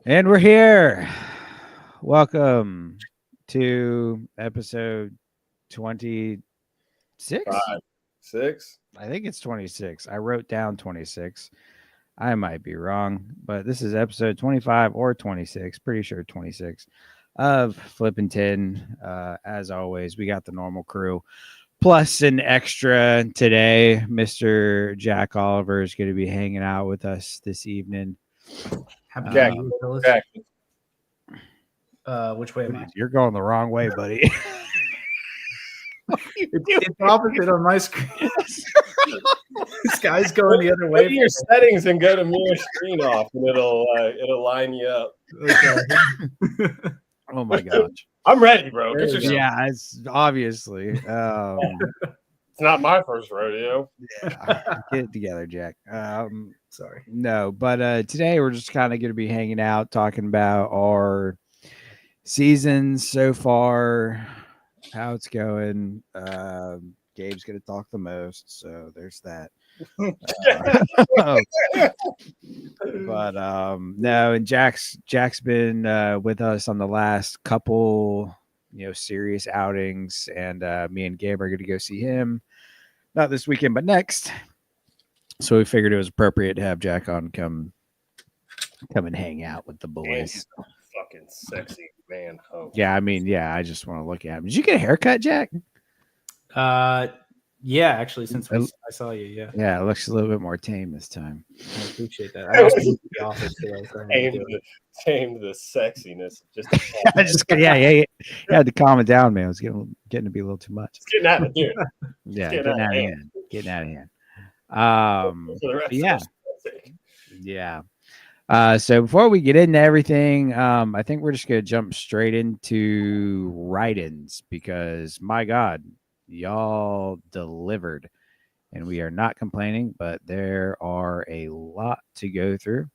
And we're here. Welcome to episode 26. 6. I think it's 26. I wrote down 26. I might be wrong, but this is episode 25 or 26. Pretty sure 26 of Flippin Tin. As always, we got the normal crew plus an extra today. Mr. Jack Oliver is going to be hanging out with us this evening. Happy Jack, New Year, fellas. Jack, Which way am I? You're going the wrong way, buddy. It's opposite on my screen. This guy's going the other go way. to your settings and go to mirror screen off, and it'll line you up. Okay. Oh my gosh. I'm ready, bro. Get your Yeah, it's obviously. It's not my first rodeo. Yeah, get it together, Jack. Sorry. No, but today we're just kind of going to be hanging out, talking about our seasons so far, how it's going. Gabe's going to talk the most, so there's that. But no, and Jack's been with us on the last couple, serious outings, and me and Gabe are going to go see him, not this weekend, but next. So we figured it was appropriate to have Jack on come and hang out with the boys. Fucking sexy man. Yeah, I mean, yeah, I just want to look at him. Did you get a haircut, Jack? Yeah, actually, since I saw you, yeah. Yeah, it looks a little bit more tame this time. I appreciate that. I also went to the office today. Tame the sexiness. You had to calm it down, man. It was getting to be a little too much. It's getting out of here. Yeah, getting out of hand. Getting out of hand. Yeah. So before we get into everything, I think we're just gonna jump straight into write-ins because my God, y'all delivered, and we are not complaining, but there are a lot to go through.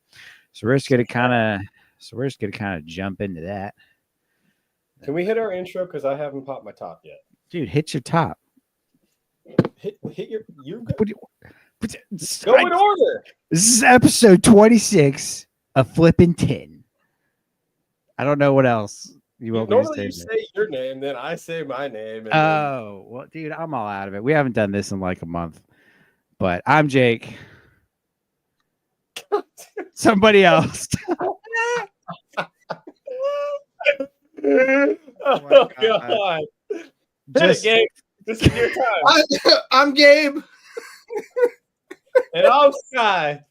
So we're just gonna kind of jump into that. Can we hit our intro? Because I haven't popped my top yet. Dude, hit your top. Hit your you Go in order. This is episode 26 of Flippin Tin. I don't know what else you want me to Normally say. You say your name, then I say my name. And well, dude, I'm all out of it. We haven't done this in like a month. But I'm Jake. Somebody else. Oh God. Just Gabe. This is your time. I'm Gabe. And I'm Sky.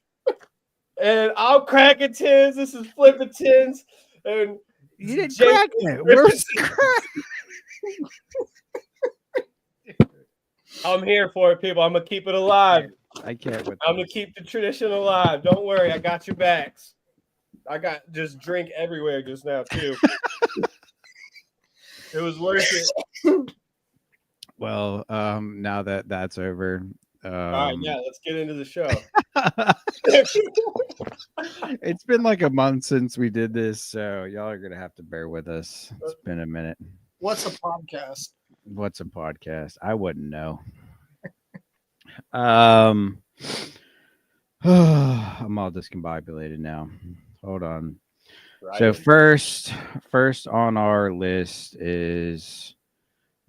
And I'm cracking tins. This is Flippin' Tins. And you didn't crack it. Where's the crack? I'm here for it, people. I'm gonna keep it alive. I can't. I'm gonna keep the tradition alive. Don't worry, I got your backs. I got just drink everywhere just now too. It was worth it. Well, now that that's over. All right, yeah, let's get into the show. It's been like a month since we did this, so y'all are gonna have to bear with us. It's been a minute. What's a podcast? What's a podcast? I wouldn't know. I'm all discombobulated now. Hold on. Right. So first on our list is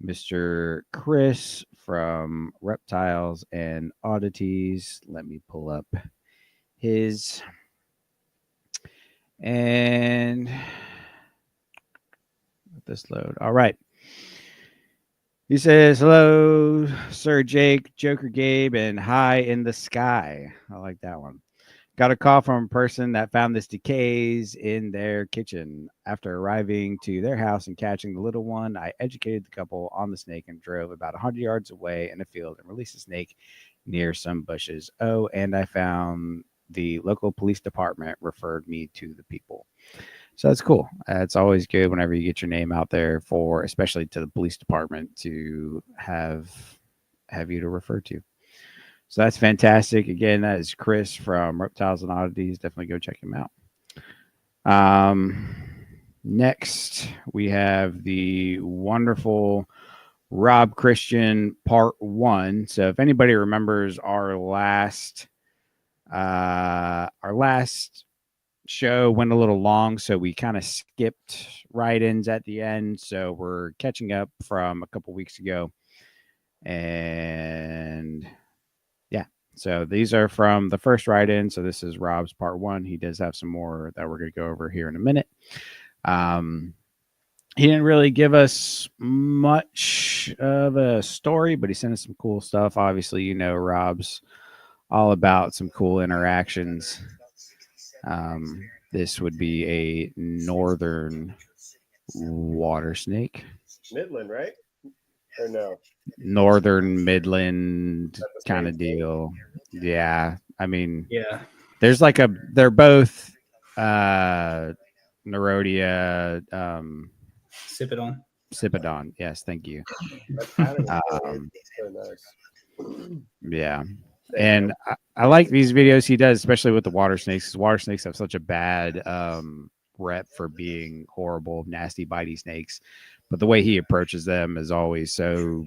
Mr. Chris from Reptiles and Oddities. Let me pull up his and let this load. All right. He says, hello, Sir Jake, Joker Gabe, and hi in the sky. I like that one. Got a call from a person that found this decays in their kitchen. After arriving to their house and catching the little one, I educated the couple on the snake and drove about 100 yards away in a field and released the snake near some bushes. Oh, and I found the local police department referred me to the people. So that's cool. It's always good whenever you get your name out there for, especially to the police department, to have you to refer to. So that's fantastic. Again, that is Chris from Reptiles and Oddities. Definitely go check him out. Next, we have the wonderful Rob Christian Part 1. So if anybody remembers our last show went a little long, so we kind of skipped write-ins at the end. So we're catching up from a couple weeks ago. And yeah, so these are from the first write-in. So this is Rob's part 1. He does have some more that we're going to go over here in a minute. He didn't really give us much of a story, but he sent us some cool stuff. Obviously, you know, Rob's all about some cool interactions. This would be a northern water snake. Midland, right? Or no? Northern Midland kind of deal. Yeah. I mean, Yeah. there's like they're both Nerodia, Sipidon. Yes, thank you. So nice. Yeah. And I like these videos he does, especially with the water snakes, because water snakes have such a bad rep for being horrible, nasty, bitey snakes. But the way he approaches them is always so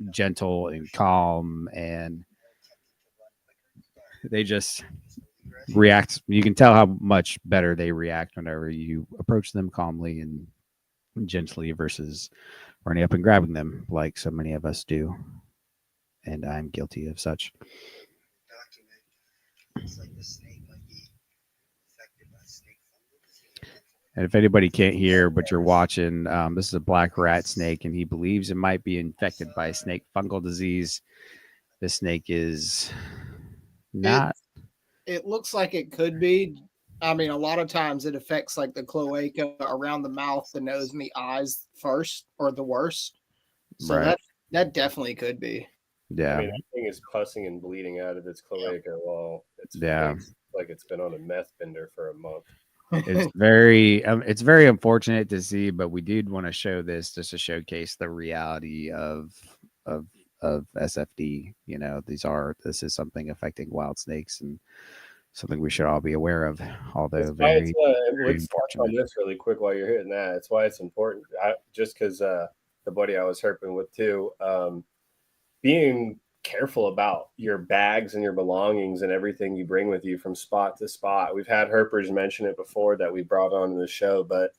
gentle and calm, and they just react. You can tell how much better they react whenever you approach them calmly and gently versus running up and grabbing them like so many of us do. And I'm guilty of such. And if anybody can't hear, but you're watching, this is a black rat snake, and he believes it might be infected by snake fungal disease. This snake is not. It looks like it could be. I mean, a lot of times it affects like the cloaca around the mouth, the nose, and the eyes first, or the worst. So Right. that definitely could be. Yeah. I mean, that thing is pussing and bleeding out of its cloaca wall. It's like it's been on a meth bender for a month. It's very unfortunate to see, but we did want to show this just to showcase the reality of SFD. You know, this is something affecting wild snakes and something we should all be aware of. Although very let's touch on this really quick while you're hitting that. It's why it's important. Just because the buddy I was herping with too, being careful about your bags and your belongings and everything you bring with you from spot to spot. We've had herpers mention it before that we brought on the show, but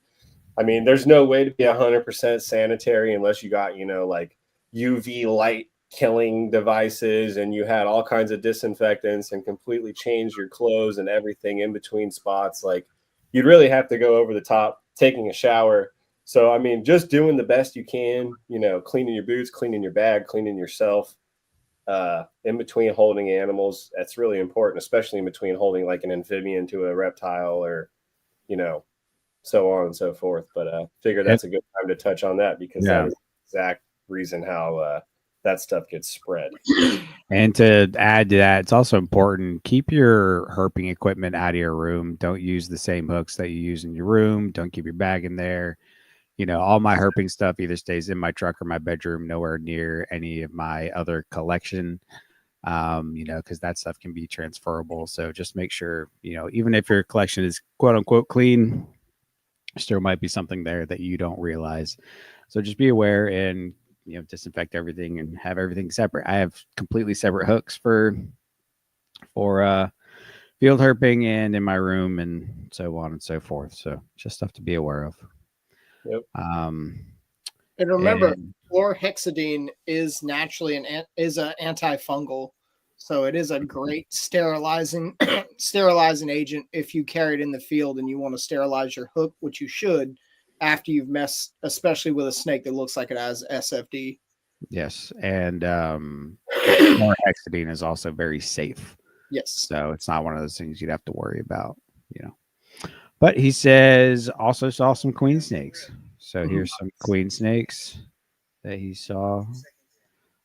I mean, there's no way to be 100% sanitary unless you got, you know, like UV light killing devices and you had all kinds of disinfectants and completely changed your clothes and everything in between spots. Like you'd really have to go over the top taking a shower. So, I mean, just doing the best you can, you know, cleaning your boots, cleaning your bag, cleaning yourself, in between holding animals. That's really important, especially in between holding like an amphibian to a reptile or, you know, so on and so forth. But I figure that's a good time to touch on that because that is the exact reason how that stuff gets spread. And to add to that, it's also important, keep your herping equipment out of your room. Don't use the same hooks that you use in your room. Don't keep your bag in there. You know, all my herping stuff either stays in my truck or my bedroom, nowhere near any of my other collection, you know, because that stuff can be transferable. So just make sure, you know, even if your collection is quote unquote clean, still might be something there that you don't realize. So just be aware and, you know, disinfect everything and have everything separate. I have completely separate hooks for field herping and in my room and so on and so forth. So just stuff to be aware of. Yep. And remember, chlorhexidine is naturally an antifungal, so it is a great sterilizing agent if you carry it in the field and you want to sterilize your hook, which you should after you've messed, especially with a snake that looks like it has SFD. Yes, and chlorhexidine is also very safe. Yes, so it's not one of those things you'd have to worry about, you know. But he says also saw some queen snakes. So here's some queen snakes that he saw.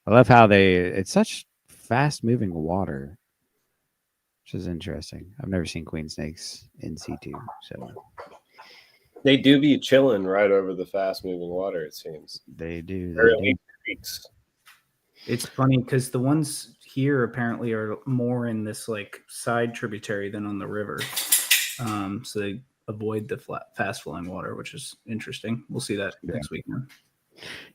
I love how it's such fast moving water, which is interesting. I've never seen queen snakes in situ. So they do be chilling right over the fast moving water, it seems. They do. It's funny because the ones here apparently are more in this like side tributary than on the river. So they avoid the fast flowing water, which is interesting. We'll see that next week.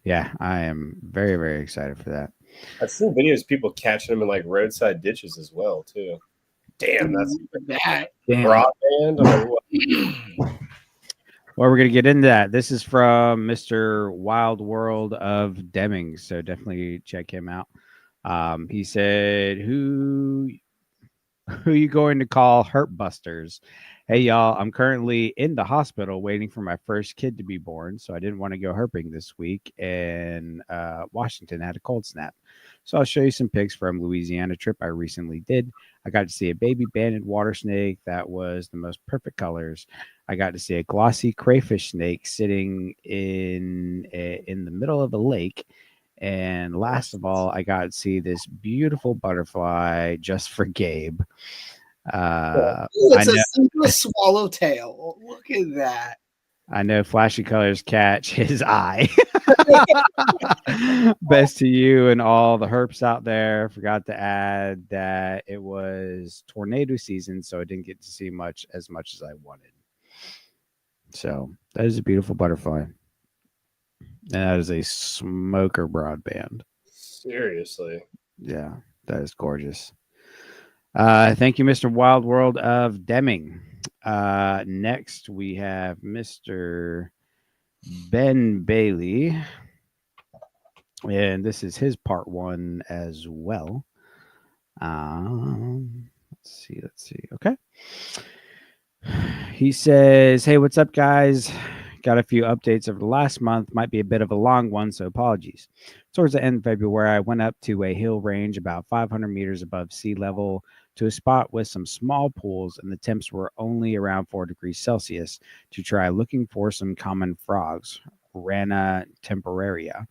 Yeah, I am very, very excited for that. I've seen videos of people catching them in like roadside ditches as well, too. Damn, that's that. Damn. broadband. Or Well, we're going to get into that. This is from Mr. Wild World of Deming, so definitely check him out. He said, who you going to call Hurt Busters? Hey, y'all, I'm currently in the hospital waiting for my first kid to be born, so I didn't want to go herping this week, and Washington had a cold snap. So I'll show you some pics from Louisiana trip I recently did. I got to see a baby banded water snake that was the most perfect colors. I got to see a glossy crayfish snake sitting in the middle of a lake. And last of all, I got to see this beautiful butterfly just for Gabe. Ooh, I it's know, a simple swallowtail. Look at that. I know flashy colors catch his eye. Best to you and all the herps out there. Forgot to add that it was tornado season, so I didn't get to see as much as I wanted. So that is a beautiful butterfly. And that is a smoker broadband. seriously. Yeah, that is gorgeous. Thank you, Mr. Wild World of Deming. Next, we have Mr. Ben Bailey. And this is his part one as well. Let's see. Okay. He says, hey, what's up, guys? Got a few updates over the last month. Might be a bit of a long one, so apologies. Towards the end of February, I went up to a hill range about 500 meters above sea level to a spot with some small pools, and the temps were only around 4 degrees Celsius to try looking for some common frogs, Rana temporaria.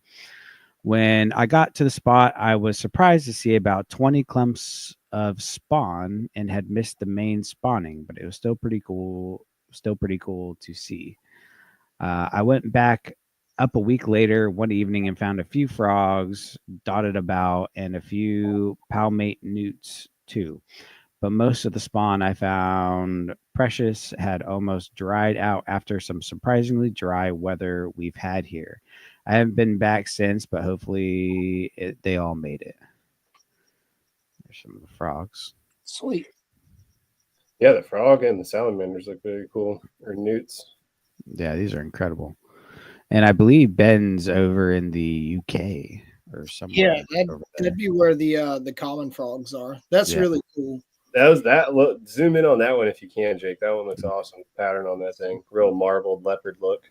When I got to the spot, I was surprised to see about 20 clumps of spawn and had missed the main spawning, but it was still pretty cool. To see. I went back up a week later one evening and found a few frogs dotted about and a few palmate newts too. But most of the spawn I found precious had almost dried out after some surprisingly dry weather we've had here. I haven't been back since, but hopefully they all made it. There's some of the frogs. Sweet. Yeah, the frog and the salamanders look very cool. Or newts. Yeah, these are incredible. And I believe Ben's over in the UK or somewhere. Yeah, over there. that'd be where the common frogs are. That's Yeah. really cool. Look, zoom in on that one if you can, Jake. That one looks awesome. Pattern on that thing. Real marbled leopard look.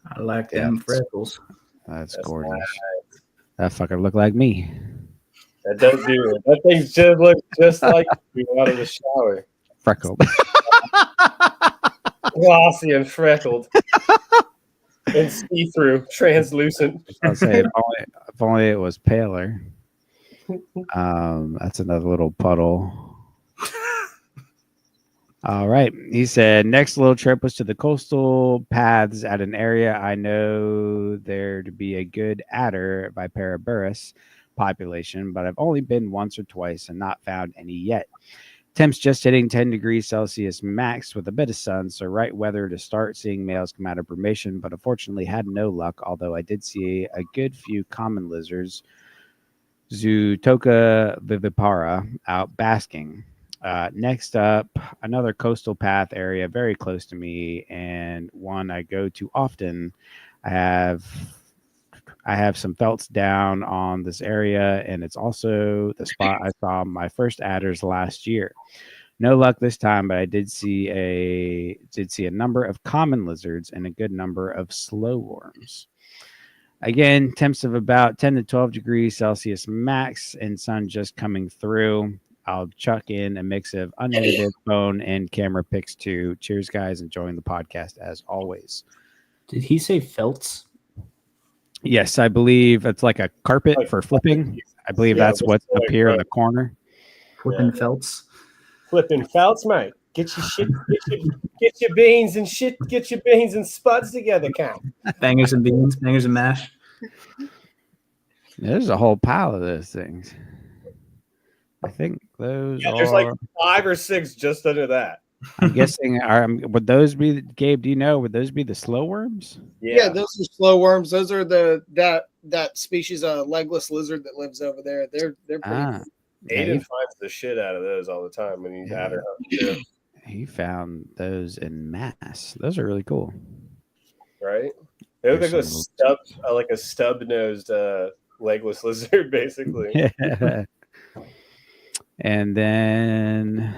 I like them freckles. That's That's gorgeous. nice. That fucker look like me. That does do it. That thing just looks just like you out of the shower. Freckled. Glossy and freckled. And see-through, translucent. I'll say if only it was paler. That's another little puddle. All right. He said next little trip was to the coastal paths at an area I know there to be a good adder viparibus population, but I've only been once or twice and not found any yet. Temps just hitting 10 degrees Celsius max with a bit of sun, so right weather to start seeing males come out of brumation, but unfortunately had no luck, although I did see a good few common lizards, Zootoca vivipara, out basking. Next up, another coastal path area very close to me and one I go to often. I have some felts down on this area, and it's also the spot I saw my first adders last year. No luck this time, but I did see a number of common lizards and a good number of slow worms. Again, temps of about 10 to 12 degrees Celsius max and sun just coming through. I'll chuck in a mix of unedited phone and camera pics too. Cheers, guys. Enjoying the podcast as always. Did he say felts? Yes, I believe it's like a carpet for flipping. I believe that's what's up here in the corner. Flippin' felts. Flipping felts, mate. Get your shit, get your beans and shit, get your beans and spuds together, count. Bangers and beans, bangers and mash. There's a whole pile of those things. I think those There's like 5 or 6 just under that. I'm guessing would those be, Gabe, do you know, would those be the slow worms? Yeah, those are slow worms. Those are that species of legless lizard that lives over there. They're pretty cool. Aiden finds the shit out of those all the time when he's at her house. He found those in mass. Those are really cool. Right? They look like a stub-nosed legless lizard, basically. And then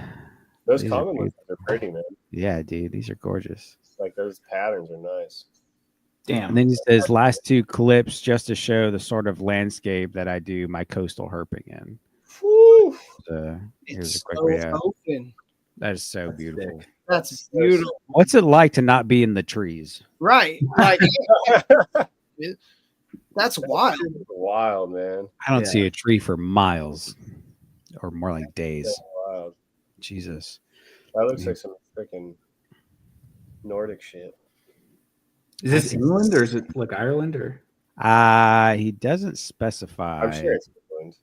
those common lizards are pretty, man. Yeah, dude, these are gorgeous. Like those patterns are nice. Damn. And then he says last two clips just to show the sort of landscape that I do my coastal herping in. Woo! Here's It's a quick so video. open. That is so beautiful. Sick. That's beautiful. What's it like to not be in the trees? Right. Like that's wild. Wild, man. I don't see a tree for miles, or more like days. So wild. Jesus. That looks like some freaking Nordic shit. Is this England or is it like Ireland or? He doesn't specify. I'm sure it's England.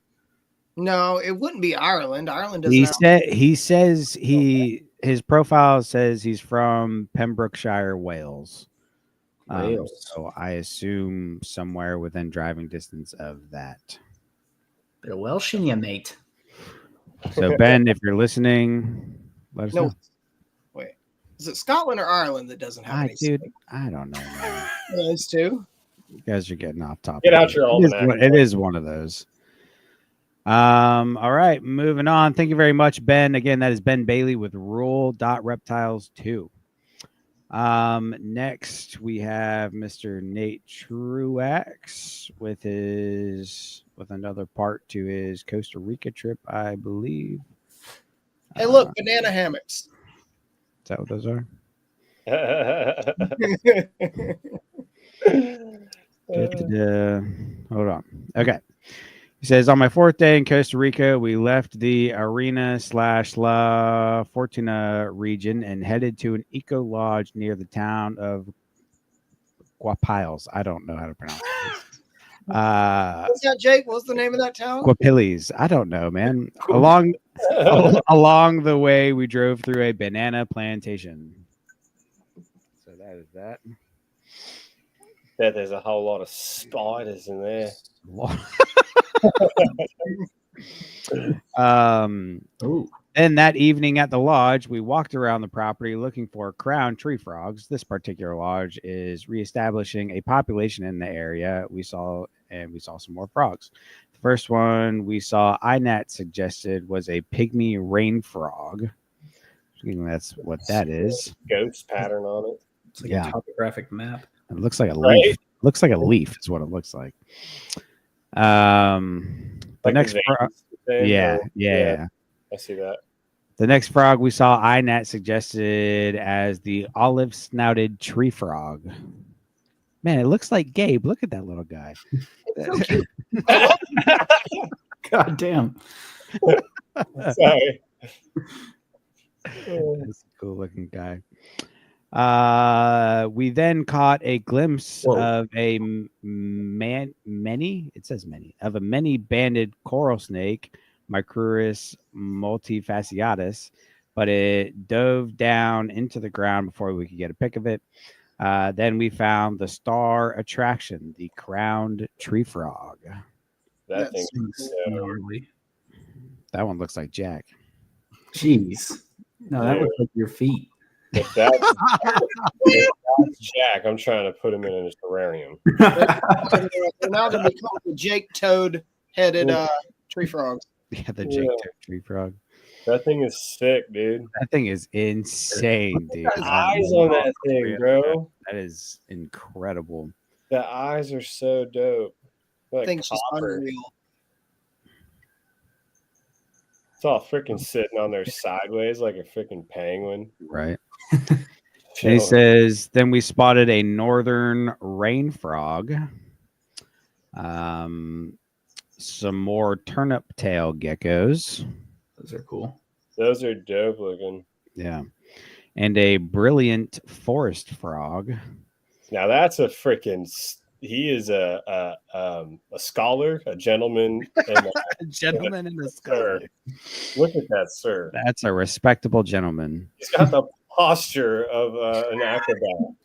No, it wouldn't be Ireland. Ireland doesn't. He says his profile says he's from Pembrokeshire, Wales. So I assume somewhere within driving distance of that. Bit of Welsh in you, mate. So Ben, if you're listening, let us know. Wait, is it Scotland or Ireland that doesn't have any? Dude, I don't know, man. Those two. You guys are getting off topic. Get out your almanac. It is one of those. All right, moving on. Thank you very much, Ben. Again, that is Ben Bailey with Rule.Reptiles2. Next we have Mr. Nate Truax with another part to his Costa Rica trip, I believe. Hey, look, banana hammocks. Is that what those are? Hold on. Okay. He says, on my fourth day in Costa Rica, we left the Arena/La Fortuna region and headed to an eco lodge near the town of Guapiles. I don't know how to pronounce it. What's that, Jake? What's the name of that town? Guapiles. I don't know, man. Along the way, we drove through a banana plantation. So that is that. Bet there's a whole lot of spiders in there. And that evening at the lodge, we walked around the property looking for crown tree frogs. This particular lodge is reestablishing a population in the area. We saw some more frogs. The first one we saw INAT suggested was a pygmy rain frog. That's what that is. Ghost pattern on it. It's like a topographic map. It looks like a leaf. Looks like a leaf is what it looks like. The next yeah. I see that. The next frog we saw INAT suggested as the olive-snouted tree frog. Man, it looks like Gabe. Look at that little guy. So cute. God damn. Sorry. That's a cool looking guy. We then caught a glimpse of a many-banded coral snake, Micrurus multifasciatus, but it dove down into the ground before we could get a pic of it. Then we found the star attraction, the crowned tree frog. That thing gnarly. That one looks like Jack. Jeez. No, that looks like your feet. If that's Jack, I'm trying to put him in a terrarium. They're now going to become the Jake Toad-headed tree frogs. Yeah, the Jake Toad tree frog. That thing is sick, dude. That thing is insane, dude. The eyes on that thing, bro. That is incredible. The eyes are so dope. Like Thing's just unreal. It's all freaking sitting on there sideways like a freaking penguin. Right. And he says, then we spotted a northern rain frog. Some more turnip tail geckos. Those are cool. Those are dope looking. Yeah. And a brilliant forest frog. Now that's a freaking... He is a scholar, a gentleman. And a gentleman and a scholar. Look at that, sir. That's a respectable gentleman. He's got the posture of an acrobat.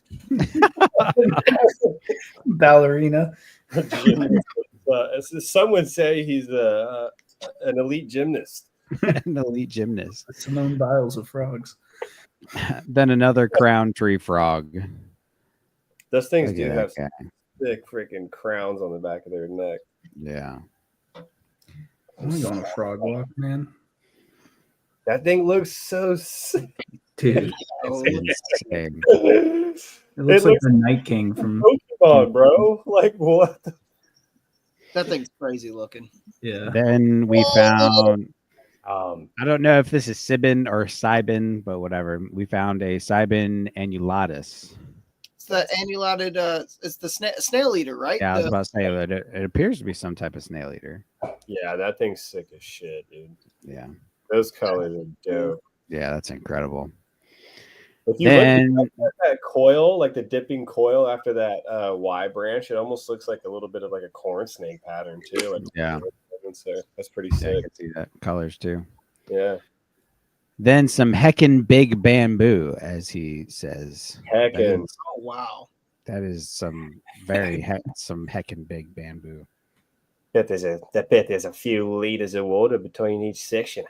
Ballerina. Some would say he's a an elite gymnast. An elite gymnast. Simone Biles of frogs. Then another crown tree frog. Those things Look do at have that guy. thick freaking crowns on the back of their neck. Yeah. I'm gonna go on a frog walk, man. That thing looks so sick. Dude, Oh, Insane. it looks like the Night King from Pokemon, bro. Like what? that thing's crazy looking. yeah. Then we found, Um, I don't know if this is Sibin or Cybin, but whatever. We found a Cybin annulatus. It's the annulated. It's the snail eater, right? Yeah, I was about to say that it appears to be some type of snail eater. yeah, that thing's sick as shit, dude. Yeah. Those colors are dope. Yeah, that's incredible. If you Then look at that coil, like the dipping coil after that Y branch, it almost looks like a little bit of like a corn snake pattern too. Like, yeah, that's pretty yeah, I sick. can see that colors too. Yeah, Then some heckin' big bamboo, as he says. heckin'. Oh wow. That is some some heckin' big bamboo. Bet there's a few liters of water between each section.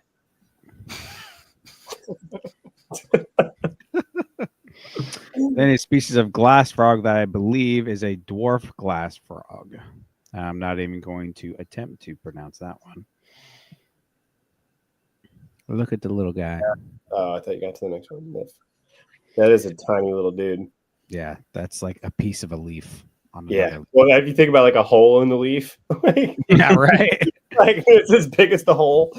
Then a species of glass frog that I believe is a dwarf glass frog. I'm not even going to attempt to pronounce that one. Look at the little guy. Oh, I thought you got to the next one. That is a tiny little dude. Yeah, that's like a piece of a leaf. On Yeah. another- Well, if you think about like a hole in the leaf, like Yeah, right. it's as big as the hole.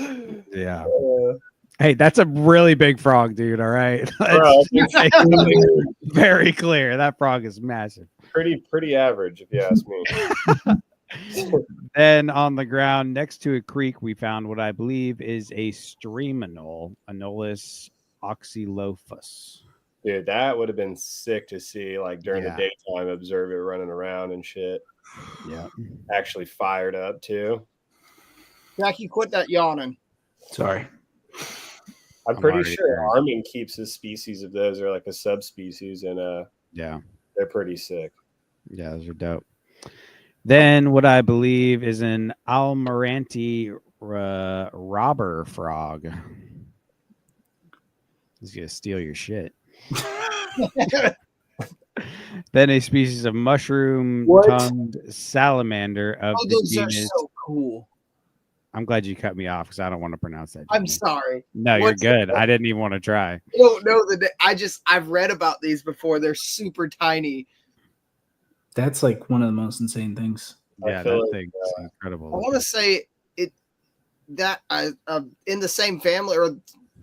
Yeah. Uh, Hey, that's a really big frog, dude. All right. bro, Let's make it very clear. That frog is massive. pretty average, if you ask me. Then on the ground next to a creek, we found what I believe is a stream anole, Anolis oxylophus. Dude, that would have been sick to see, like during Yeah. the daytime, observe it running around and shit. Yeah. Actually fired up too. Jackie, quit that yawning. Sorry. I'm I'm pretty already sure there. Armin keeps a species of those, or like a subspecies, and Yeah. they're pretty sick. Yeah, those are dope. Then what I believe is an Almirante robber frog. He's gonna steal your shit. Then a species of mushroom-tongued salamander of Oh, the those are genus. so cool. I'm glad you cut me off because I don't want to pronounce that. I'm Jimmy. sorry. No, you're What's- good. I didn't even want to try. I don't know I've read about these before. They're super tiny. That's like one of the most insane things. I Yeah, feel that like, thing's I incredible. want to say it that in the same family or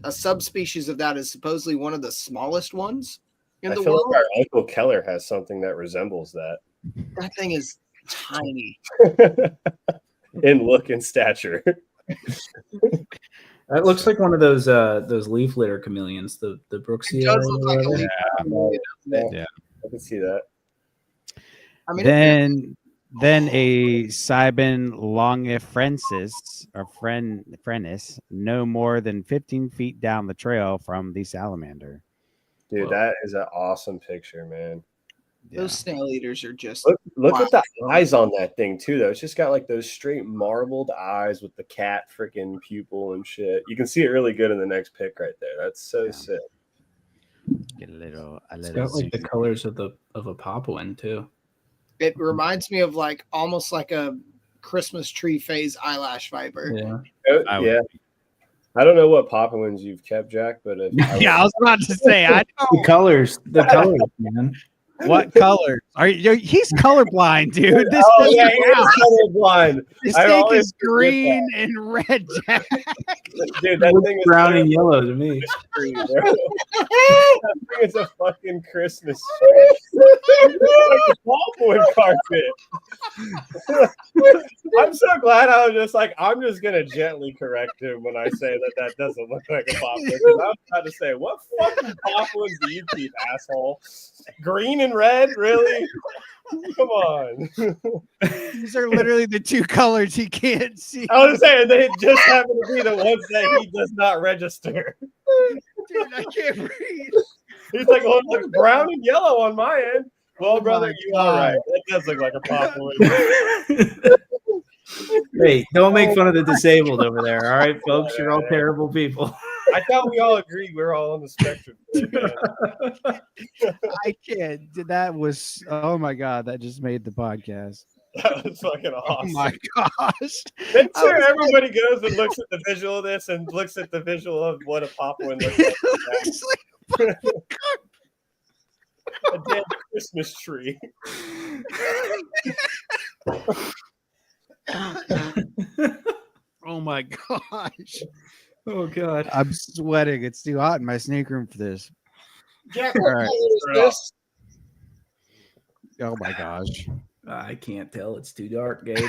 a subspecies of that is supposedly one of the smallest ones in I the feel world. like our Uncle Keller has something that resembles that That thing is tiny. in look and stature. That looks like one of those leaf litter chameleons, the It Brooksia. does look like a or leaf. whatever. doesn't it? Yeah. I can see that. I mean, Then a Cybin longifrensis or frenis, no more than 15 feet down the trail from the salamander. Dude, Whoa. that is an awesome picture, man. Yeah. those snail eaters are just Look Wow. at the eyes on that thing too, though. It's just got like those straight marbled eyes with the cat freaking pupil and shit. You can see it really good in the next pic right there. That's so Yeah. sick. Get a little It's got like the zoom. colors of a Papuan too. it reminds me of like almost like a Christmas tree phase eyelash viper. Yeah. I would- Yeah. I don't know what Papuans you've kept, Jack, but if Yeah, I was about to say, I The colors, man. what color? Are you? He's colorblind, dude. This Oh, thing yeah, is you're out. colorblind. This I thing always is forget green and red, Jack. Dude, that Looks thing is brown and yellow to me. tree, bro. That thing is a fucking Christmas tree. Like a Papuan carpet. I'm so glad I was just like, I'm just gonna gently correct him when I say that doesn't look like a Papuan. 'Cause I was about to say, what fucking Papuans do you keep, asshole? Green and red, really? Come on. These are literally the two colors he can't see. I was saying they just happen to be the ones that he does not register. Dude, I can't breathe. He's like, well, it looks brown and yellow on my end. Well, Oh brother, my you are God. right. That does look like a Papuan. Hey, don't make fun of the disabled over there. All right, folks, you're all terrible people. I thought we all agreed we're all on the spectrum today, man. I can't. That was, oh my God, that just made the podcast. That was fucking Oh awesome. my gosh. Make I sure was everybody goes and looks at the visual of this and looks at the visual of what a pop one looks like. It's like, A dead Christmas tree. oh my gosh. Oh God. I'm sweating. It's too hot in my snake room for this. Jack, All what right. color is this? Oh my gosh. I can't tell. It's too dark, Gabe.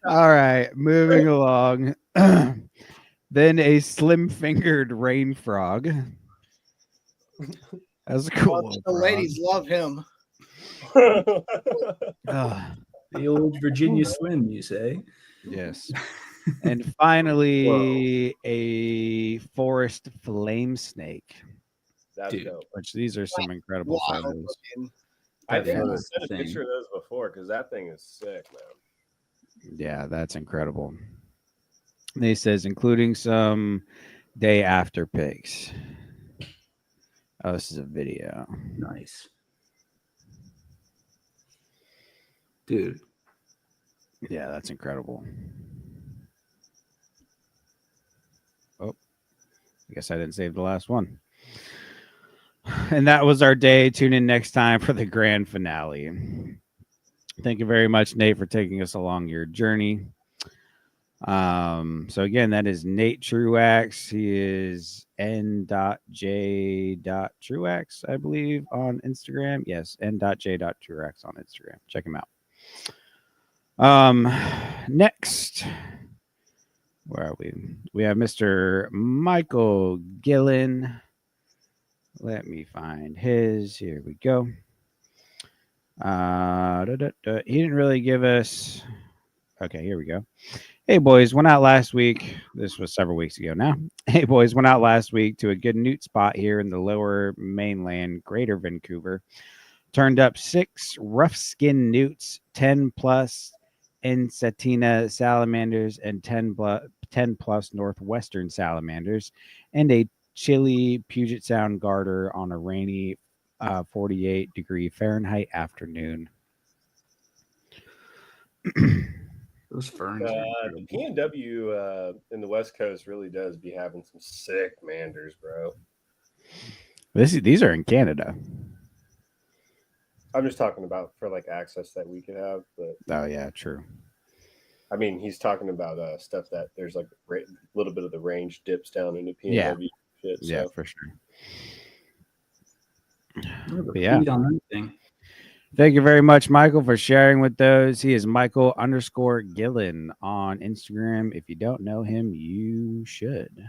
All right. Moving along. Then a slim fingered rain frog. That's a cool one. The ladies love him. The old Virginia Slim, you say? Yes. And finally, a forest flame snake, That's Dude. dope. which these are some incredible Wild photos. looking. I That think thing I is sent a insane. picture of those before because that thing is sick, man. Yeah, that's incredible. And he says, including some day after pics. Oh, this is a video. Nice. Dude. Yeah, that's incredible. Oh, I guess I didn't save the last one. And that was our day. Tune in next time for the grand finale. Thank you very much, Nate, for taking us along your journey. So again, that is Nate Truax. He is n.j.truax, I believe, on Instagram. Yes, n.j.truax on Instagram. Check him out. Next, where are we? We have Mr. Michael Gillen. Let me find his. Here we go. He didn't really give us. Okay, here we go. Hey, boys, went out last week. This was several weeks ago now. Hey, boys, went out last week to a good newt spot here in the lower mainland, Greater Vancouver. Turned up 6 rough-skinned newts, 10 plus Ensatina salamanders, and 10 plus northwestern salamanders, and a chilly Puget Sound garter on a rainy 48-degree Fahrenheit afternoon. Those ferns. The PNW in the West Coast really does be having some sick manders, bro. These are in Canada. I'm just talking about for like access that we could have, but Oh yeah, true. I mean, he's talking about stuff that there's like a little bit of the range dips down into PNW Yeah. shit. So. Yeah, for sure. But yeah. On that thing. Thank you very much, Michael, for sharing with those. He is Michael_Gillen on Instagram. If you don't know him, you should.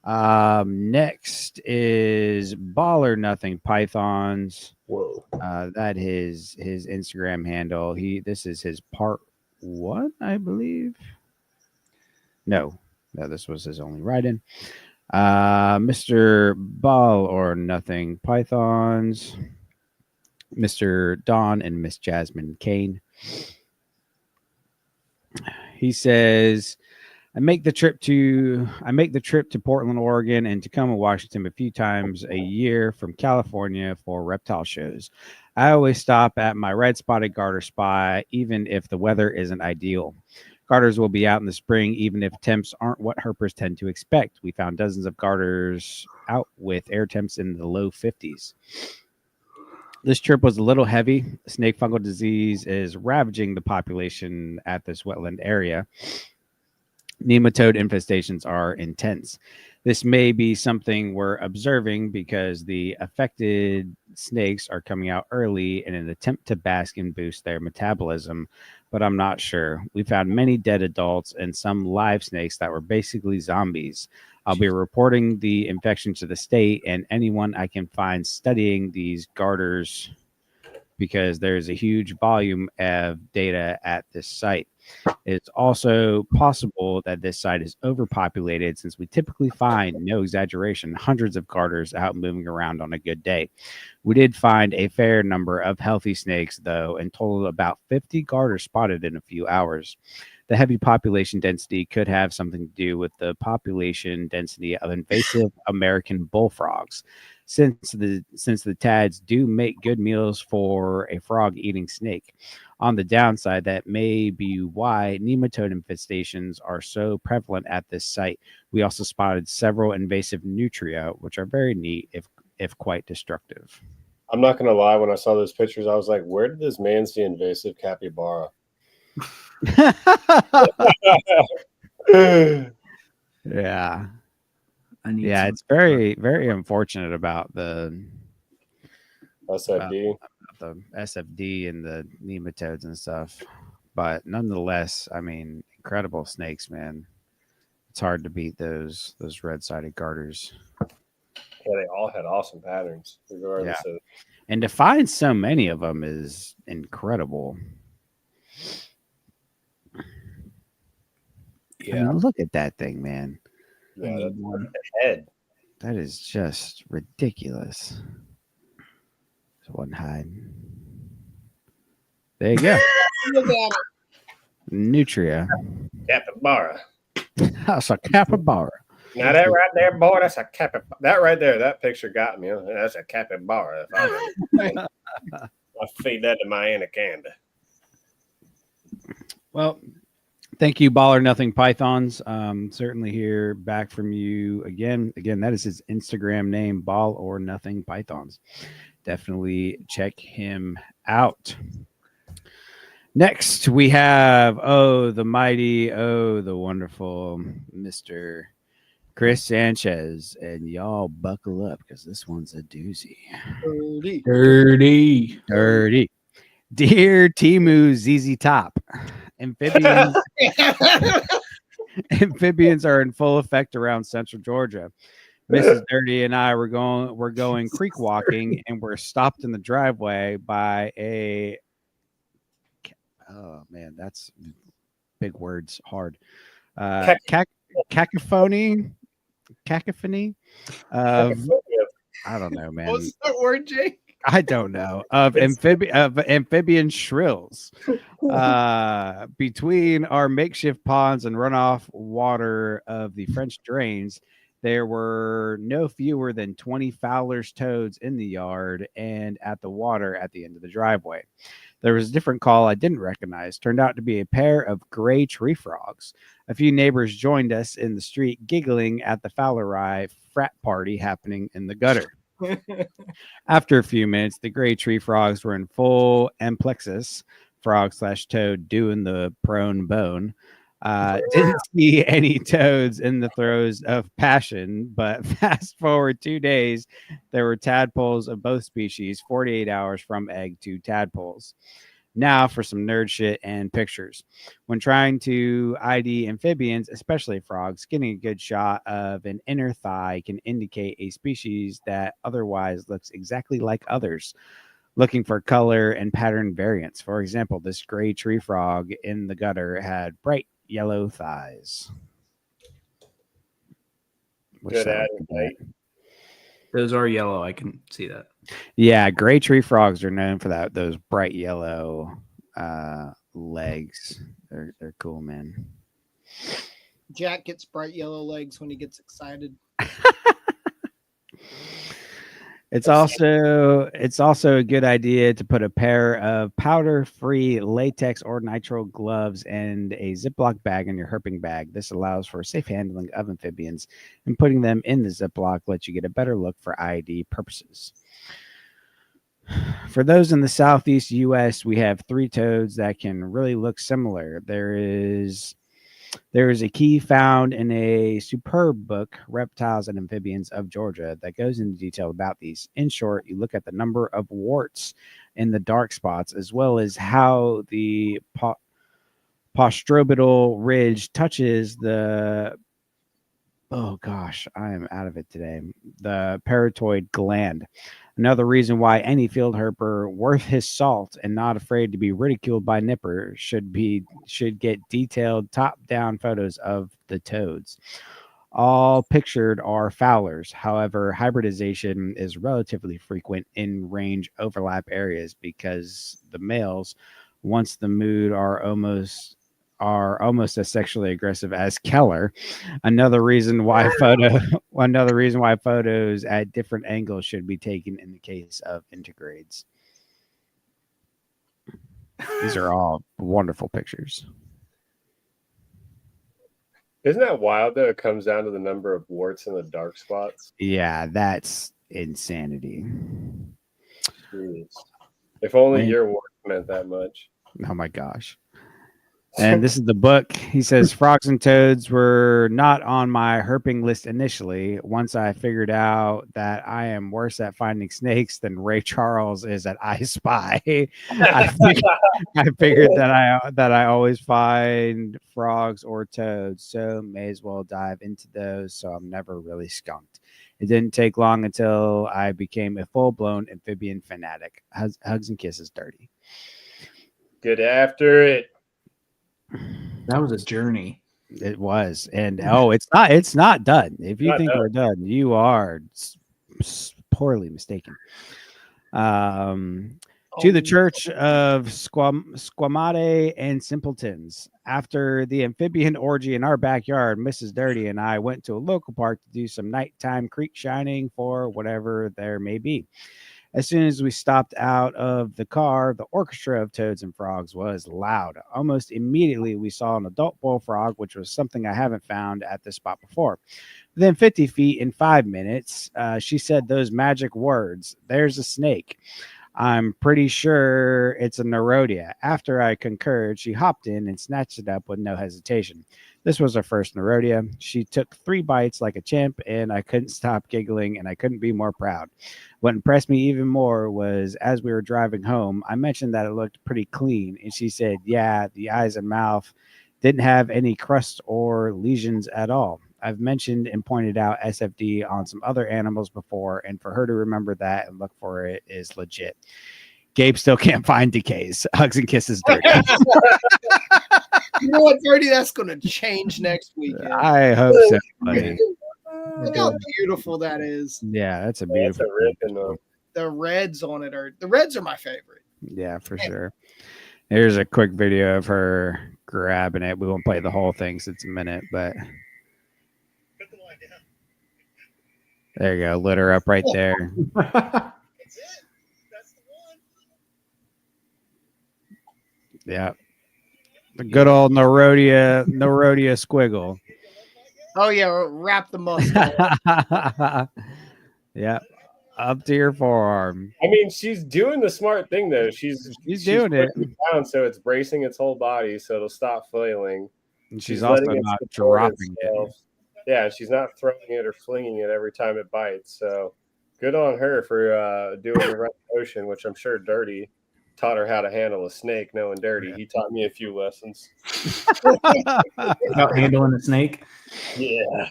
Next is Baller Nothing Pythons. Whoa. That is his Instagram handle. This is his part 1, I believe. No, this was his only write-in. Mr. Ball or Nothing Pythons. Mr. Don and Miss Jasmine Kane. He says, I make the trip to Portland, Oregon, and Tacoma, Washington a few times a year from California for reptile shows. I always stop at my red-spotted garter spot, even if the weather isn't ideal. Garters will be out in the spring, even if temps aren't what herpers tend to expect. We found dozens of garters out with air temps in the low 50s. This trip was a little heavy. Snake fungal disease is ravaging the population at this wetland area. Nematode infestations are intense. This may be something we're observing because the affected snakes are coming out early in an attempt to bask and boost their metabolism, but I'm not sure. We found many dead adults and some live snakes that were basically zombies. I'll be reporting the infection to the state and anyone I can find studying these garters because there's a huge volume of data at this site. It's also possible that this site is overpopulated since we typically find, no exaggeration, hundreds of garters out moving around on a good day. We did find a fair number of healthy snakes, though, and totaled about 50 garters spotted in a few hours. The heavy population density could have something to do with the population density of invasive American bullfrogs. Since the tads do make good meals for a frog-eating snake. On the downside, that may be why nematode infestations are so prevalent at this site. We also spotted several invasive nutria, which are very neat if quite destructive. I'm not gonna lie, when I saw those pictures, I was like, where did this man see invasive capybara? Yeah. I need Yeah, some- it's very, very unfortunate about the SFD. the SFD and the nematodes and stuff. But nonetheless, I mean, incredible snakes, man. It's hard to beat those red-sided garters. Yeah, they all had awesome patterns, regardless of. And to find so many of them is incredible. I mean, look at that thing, man. Yeah, that's one. the head. That is just ridiculous. There's one hide. There you go. Look at it. Nutria. Capybara. That's a capybara. Now that right there, boy, that's a capybara. That right there, that picture got me. That's a capybara. I'll feed that to my anaconda. Well, thank you, Baller Nothing Pythons. Certainly hear back from you again. Again, that is his Instagram name, Ball or Nothing Pythons. Definitely check him out. Next, we have the mighty, the wonderful Mr. Chris Sanchez, and y'all buckle up because this one's a doozy. Dirty. Dear Timu ZZ Top, amphibians are in full effect around Central Georgia. Mrs. Dirty and I were going creek walking, and we're stopped in the driveway by a. Oh man, that's big words, hard. Cacophony of I don't know, man. What's that word, Jake? I don't know of amphibian shrills between our makeshift ponds and runoff water of the French drains. There were no fewer than 20 Fowler's toads in the yard and at the water at the end of the driveway. There was a different call I didn't recognize. Turned out to be a pair of gray tree frogs. A few neighbors joined us in the street, giggling at the Fowleri frat party happening in the gutter. After a few minutes, the gray tree frogs were in full amplexus, frog/toad doing the prone bone. Didn't see any toads in the throes of passion, but fast forward 2 days, there were tadpoles of both species, 48 hours from egg to tadpoles. Now for some nerd shit and pictures. When trying to ID amphibians, especially frogs, getting a good shot of an inner thigh can indicate a species that otherwise looks exactly like others. Looking for color and pattern variants. For example, this gray tree frog in the gutter had bright yellow thighs. Good ad, right? Those are yellow. I can see that. Yeah, gray tree frogs are known for that. Those bright yellow legs. They're cool, man. Jack gets bright yellow legs when he gets excited. It's also a good idea to put a pair of powder-free latex or nitrile gloves and a Ziploc bag in your herping bag. This allows for safe handling of amphibians, and putting them in the Ziploc lets you get a better look for ID purposes. For those in the southeast U.S., we have 3 toads that can really look similar. There is a key found in a superb book, Reptiles and Amphibians of Georgia, that goes into detail about these. In short, you look at the number of warts in the dark spots, as well as how the postorbital ridge touches the oh gosh, I am out of it today. The parotoid gland. Another reason why any field herper worth his salt and not afraid to be ridiculed by Nipper should get detailed top-down photos of the toads. All pictured are fowlers. However, hybridization is relatively frequent in range overlap areas because the males, once the mood, are almost as sexually aggressive as Keller. Another reason why another reason why photos at different angles should be taken in the case of integrades. These are all wonderful pictures. Isn't that wild though? It comes down to the number of warts in the dark spots. Yeah, that's insanity. Jeez. If only And- your warts meant that much. Oh my gosh. And this is the book. He says frogs and toads were not on my herping list initially. Once I figured out that I am worse at finding snakes than Ray Charles is at I Spy, I figured that I always find frogs or toads, so may as well dive into those. So I'm never really skunked. It didn't take long until I became a full-blown amphibian fanatic. Hugs and kisses, Dirty. Get after it. That was a journey. It was, and it's not done. If you Not think done. we're done, you are poorly mistaken. To the Church of Squamate and Simpletons. After the amphibian orgy in our backyard, Mrs. Dirty and I went to a local park to do some nighttime creek shining for whatever there may be. As soon as we stopped out of the car, the orchestra of toads and frogs was loud. Almost immediately, we saw an adult bullfrog, which was something I haven't found at this spot before. Within 50 feet in 5 minutes, she said those magic words, "There's a snake." I'm pretty sure it's a Nerodia. After I concurred, she hopped in and snatched it up with no hesitation. This was her first Nerodia. She took 3 bites like a chimp, and I couldn't stop giggling, and I couldn't be more proud. What impressed me even more was as we were driving home, I mentioned that it looked pretty clean, and she said, yeah, the eyes and mouth didn't have any crust or lesions at all. I've mentioned and pointed out SFD on some other animals before, and for her to remember that and look for it is legit. Gabe still can't find decays. Hugs and kisses, Dirty. You know what, Dirty? That's going to change next weekend. I hope so, buddy. Look how beautiful that is. Yeah, that's a That's beautiful. a ripping one. The reds on it the reds are my favorite. Yeah, for sure. Here's a quick video of her grabbing it. We won't play the whole thing since it's a minute, but there you go. Lit her up right there. Yeah. The good old Nerodia squiggle. Oh yeah, wrap the mustache. Yeah. Up to your forearm. I mean, she's doing the smart thing though. She's doing it. putting down, so it's bracing its whole body, so it'll stop flailing. And she's also letting it not support dropping it. itself. Yeah, she's not throwing it or flinging it every time it bites. So good on her for doing the right motion, which I'm sure Dirty taught her how to handle a snake. Knowing Dirty, he taught me a few lessons. About handling a snake. Yeah.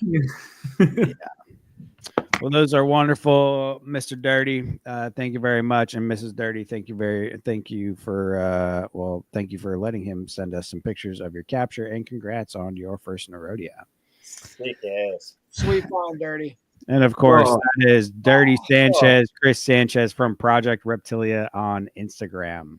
Well, those are wonderful, Mr. Dirty. Thank you very much, and Mrs. Dirty. Thank you for letting him send us some pictures of your capture, and congrats on your first Nerodia. Sick ass. Sweet find, Dirty. And of course, that is Dirty Sanchez, Chris Sanchez from Project Reptilia on Instagram.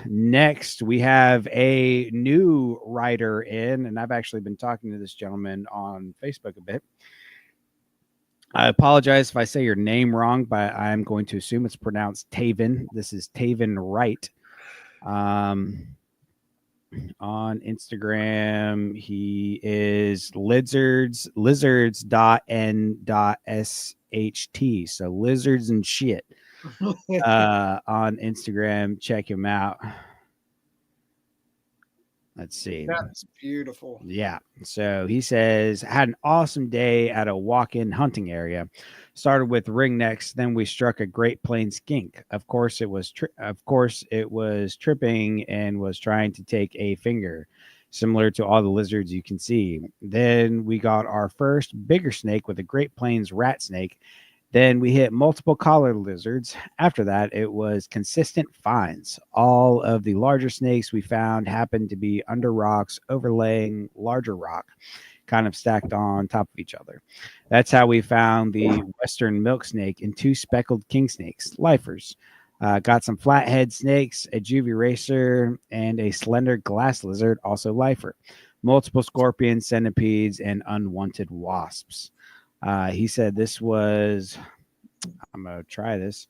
Next, we have a new writer in, and I've actually been talking to this gentleman on Facebook a bit. I apologize if I say your name wrong, but I'm going to assume it's pronounced Taven. This is Taven Wright. On Instagram, he is lizards.n.sht. So lizards and shit. On Instagram, check him out. Let's see. That's beautiful. Yeah. So he says, had an awesome day at a walk-in hunting area. Started with ringnecks, then we struck a Great Plains skink. Of course, it was tripping and was trying to take a finger, similar to all the lizards you can see. Then we got our first bigger snake with a Great Plains rat snake. Then we hit multiple collar lizards. After that, it was consistent finds. All of the larger snakes we found happened to be under rocks overlaying larger rock, kind of stacked on top of each other. That's how we found the western milk snake and 2 speckled king snakes, lifers. Got some flathead snakes, a juvie racer, and a slender glass lizard, also lifer. Multiple scorpions, centipedes, and unwanted wasps. He said this was, I'm going to try this,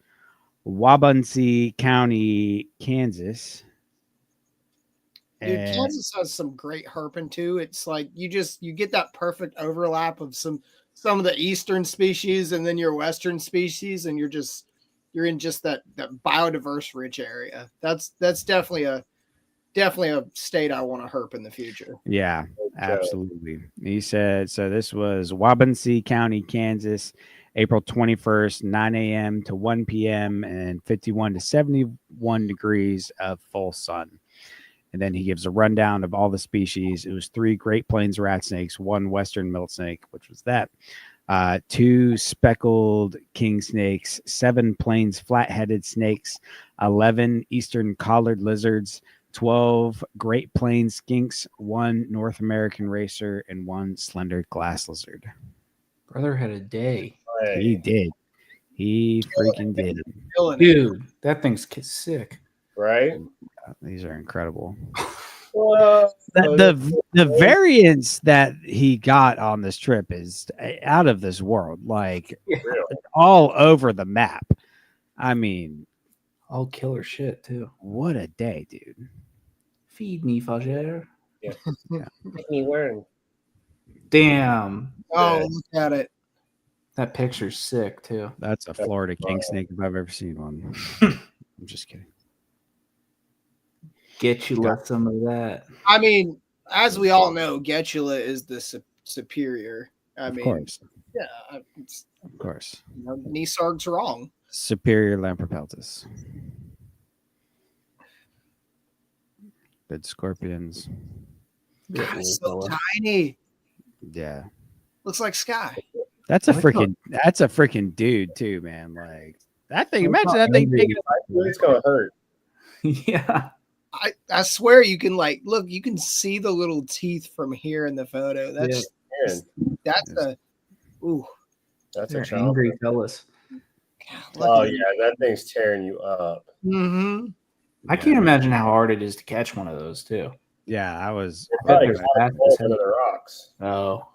Wabunsee County, Kansas. Dude, And Kansas has some great herping too. It's like you get that perfect overlap of some of the eastern species and then your western species, and you're in just that biodiverse rich area. That's definitely a state I want to herp in the future. yeah, absolutely. He said, so this was Wabunsee County, Kansas, April 21st, 9 a.m. to 1 p.m. and 51 to 71 degrees of full sun. And then he gives a rundown of all the species. It was 3 Great Plains rat snakes, 1 western milk snake, which was that, 2 speckled king snakes, 7 plains flat-headed snakes, 11 eastern collared lizards, 12 Great Plains skinks, 1 North American racer, and 1 slender glass lizard. Brother had a day. He did. He freaking did. Dude, that thing's sick. Right? These are incredible. Well, The variance that he got on this trip is out of this world. Like all over the map. I mean, all killer shit too. What a day, dude. Feed me, Fager. Yeah. Make me learn. Damn. Oh, look at it. That picture's sick too. That's a Florida king snake if I've ever seen one. I'm just kidding. Getula some of that. I mean, as we all know, Getula is the superior. Of course. Yeah. Of course. You know, Nisarg's wrong. Superior Lamprepeltis. Good scorpions. God, it's so tiny. Yeah. Looks like Sky. That's a freaking dude too, man. Like that thing. Imagine that thing taking. It's gonna hurt. Yeah. I swear you can look. You can see the little teeth from here in the photo. That's a angry fellas. Oh yeah, that thing's tearing you up. Mm-hmm. I can't imagine how hard it is to catch one of those too. Yeah, I was. Probably under the rocks. Oh.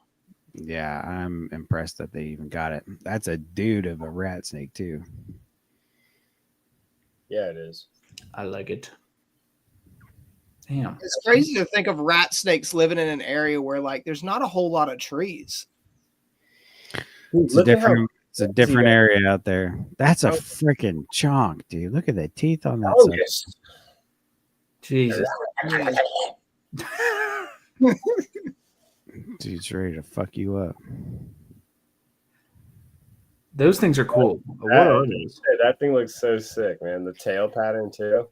Yeah, I'm impressed that they even got it. That's a dude of a rat snake too. Yeah, it is. I like it. Damn. It's crazy to think of rat snakes living in an area where there's not a whole lot of trees. It's a different area out there. That's a freaking chonk, dude. Look at the teeth on that. Yes. Jesus. Dude's ready to fuck you up. Those things are cool. What are those? That thing looks so sick, man. The tail pattern too.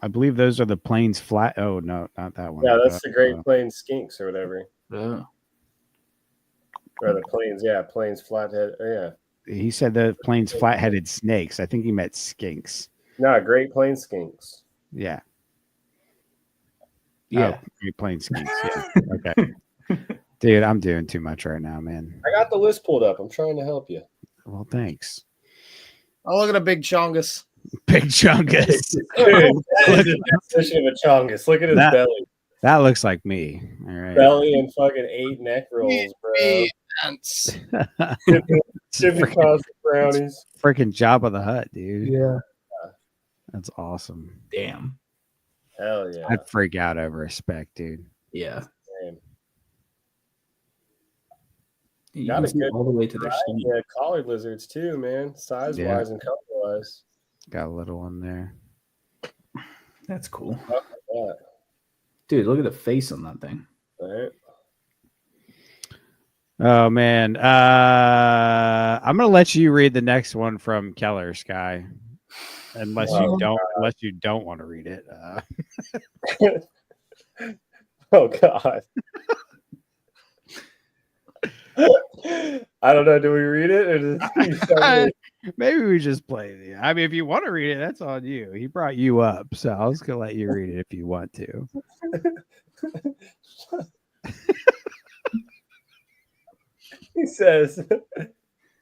I believe those are the plains flat. Oh no, not that one. Yeah, that's the Great Plains skinks or whatever. Oh. Or the plains, plains flathead. Yeah. He said the plains flat-headed snakes. I think he meant skinks. No, Great Plains skinks. Yeah. Yeah. Oh, Great Plains skinks. Yeah. Okay. Dude, I'm doing too much right now, man. I got the list pulled up. I'm trying to help you. Well, thanks. Oh, look at a big chongus. Big chungus. Dude, that is the definition of a chongus. Look at his belly. That looks like me. All right. Belly and fucking 8 neck rolls, bro. Tippy brownies. Freaking Jabba the Hutt, dude. Yeah. That's awesome. Damn. Hell yeah. I'd freak out over a speck, dude. Yeah. Damn. You can see all the way to their skin. Yeah, collared lizards too, man. Size-wise and color-wise. Got a little one there. That's cool. Like that. Dude, look at the face on that thing. All right. Oh man. I'm gonna let you read the next one from Keller Sky. Unless you don't want to read it. Oh god. I don't know. Do we read it? Or does he start Maybe we just play it. I mean, if you want to read it, that's on you. He brought you up, so I was gonna let you read it if you want to. He says,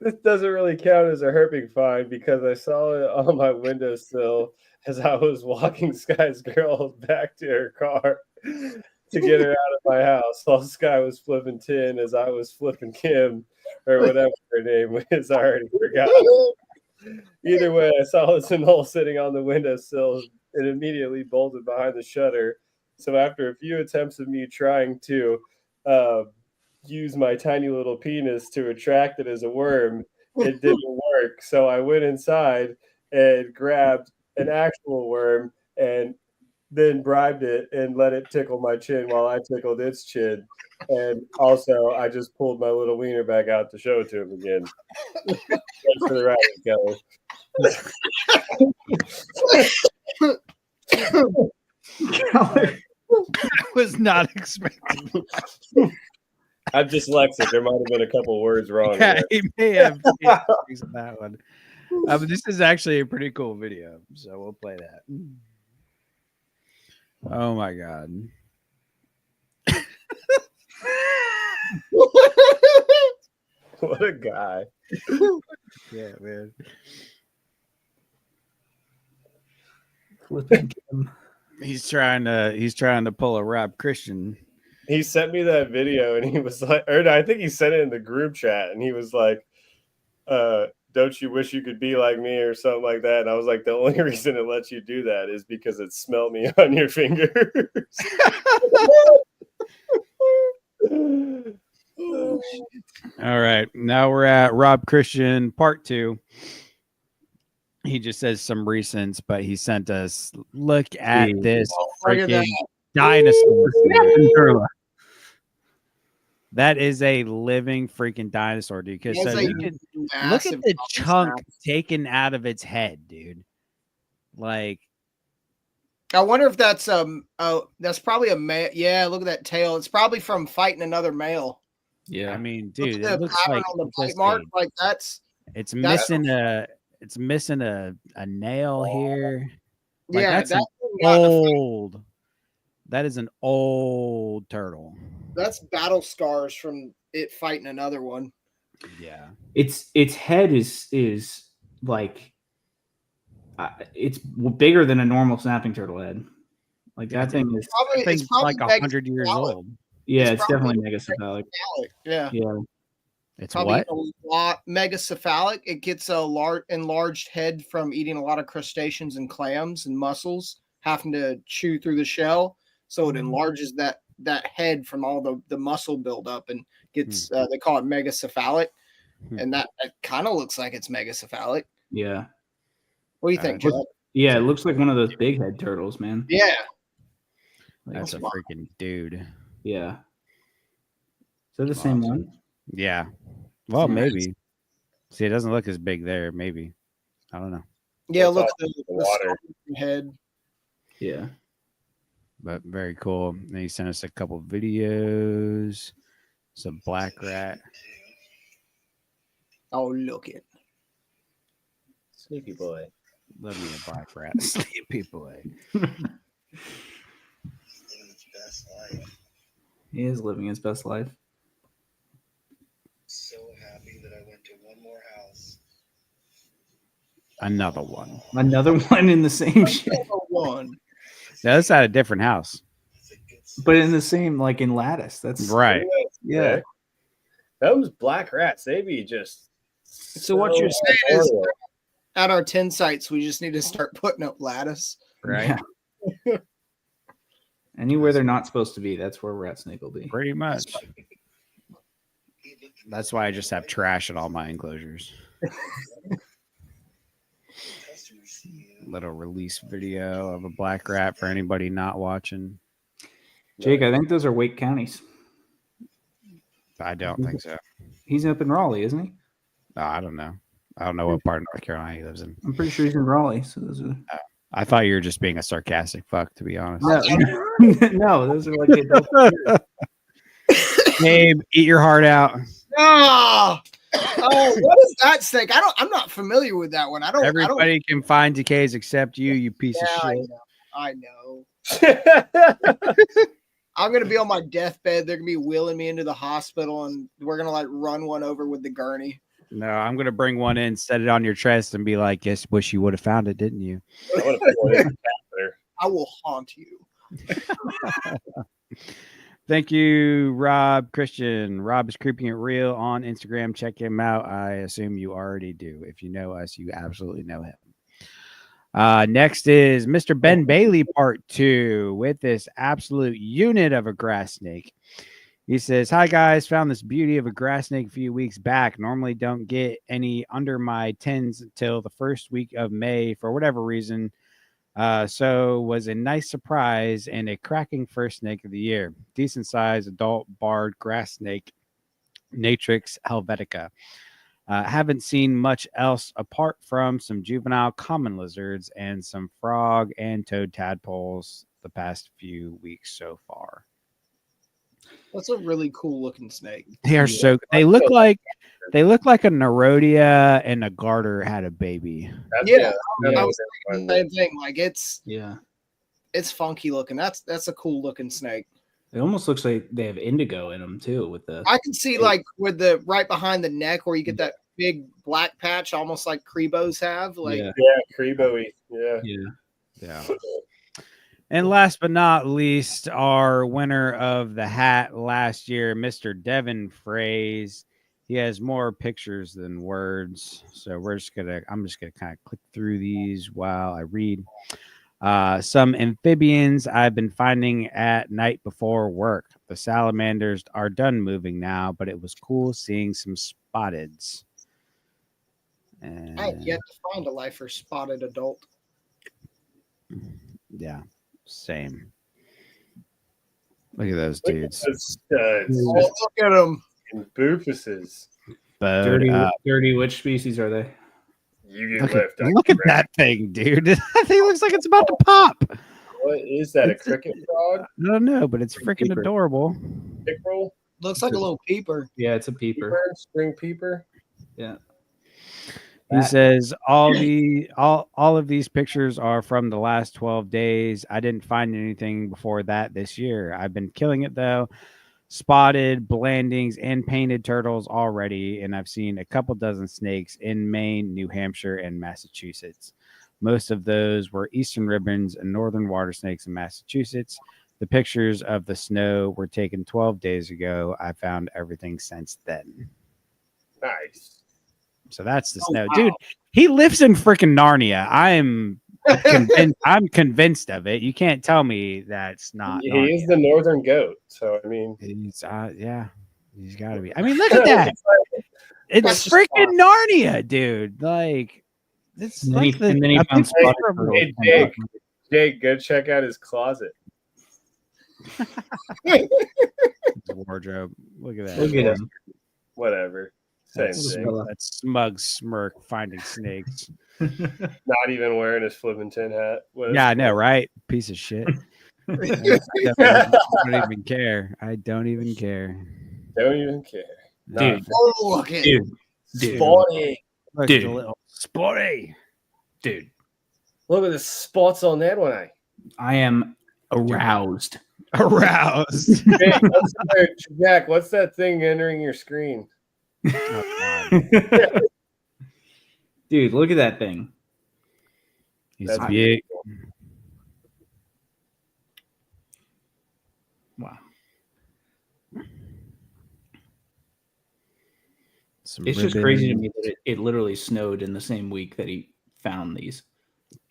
this doesn't really count as a herping fine because I saw it on my windowsill as I was walking Sky's girl back to her car to get her out of my house while Sky was flipping Tin as I was flipping Kim or whatever her name is. I already forgot. Either way, I saw this hole sitting on the windowsill and immediately bolted behind the shutter. So after a few attempts of me trying to use my tiny little penis to attract it as a worm, it didn't work. So I went inside and grabbed an actual worm and then bribed it and let it tickle my chin while I tickled its chin. And also, I just pulled my little wiener back out to show it to him again. Thanks for the writing, Kelly. I was not expecting. I'm dyslexic. There might have been a couple words wrong. Yeah, There. he may have that one. But this is actually a pretty cool video, so we'll play that. Oh my god! What a guy! Yeah, man. Flippin' Tin. He's trying to pull a Rob Christian. He sent me that video and he was like, or I think he sent it in the group chat and he was like, don't you wish you could be like me or something like that? And I was like, the only reason it lets you do that is because it smelled me on your fingers. Oh, All right, now we're at Rob Christian part 2. He just says some recents, but he sent us, look at this look at freaking that. dinosaur. That is a living freaking dinosaur, dude. Because That's so a you can look at massive the fucking chunk snap. taken out of its head, dude. Like, I wonder if that's that's probably a male. Yeah, look at that tail. It's probably from fighting another male. Yeah. I mean, Look dude, at it the looks pattern like on the bite just mark. Like that's it's missing a nail here. Like, yeah. that's an old. That is an old turtle. That's battle scars from it fighting another one. Yeah. Its head is like it's bigger than a normal snapping turtle head. Like that thing is Probably, Thing's it's probably like 100 years megacephalic. old. yeah, it's it's probably definitely megacephalic. Yeah. Yeah. It's Probably what? a lot megacephalic. It gets a large enlarged head from eating a lot of crustaceans and clams and mussels, having to chew through the shell. So it enlarges that head from all the muscle buildup and gets they call it megacephalic. And that kind of looks like it's megacephalic. Yeah. What do you think, Joe? Yeah, it looks like one of those big head turtles, man. Yeah. That's a freaking dude. Yeah. Is that the same one? Yeah. Well, Nice. maybe. See, it doesn't look as big there. Maybe. I don't know. Yeah, It's look all the water. head. Yeah. But very cool. And he sent us a couple videos. Some black rat. Oh, look it. Sneaky boy. Love me a black rat. Sleepy boy. He is living his best life. So happy that I went to one more house. Another one. Another one in the same shit. One. That's at a different house. But in the same, like in lattice. That's Right. Yeah. Those black rats, they be just. So what you're saying is, horrible. at our 10 sites, we just need to start putting up lattice. Right. Yeah. Anywhere they're not supposed to be, that's where rat snake will be. Pretty much. That's why I just have trash at all my enclosures. Little release video of a black rat for anybody not watching. Jake, I think those are Wake counties. I don't think so. He's up in Raleigh, isn't he? No, I don't know. I don't know what part of North Carolina he lives in. I'm pretty sure he's in Raleigh. So those are I thought you were just being a sarcastic fuck, to be honest. no, those are like the adult. Gabe, eat your heart out. Ah! Oh, what is that snake? I'm not familiar with that one. I don't. Everybody can find decays except you piece of Yeah, shit. I know. I'm gonna be on my deathbed. They're gonna be wheeling me into the hospital, and we're gonna like run one over with the gurney. No, I'm gonna bring one in, set it on your chest, and be like, "Guess wish you would have found it, didn't you?" I would have pointed the catheter. I will haunt you. Thank you, Rob Christian. Rob is creeping it real on Instagram. Check him out. I assume you already do. If you know us, you absolutely know him. Next is Mr. Ben Bailey part 2 with this absolute unit of a grass snake. He says, "Hi guys, found this beauty of a grass snake a few weeks back. Normally don't get any under my 10s until the first week of May for whatever reason. So was a nice surprise and a cracking first snake of the year. Decent size adult barred grass snake, Natrix helvetica. Haven't seen much else apart from some juvenile common lizards and some frog and toad tadpoles the past few weeks so far." That's a really cool looking snake. They are so. They look like a Nerodia and a garter had a baby. Yeah, that's I was kind thinking the of same thing. Like it's Yeah. funky looking. That's a cool looking snake. It almost looks like they have indigo in them too. With the I can see like with the right behind the neck where you get that big black patch, almost like Crebos have. Like yeah, Crebo-y. Yeah. yeah. And last but not least, our winner of the hat last year, Mr. Devin Fraze. He has more pictures than words, so I'm just gonna kind of click through these while I read. Some amphibians I've been finding at night before work. The salamanders are done moving now, but it was cool seeing some spotteds. And, I have yet to find a lifer spotted adult. yeah, same. Look at those dudes. Studs Oh, look at them. and boofuses. Dirty. Which species are they? You Look get at, left. look at that thing, dude. That thing looks like it's about to pop. What is that? A cricket frog? I don't know, but it's freaking Peeper. adorable. Pickerel? Looks like a little peeper. Yeah, it's a peeper. Peeper? Spring peeper? Yeah. He says all of these pictures are from the last 12 days. I didn't find anything before that this year. I've been killing it though. Spotted, blandings, and painted turtles already, and I've seen a couple dozen snakes in Maine, New Hampshire, and Massachusetts. Most of those were eastern ribbons and northern water snakes in Massachusetts. The pictures of the snow were taken 12 days ago. I found everything since then. Nice. So that's the snow. wow. Dude, he lives in freaking Narnia. I'm convinced of it. You can't tell me that's not He Narnia. is the northern goat, so I mean, He's he's got to be. I mean, look at that. It's That's just freaking Narnia, dude. Like it's And like then he a found picture spotted from- turtles. Hey, Jake. Jake, go check out his closet. wardrobe. Look at that. Look at him. Whatever. Same That's thing. Smell- that smug smirk finding snakes. Not even wearing his Flippin Tin hat. What is- Yeah, I know, right? Piece of shit. I don't even care. I don't even care. Don't even care. Dude. Oh, look at Dude. Dude. Sporty. Look Dude. at the little sporty. Dude. Look at the spots on that one. Eye. I am aroused. Aroused. Jake, Jack, what's that thing entering your screen? Oh, God. Dude, look at that thing. He's That's big. Wow. Some It's just crazy to ribbon. me that it literally snowed in the same week that he found these.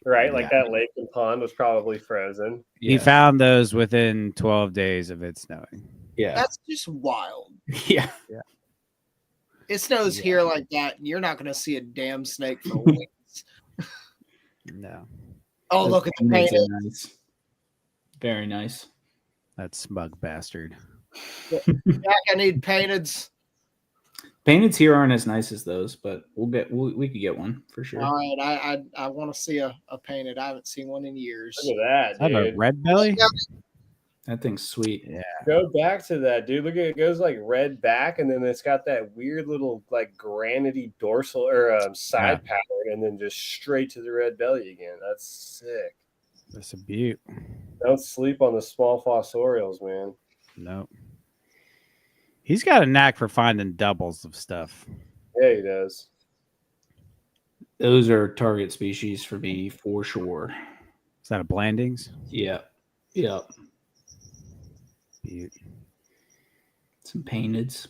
Right, like Yeah. that lake and pond was probably frozen. He found those within 12 days of it snowing. Yeah. That's just wild. Yeah. It snows Yeah. here like that, and you're not going to see a damn snake for weeks. No, Oh, Those look at the paintings painted. are nice. Very nice. that smug bastard. Jack, I need painteds. Painteds here aren't as nice as those, but we could get one for sure. All right, I want to see a painted. I haven't seen one in years. Look at I that, have a dude. red belly. That thing's sweet. Yeah. Go back to that, dude. Look at it goes like red back, and then it's got that weird little like granity dorsal or side pattern, and then just straight to the red belly again. That's sick. That's a beaut. Don't sleep on the small fossorials, man. Nope. He's got a knack for finding doubles of stuff. Yeah, he does. Those are target species for me for sure. Is that a Blandings? Yeah. Yeah. Beaut. Some painteds.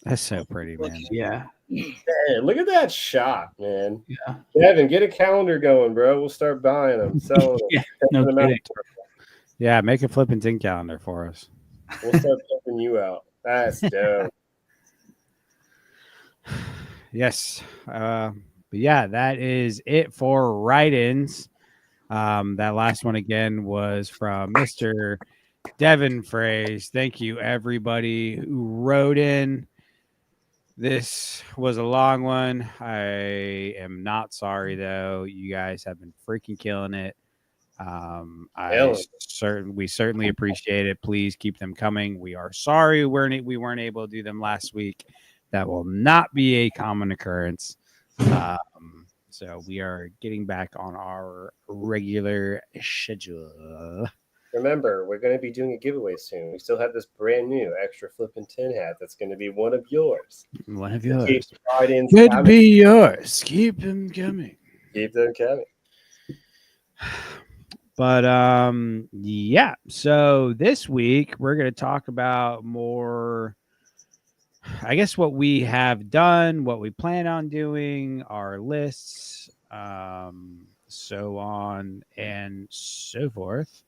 That's so pretty, man. Yeah. Hey, look at that shot, man. Yeah. Devin, get a calendar going, bro. We'll start buying them, selling them. Yeah, no them out. kidding. Yeah, make a Flippin Tin calendar for us. We'll start helping you out. That's dope. Yes. But yeah, that is it for write-ins. That last one again was from Mr. Devin Fraze. Thank you, everybody who wrote in. This was a long one. I am not sorry, though. You guys have been freaking killing it. We certainly appreciate it. Please keep them coming. We are sorry we weren't able to do them last week. That will not be a common occurrence. So we are getting back on our regular schedule. Remember, we're going to be doing a giveaway soon. We still have this brand new extra Flippin' Tin hat that's going to be one of yours. One of Keep yours. the write-ins Could coming. be yours. Keep them coming. Keep them coming. But yeah. So this week we're going to talk about more, I guess, what we have done, what we plan on doing, our lists, so on and so forth.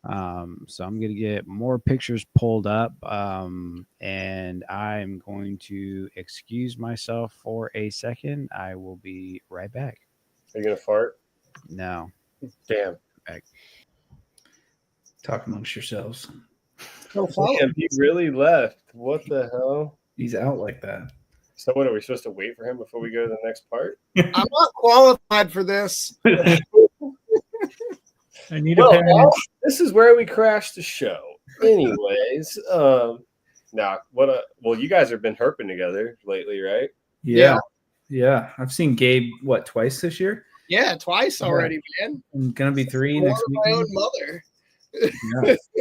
So I'm going to get more pictures pulled up, and I'm going to excuse myself for a second. I will be right back. Are you going to fart? No. Damn. Back. Talk amongst yourselves. Damn, he really left. What the hell? He's out like that. So what, are we supposed to wait for him before we go to the next part? I'm not qualified for this. I need Well, a parent. this is where we crash the show. Anyways, well, you guys have been herping together lately, right? Yeah. Yeah. I've seen Gabe, twice this year? Yeah, twice already, man. I'm going to be 3 Born next of my own weekend. mother.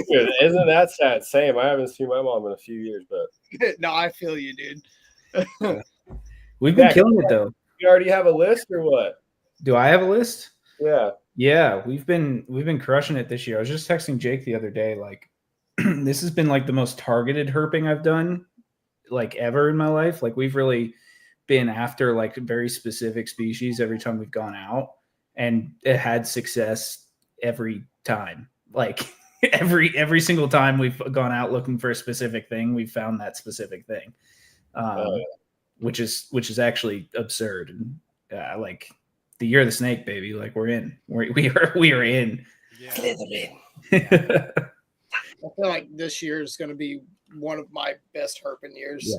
Yeah. Isn't that sad? Same. I haven't seen my mom in a few years, but No, I feel you, dude. We've been Yeah, killing it, though. you already have a list or what? Do I have a list? Yeah. Yeah, we've been crushing it this year. I was just texting Jake the other day, like this has been like the most targeted herping I've done like ever in my life. Like we've really been after like very specific species every time we've gone out, and it had success every time. Like every single time we've gone out looking for a specific thing, we've found that specific thing, which is actually absurd. And like the year of the snake, baby. Like we're in. We are in. Yeah. I feel like this year is going to be one of my best herping years.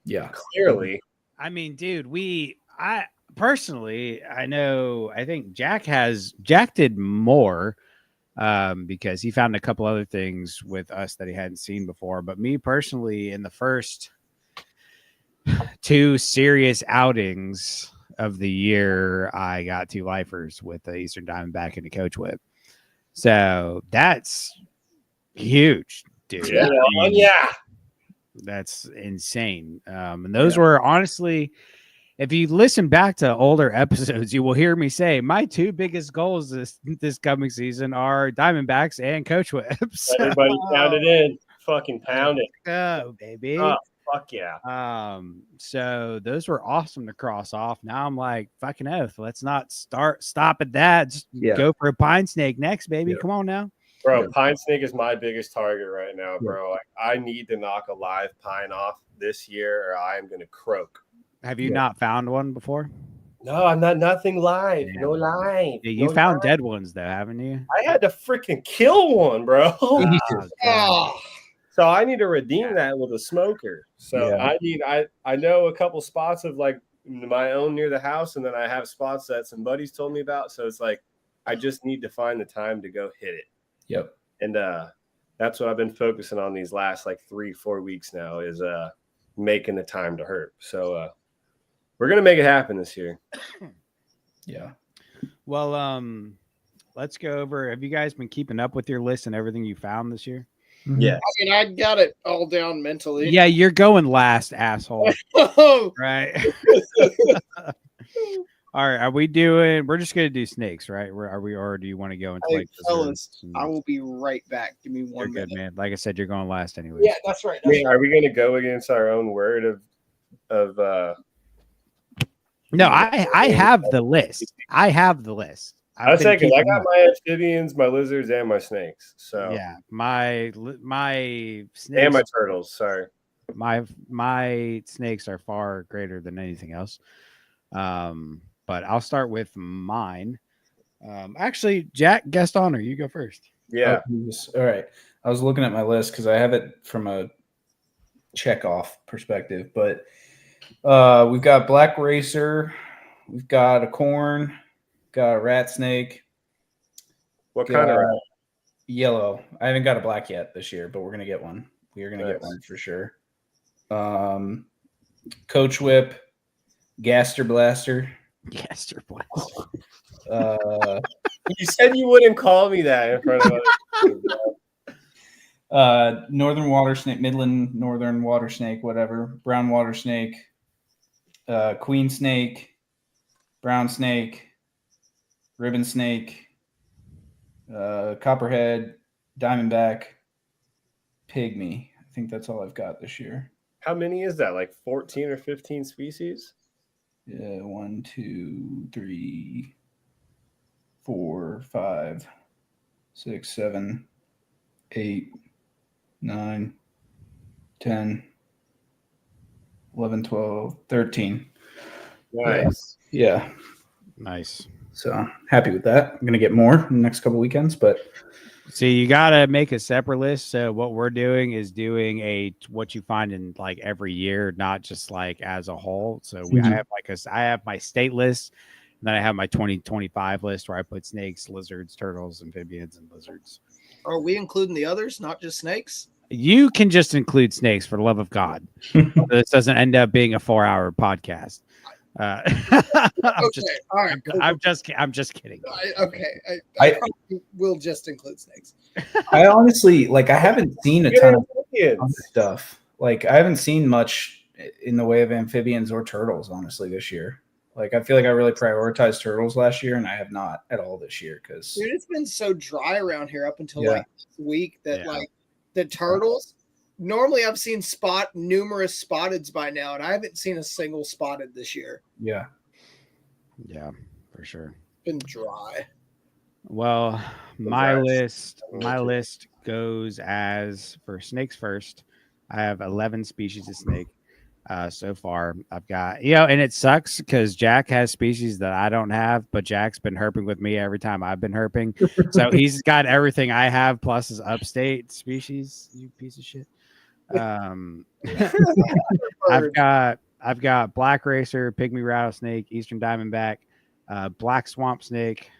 Yeah. Clearly. I mean, dude, I personally, I think Jack did more because he found a couple other things with us that he hadn't seen before. But me personally, in the first 2 serious outings of the year, I got 2 lifers with the Eastern Diamondback and the Coach Whip. So that's huge, dude. Yeah. That's insane. And those were honestly, if you listen back to older episodes, you will hear me say my 2 biggest goals this coming season are Diamondbacks and Coach Whip. So, Everybody pound it in. Fucking pound it. go, baby. Oh, fuck yeah. So those were awesome to cross off. Now I'm like, fucking oath. Let's not stop at that. Just go for a pine snake next, baby. Yeah. Come on now. Bro, pine snake is my biggest target right now, bro. Like, I need to knock a live pine off this year or I am going to croak. Have you not found one before? No, I'm nothing live. Yeah. No live. Yeah, you No found live. dead ones though, haven't you? I had to freaking kill one, bro. God. Oh, So I need to redeem that with a smoker. So Yeah. I know a couple spots of like my own near the house, and then I have spots that some buddies told me about. So it's like I just need to find the time to go hit it. Yep. And that's what I've been focusing on these last like 3-4 weeks now is making the time to herp. So we're gonna make it happen this year. Yeah. Well, let's go over. Have you guys been keeping up with your list and everything you found this year? Yeah. I mean, I got it all down mentally. Yeah, you're going last, asshole. Oh, Right. All right. Are we doing? We're just gonna do snakes, right? Are we, or do you want to go into hey, like fellas, desserts and- I will be right back. Give me You're one good, minute. man. Like I said, you're going last anyway. Yeah, that's right. I mean, are we gonna go against our own word of No, I have the list. I have the list. I was saying, because I keeping got up. my amphibians, my lizards, and my snakes. So Yeah, my and snakes, my turtles. Sorry. my snakes are far greater than anything else. But I'll start with mine. Actually, Jack, guest honor, you go first. Yeah. All right. I was looking at my list because I have it from a check off perspective, but we've got black racer, we've got a corn, got a rat snake, What kind of rat? yellow. I haven't got a black yet this year, but we're gonna get one. We are gonna get Nice. one for sure. Coach whip, gaster blaster. Yes, your blast. You said you wouldn't call me that in front of us. Northern water snake, Midland northern water snake, whatever. Brown water snake, queen snake, brown snake, ribbon snake, copperhead, diamondback, pygmy. I think that's all I've got this year. How many is that? Like 14 or 15 species? Yeah, 1, 2, 3, 4, 5, 6, 7, 8, 9, 10, 11, 12, 13. Nice. Yeah. Nice. So happy with that. I'm going to get more in the next couple weekends, but See, you gotta make a separate list. So what we're doing is doing what you find in like every year, not just like as a whole. So I have I have my state list, and then I have my 2025 list where I put snakes, lizards, turtles, amphibians, and lizards. Are we including the others, not just snakes? You can just include snakes for the love of God. So this doesn't end up being a 4-hour podcast. I'm just all right. Cool. I'm just kidding. I probably will just include snakes. I honestly I haven't seen a Get ton of amphibians. other stuff. Like I haven't seen much in the way of amphibians or turtles, honestly, this year. Like I feel like I really prioritized turtles last year, and I have not at all this year because Dude, it's been so dry around here up until Yeah. like this week that Yeah. like the turtles. Normally, I've seen numerous spotteds by now, and I haven't seen a single spotted this year. yeah. Yeah, for sure. Been dry. Well, my Congrats. list goes as for snakes first. I have 11 species of snake so far. I've got, and it sucks because Jack has species that I don't have, but Jack's been herping with me every time I've been herping. So he's got everything I have plus his upstate species, you piece of shit. I've got black racer, pygmy rattlesnake, eastern diamondback, black swamp snake.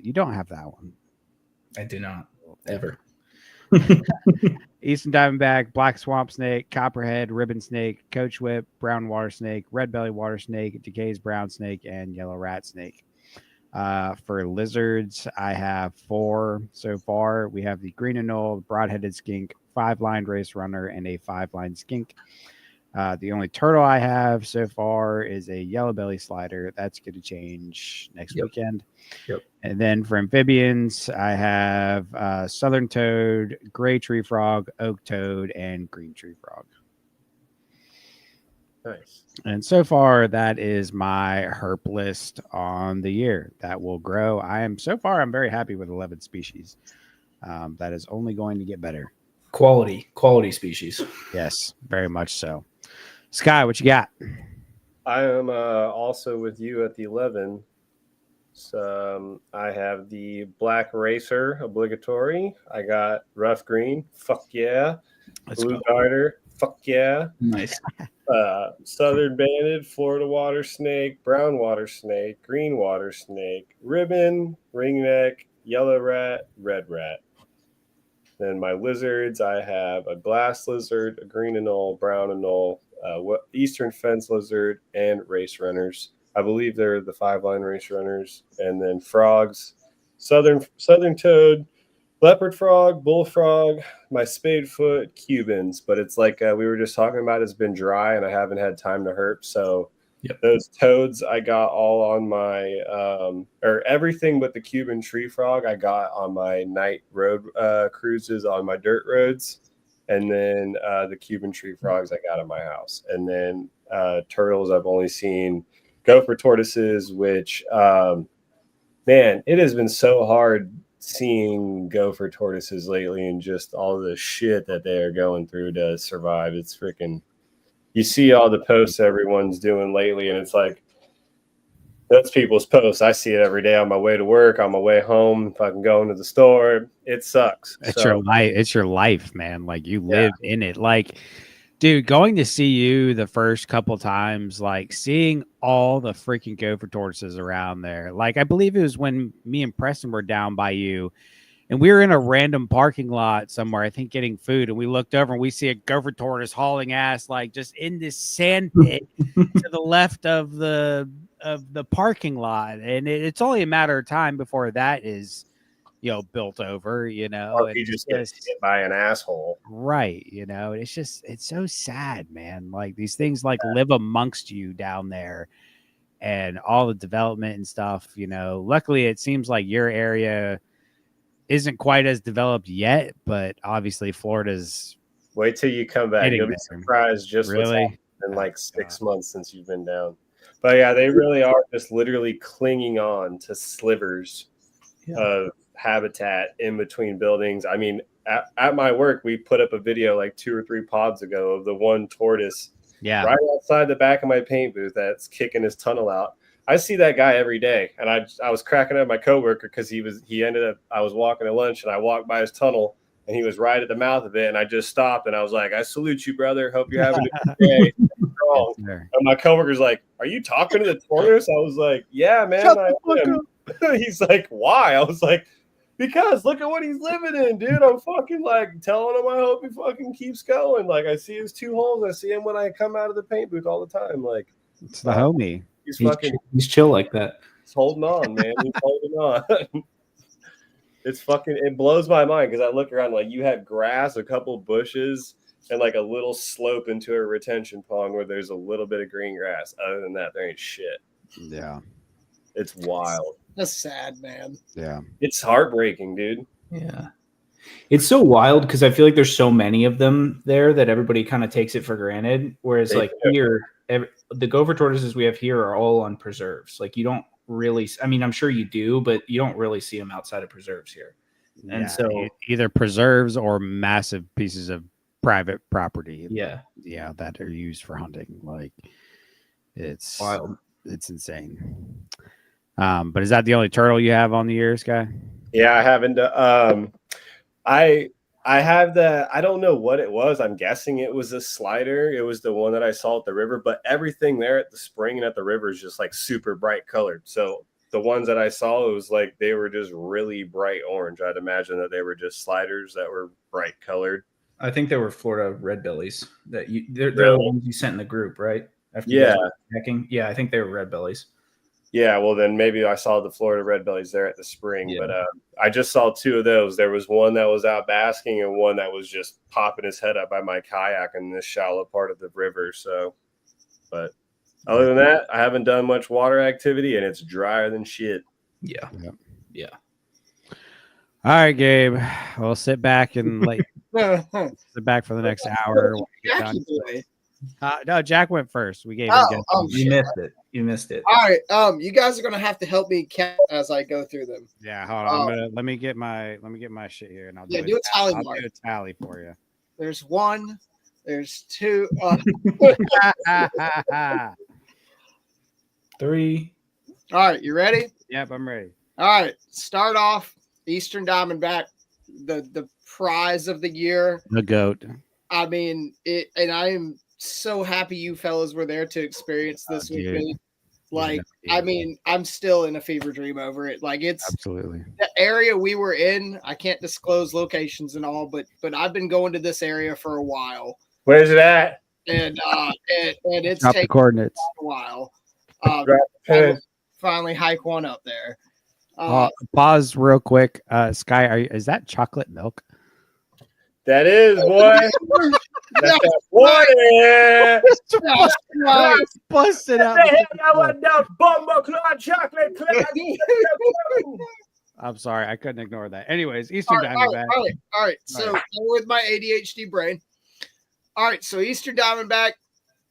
You don't have that one. I do not ever. Eastern diamondback, black swamp snake, copperhead, ribbon snake, coach whip, brown water snake, red belly water snake, decay's brown snake, and yellow rat snake. For lizards, I have 4 so far. We have the green anole, broad-headed skink, 5-lined race runner, and a 5-lined skink. The only turtle I have so far is a yellow belly slider. That's going to change next weekend. Yep. And then for amphibians, I have southern toad, gray tree frog, oak toad, and green tree frog. Nice. And so far, that is my herp list on the year. That will grow. I'm very happy with 11 species. That is only going to get better. Quality species. Yes, very much so. Sky, what you got? I am also with you at the 11. So I have the black racer obligatory. I got rough green. Fuck yeah. Let's Blue go. darter. Fuck yeah. Nice. Southern banded, Florida water snake, brown water snake, green water snake, ribbon, ringneck, yellow rat, red rat. Then my lizards, I have a glass lizard, a green anole, brown anole, eastern fence lizard, and race runners. I believe they're the 5-line race runners. And then frogs, southern toad, leopard frog, bullfrog, my spadefoot, Cubans. But it's like we were just talking about, it's been dry and I haven't had time to herp. So those toads I got all on my, or everything but the Cuban tree frog I got on my night road cruises on my dirt roads. And then the Cuban tree frogs I got in my house. And then turtles, I've only seen gopher tortoises, which, man, it has been so hard seeing gopher tortoises lately and just all the shit that they are going through to survive. It's freaking, you see all the posts everyone's doing lately, and it's like, that's people's posts. I see it every day on my way to work, on my way home, if I can go into the store. It sucks. It's your life. It's your life, man. Like, you live in it. Like, dude, going to see you the first couple times, like seeing all the freaking gopher tortoises around there. Like, I believe it was when me and Preston were down by you, and we were in a random parking lot somewhere, I think, getting food, and we looked over and we see a gopher tortoise hauling ass, like just in this sand pit to the left of the parking lot, and it's only a matter of time before that is, built over, Or he just gets hit by an asshole. Right. It's so sad, man. Like, these things like live amongst you down there and all the development and stuff, Luckily, it seems like your area isn't quite as developed yet, but obviously Florida's. Wait till you come back. You'll be surprised just what's happened in like 6 months since you've been down. But yeah, they really are just literally clinging on to slivers of habitat in between buildings. I mean, at my work, we put up a video like 2 or 3 pods ago of the one tortoise right outside the back of my paint booth that's kicking his tunnel out. I see that guy every day, and I was cracking up my coworker because I was walking to lunch, and I walked by his tunnel, and he was right at the mouth of it, and I just stopped, and I was like, I salute you, brother. Hope you're having a good day. And my coworker's like, are you talking to the tortoise? I was like, yeah, man. He's like, why? I was like, because look at what he's living in, dude. I'm fucking like telling him I hope he fucking keeps going. Like, I see his 2 holes. I see him when I come out of the paint booth all the time. Like, it's the homie. He's chill like that. He's holding on, man. He's holding on. It blows my mind because I look around, like, you have grass, a couple bushes, and like a little slope into a retention pond where there's a little bit of green grass. Other than that, there ain't shit. Yeah. It's wild. That's sad, man. Yeah. It's heartbreaking, dude. Yeah. It's so wild because I feel like there's so many of them there that everybody kind of takes it for granted. Whereas here, the gopher tortoises we have here are all on preserves. Like, you don't really, I mean, I'm sure you do, but you don't really see them outside of preserves here. And so either preserves or massive pieces of private property. Yeah. Yeah. That are used for hunting. Like, it's wild. It's insane. But is that the only turtle you have on the year, Sky? Yeah, I haven't. I have the, I don't know what it was. I'm guessing it was a slider. It was the one that I saw at the river, but everything there at the spring and at the river is just like super bright colored. So the ones that I saw, it was like they were just really bright orange. I'd imagine that they were just sliders that were bright colored. I think they were Florida red bellies. They're the ones you sent in the group, right? Yeah. Yeah, I think they were red bellies. Yeah, well, then maybe I saw the Florida red bellies there at the spring, but I just saw 2 of those. There was one that was out basking and one that was just popping his head up by my kayak in this shallow part of the river. So, but other than that, I haven't done much water activity, and it's drier than shit. Yeah. All right, Gabe. We'll sit back and sit back for the next hour. No, Jack went first. We gave him. You missed it. All right. You guys are gonna have to help me count as I go through them. Yeah, hold on. Let me get my shit here, and I'll do a tally. I'll do a tally for you. There's 1. There's 2. 3. All right, you ready? Yep, I'm ready. All right. Start off Eastern Diamondback, the prize of the year. The GOAT. I mean it, and I am so happy you fellas were there to experience this with dude. me. Like, Yeah, I mean, I'm still in a fever dream over it. Like, it's absolutely. the area we were in. I can't disclose locations and all, but I've been going to this area for a while, Where's it at? and it's Drop the taken coordinates. a while. Drop the pen. Finally hike one up there. Pause real quick. Sky, is that chocolate milk? That is, boy. That's that water. That's right. Busted out. I'm sorry, I couldn't ignore that. Anyways, Eastern Diamondback. All right. So with my ADHD brain. All right. So Eastern Diamondback,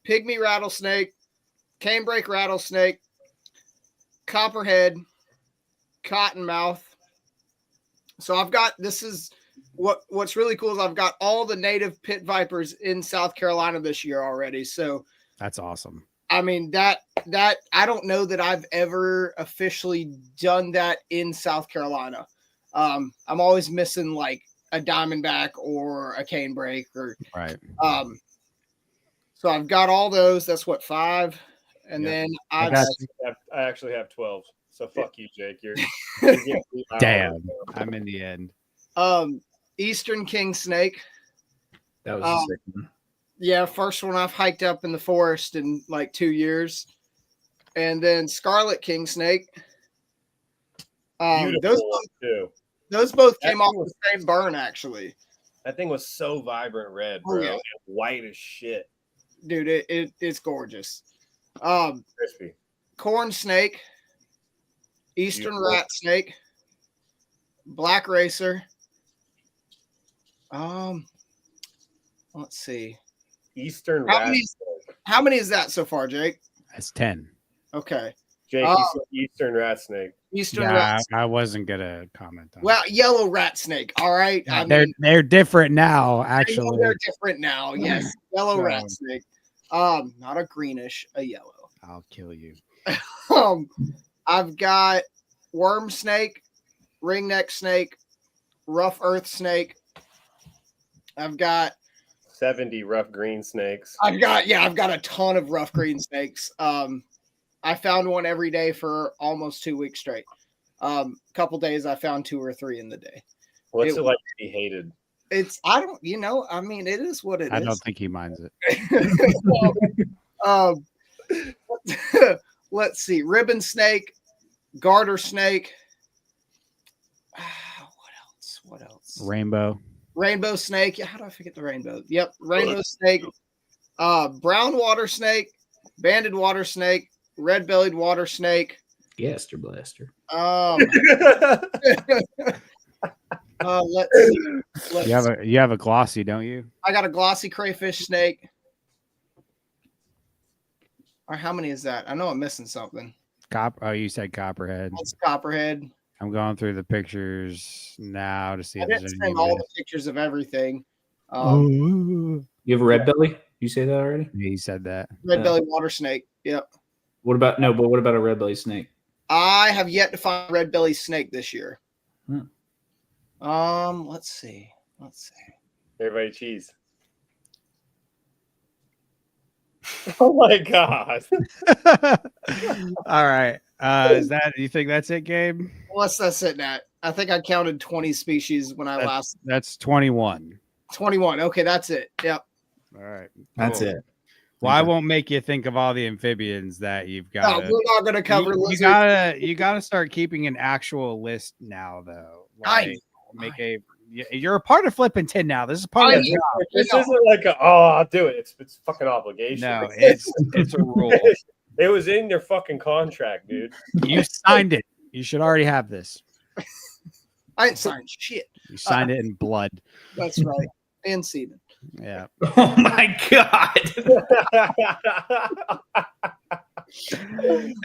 pygmy rattlesnake, canebrake rattlesnake, copperhead, cottonmouth. So I've got, this is what's really cool is I've got all the native pit vipers in South Carolina this year already. So that's awesome. I mean, that I don't know that I've ever officially done that in South Carolina. I'm always missing like a diamondback or a canebrake or right. So I've got all those. That's what, 5, and then I actually have 12. So fuck you, Jake. You're damn. I'm in the end. Eastern king snake. That was a sick one. Yeah, first one I've hiked up in the forest in like 2 years. And then Scarlet King Snake. Those both came off the same burn, actually. That thing was so vibrant red, bro. Yeah. White as shit. Dude, it's gorgeous. Crispy. Corn Snake. Eastern Rat Snake. Black Racer. Let's see. Eastern Rat. How many is that so far, Jake? That's 10. Okay. Jake, you said Eastern Rat Snake. Eastern Rat Snake. I wasn't gonna comment on. Well, Yellow Rat Snake. All right. Yeah, they're different now. Actually, they're different now. Yes, Yellow Rat Snake. Not a greenish, a yellow. I'll kill you. I've got Worm Snake, Ringneck Snake, Rough Earth Snake. I've got 70 rough green snakes. I've got a ton of rough green snakes. I found one every day for almost 2 weeks straight. Couple days I found 2 or 3 in the day. What's it like to be hated? It is what it is. I don't think he minds it. Let's see. Ribbon snake, garter snake. What else? Rainbow snake. How do I forget the rainbow? Yep, rainbow snake. Brown water snake, banded water snake, red-bellied water snake. Gaster blaster. Let's see. You have a glossy, don't you? I got a glossy crayfish snake. Or how many is that? I know I'm missing something. You said copperhead. That's copperhead. I'm going through the pictures now to see if there's anything. All the pictures of everything. You have a red belly? You say that already? He said that. Red belly water snake. Yep. What about a red belly snake? I have yet to find a red belly snake this year. Let's see. Everybody cheese. Oh my god. All right. You think that's it, Gabe? What's that sitting at? I think I counted 20 species when I last. That's 21. 21. Okay, that's it. Yep. All right. That's it. Well, I won't make you think of all the amphibians that you've got. No, we're not going to cover. You gotta start keeping an actual list now, though. You're a part of Flippin Tin now. This is part of the job. This isn't like I'll do it. It's fucking obligation. No, it's a rule. It was in your fucking contract, dude. You signed it. You should already have this. I ain't signed shit. You signed it in blood. That's right. And semen. Yeah. Oh my god.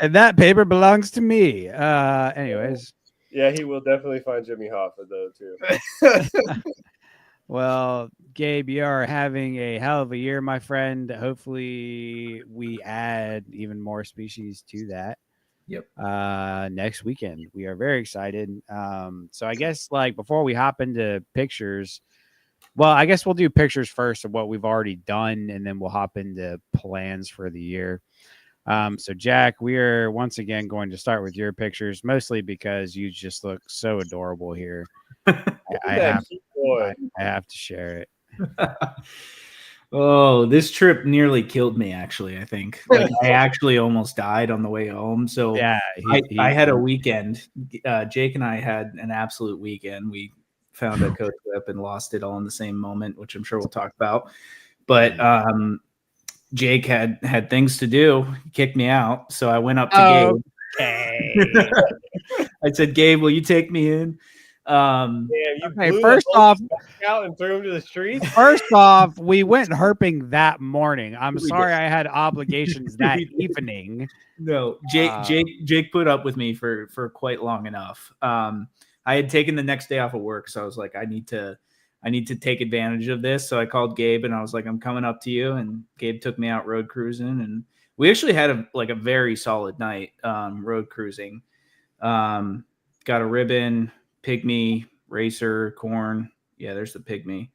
And that paper belongs to me. Anyways. Yeah, he will definitely find Jimmy Hoffa though too. Well, Gabe, you are having a hell of a year, my friend. Hopefully we add even more species to that. Yep. Next weekend. We are very excited. So I guess before we hop into pictures, Well, I guess we'll do pictures first of what we've already done, and then we'll hop into plans for the year. So Jack, we are once again going to start with your pictures, mostly because you just look so adorable here. I have to share it. Oh, this trip nearly killed me. Actually, I think like I actually almost died on the way home. So Yeah, I had a weekend. Jake and I had an absolute weekend. We found a coat clip and lost it all in the same moment, which I'm sure we'll talk about. But Jake had things to do. He kicked me out, so I went up to Gabe. Okay. I said, "Gabe, will you take me in?" You First off, out and threw him to the streets. First off, we went herping that morning. I'm We sorry did. I had obligations that We did. evening. No, Jake put up with me for quite long enough. I had taken the next day off of work, so I was like, I need to take advantage of this. So I called Gabe and I was like, I'm coming up to you. And Gabe took me out road cruising, and we actually had a very solid night road cruising. Got a ribbon, pygmy, racer, corn. Yeah, there's the pygmy.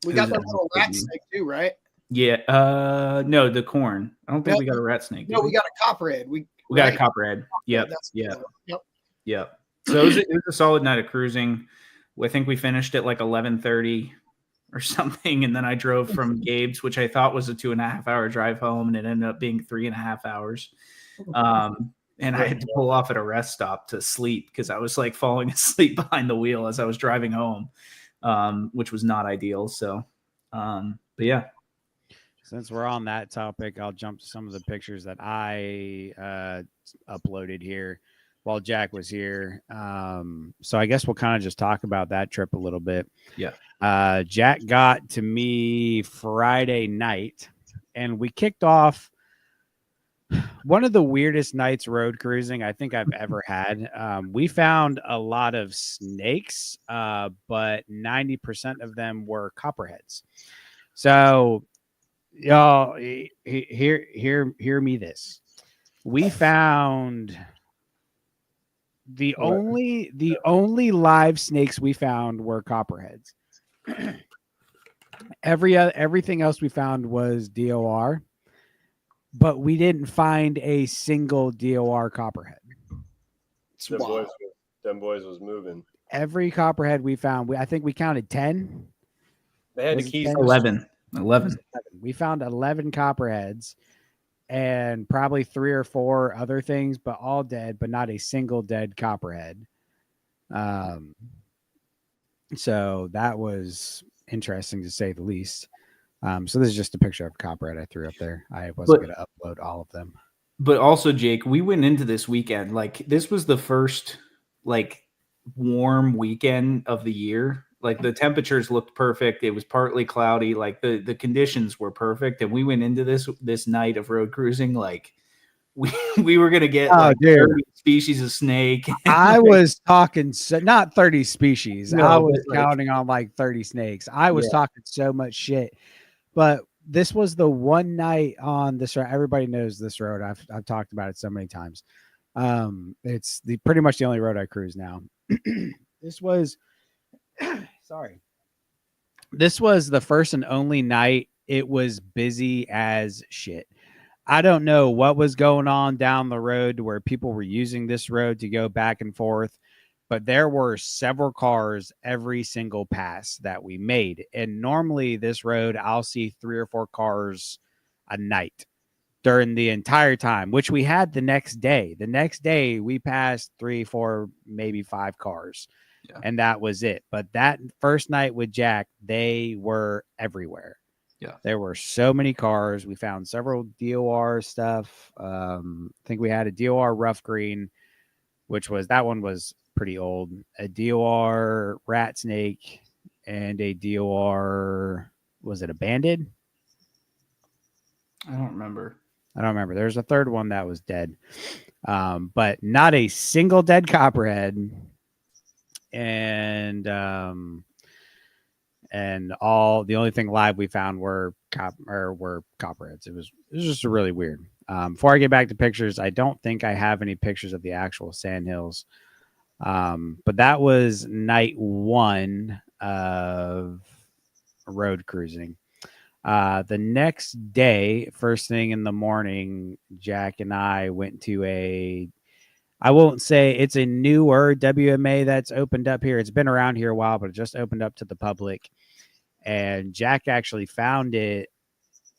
We got the little rat snake too, right? Yeah. No, the corn. I don't think we got a rat snake. No, we got a copperhead. We got a copperhead. Yep. Yep. So it was a solid night of cruising. I think we finished at like 11:30 or something, and then I drove from Gabe's, which I thought was a 2.5 hour drive home, and it ended up being 3.5 hours. And I had to pull off at a rest stop to sleep because I was like falling asleep behind the wheel as I was driving home, which was not ideal. So, but yeah. Since we're on that topic, I'll jump to some of the pictures that I uploaded here while Jack was here. So I guess we'll kind of just talk about that trip a little bit. Yeah. Jack got to me Friday night, and we kicked off one of the weirdest nights road cruising I think I've ever had. We found a lot of snakes, but 90% of them were copperheads. So y'all hear me this. We found the only live snakes we found were copperheads. Everything else we found was DOR, but we didn't find a single DOR copperhead. Them boys was moving. Every copperhead we found, I think we counted 10. They had the keys. 11. We found 11 copperheads and probably 3 or 4 other things, but all dead, but not a single dead copperhead. So that was interesting to say the least. So this is just a picture of copperhead I threw up there. I wasn't going to upload all of them. But also, Jake, we went into this weekend like this was the first like warm weekend of the year. Like the temperatures looked perfect. It was partly cloudy. Like the conditions were perfect, and we went into this night of road cruising like we were gonna get 30 species of snake. I was talking not 30 species. No, I was counting on like 30 snakes. I was talking so much shit. But this was the one night on this road. Everybody knows this road. I've talked about it so many times. It's pretty much the only road I cruise now. This was This was the first and only night it was busy as shit. I don't know what was going on down the road where people were using this road to go back and forth, but there were several cars every single pass that we made. And normally this road, I'll see 3 or 4 cars a night during the entire time, which we had the next day. The next day we passed 3, 4, maybe 5 cars. Yeah. And that was it. But that first night with Jack, they were everywhere. Yeah. There were so many cars. We found several DOR stuff. I think we had a DOR rough green, that one was pretty old. A DOR rat snake and a DOR, was it a banded? I don't remember. There's a third one that was dead. But not a single dead copperhead. And all the only thing live we found were copperheads. It was just really weird. Before I get back to pictures, I don't think I have any pictures of the actual sandhills. But that was night 1. of road cruising. The next day, first thing in the morning, Jack and I went to I won't say it's a newer WMA that's opened up here. It's been around here a while, but it just opened up to the public. And Jack actually found it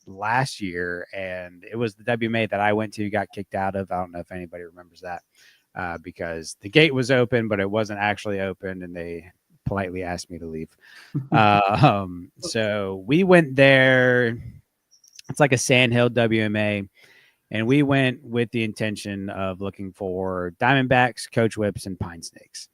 last year, and it was the WMA that I went to, got kicked out of. I don't know if anybody remembers that, because the gate was open, but it wasn't actually open, and they politely asked me to leave. So we went there. It's like a sandhill WMA, and we went with the intention of looking for Diamondbacks, Coach Whips, and Pine Snakes,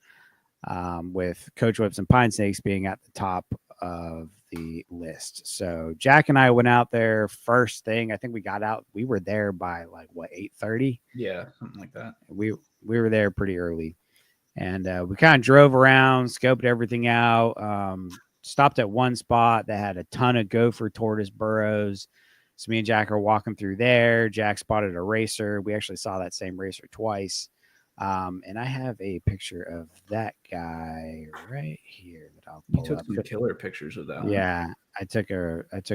with Coach Whips and Pine Snakes being at the top of the list. So Jack and I went out there first thing. I think we got out. We were there by like 8:30. Yeah, something like that. We were there pretty early, and we kind of drove around, scoped everything out. Stopped at one spot that had a ton of gopher tortoise burrows. So me and Jack are walking through there. Jack spotted a racer. We actually saw that same racer twice. And I have a picture of that guy right here that I'll pull You took up. some killer pictures of that one. Yeah, I took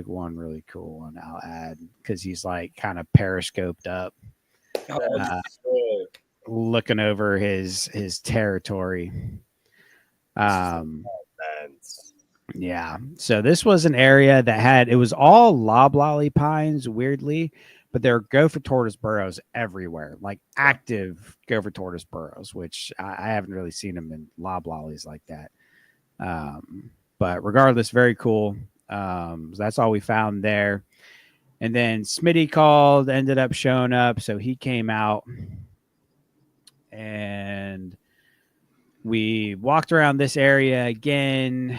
one really cool one. I'll add because he's like kind of periscoped up, looking over his territory. Yeah. So this was an area that it was all loblolly pines, weirdly, but there are gopher tortoise burrows everywhere, like active gopher tortoise burrows, which I haven't really seen them in loblollies like that. But regardless, very cool. So that's all we found there. And then Smitty called, ended up showing up. So he came out, and we walked around this area again.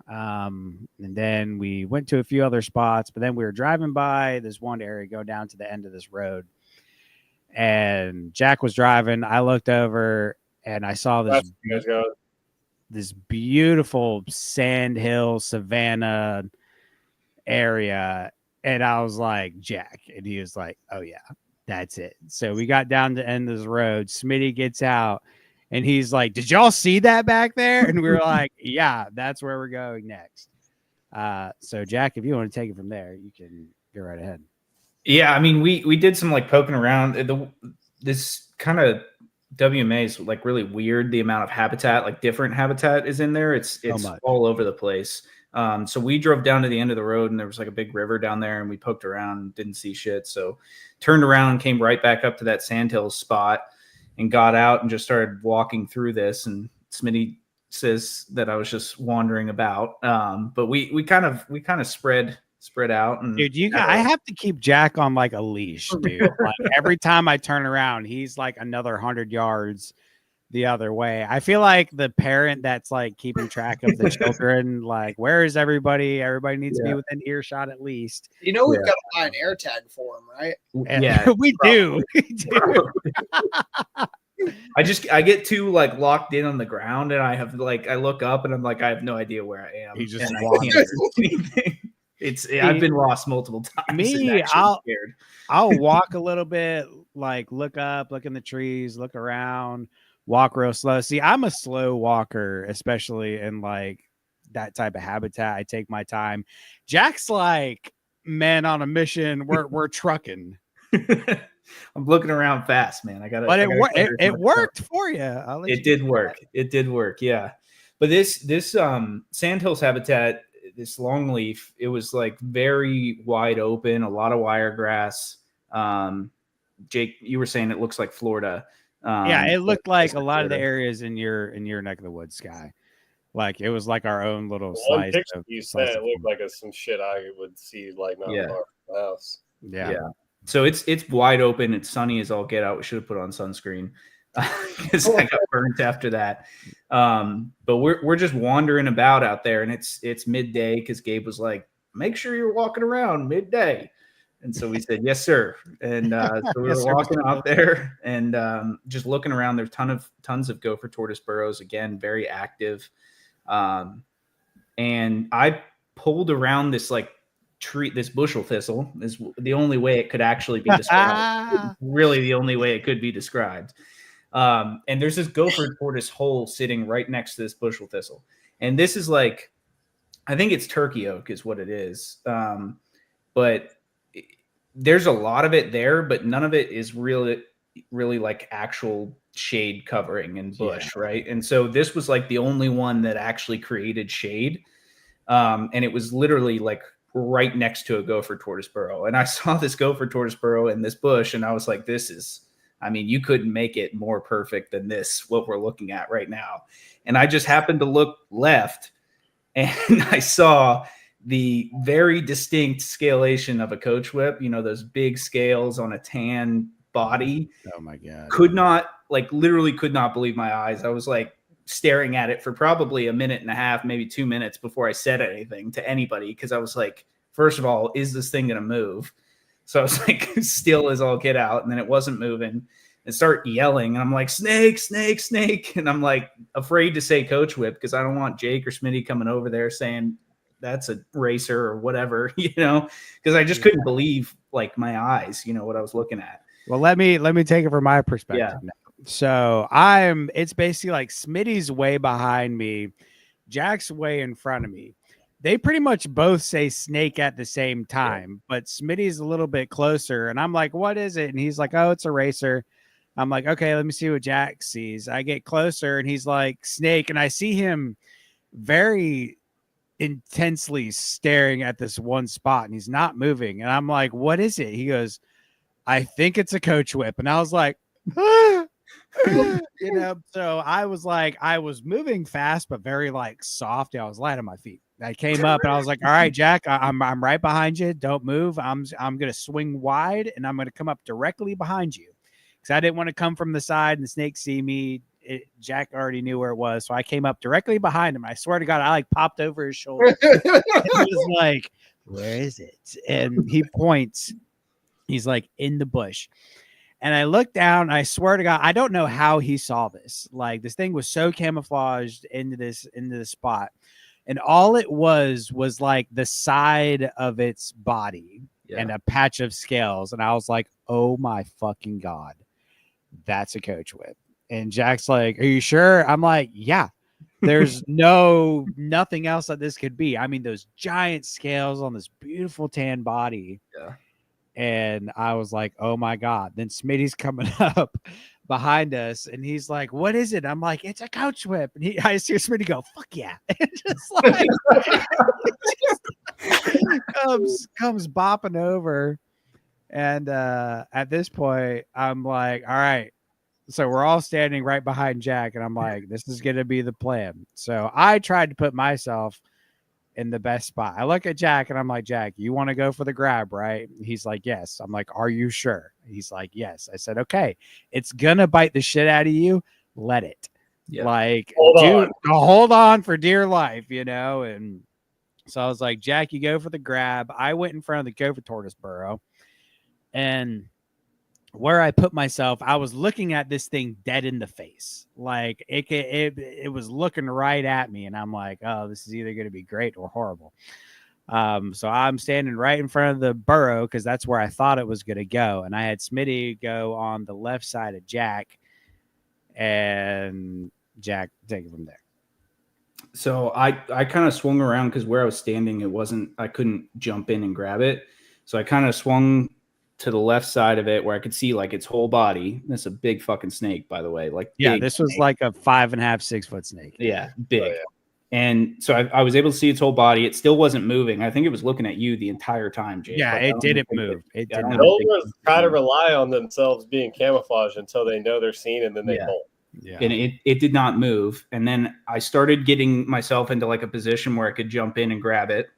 And then we went to a few other spots, but then we were driving by this one area, go down to the end of this road, and Jack was driving. I looked over and I saw this beautiful sandhill savanna area, and I was like, Jack, and he was like, oh yeah, that's it. So we got down to the end of this road. Smitty gets out, and he's like, did y'all see that back there? And we were like, yeah, that's where we're going next. So Jack, if you want to take it from there, you can go right ahead. Yeah, I mean, we did some like poking around. This kind of WMA is like really weird. The amount of habitat, like different habitat, is in there. It's all over the place. So we drove down to the end of the road, and there was like a big river down there, and we poked around and didn't see shit. So turned around and came right back up to that sandhill spot and got out and just started walking through this. And Smitty says that I was just wandering about. But we kind of spread out. And dude, I have to keep Jack on like a leash, dude. Like every time I turn around, he's like another 100 yards the other way. I feel like the parent that's like keeping track of the children, like, where is everybody? Everybody needs to be within earshot at least. We've got to buy an air tag for him, right? Yeah, we do. I get too like locked in on the ground, and I look up and I'm like, I have no idea where I am. He just and I can't do anything. I've been lost multiple times. Me, I'll walk a little bit, like look up, look in the trees, look around, walk real slow. See, I'm a slow walker, especially in like that type of habitat. I take my time. Jack's like, man on a mission. We're trucking. I'm looking around fast, man. But it worked for you. It did work. It did work. Yeah. But this sandhills habitat, this longleaf, it was like very wide open, a lot of wiregrass. Jake, you were saying it looks like Florida. Yeah, it looked like a lot of the areas in your neck of the woods, Sky. Like it was like our own little slice. You said it looked like some shit I would see like not far from the house. Yeah. So it's wide open. It's sunny as all get out. We should have put on sunscreen because I got burnt after that. But we're just wandering about out there, and it's midday because Gabe was like, "Make sure you're walking around midday." And so we said, "Yes, sir." And so we were walking out there and just looking around. There's tons of gopher tortoise burrows. Again, very active. And I pulled around this like tree, this bushel thistle is the only way it could actually be described. Really, the only way it could be described. And there's this gopher tortoise hole sitting right next to this bushel thistle. And this is like, I think it's turkey oak is what it is. But there's a lot of it there, but none of it is really like actual shade covering and bush, right? And so this was like the only one that actually created shade. And it was literally like right next to a gopher tortoise burrow. And I saw this gopher tortoise burrow in this bush, and I was like, this is, I mean, you couldn't make it more perfect than this, what we're looking at right now. And I just happened to look left, and I saw the very distinct scalation of a coach whip, you know, those big scales on a tan body. Oh my God. Could not, like, literally could not believe my eyes. I was like staring at it for probably a minute and a half, maybe 2 minutes before I said anything to anybody. Cause I was like, first of all, is this thing going to move? So I was like, still as all get out. And then it wasn't moving, and start yelling. And I'm like, snake, snake, snake. And I'm like afraid to say coach whip, because I don't want Jake or Smitty coming over there saying that's a racer or whatever, you know, because I just couldn't believe like my eyes, you know, what I was looking at. Well, let me take it from my perspective now. So it's basically like Smitty's way behind me, Jack's way in front of me. They pretty much both say snake at the same time, but Smitty's a little bit closer, and I'm like, what is it? And he's like, oh, it's a racer. I'm like, okay, let me see what Jack sees. I get closer, and he's like, snake, and I see him very intensely staring at this one spot, and he's not moving. And I'm like, what is it? He goes, I think it's a coach whip. And I was like, you know, so I was moving fast, but very like soft. I was light on my feet. I came up and I was like, all right, Jack, I'm right behind you. Don't move. I'm going to swing wide, and I'm going to come up directly behind you, because I didn't want to come from the side and the snake see me. Jack already knew where it was. So I came up directly behind him. I swear to God, I like popped over his shoulder. He was like, where is it? And he points. He's like, in the bush. And I looked down. I swear to God, I don't know how he saw this. Like, this thing was so camouflaged into the spot. And all it was like the side of its body and a patch of scales. And I was like, oh my fucking God, that's a coach whip. And Jack's like, are you sure? I'm like, yeah, there's nothing else that this could be. I mean, those giant scales on this beautiful tan body. Yeah. And I was like, oh my God. Then Smitty's coming up behind us, and he's like, what is it? I'm like, it's a coach whip. And I see Smitty go, fuck yeah. And just like comes bopping over. And at this point, I'm like, all right. So we're all standing right behind Jack, and I'm like, this is going to be the plan. So I tried to put myself in the best spot. I look at Jack, and I'm like, Jack, you want to go for the grab, right? He's like, yes. I'm like, are you sure? He's like, yes. I said, okay, it's going to bite the shit out of you. Let it. Yeah. Like, hold on for dear life, you know? And so I was like, Jack, you go for the grab. I went in front of the gopher tortoise burrow, and where I put myself, I was looking at this thing dead in the face. Like it was looking right at me, and I'm like, oh, this is either going to be great or horrible. So I'm standing right in front of the burrow, because that's where I thought it was going to go. And I had Smitty go on the left side of Jack, and Jack take it from there. So I kind of swung around, because where I was standing, I couldn't jump in and grab it. So I kind of swung to the left side of it, where I could see like its whole body. That's a big fucking snake, by the way. Like, yeah, this was like a 5.5, 6 foot snake. Yeah, big. Oh, yeah. And so I was able to see its whole body. It still wasn't moving. I think it was looking at you the entire time, Jake. Yeah, it didn't move. It did not. Boulders try to rely on themselves being camouflaged until they know they're seen, and then they bolt. Yeah. And it did not move. And then I started getting myself into like a position where I could jump in and grab it.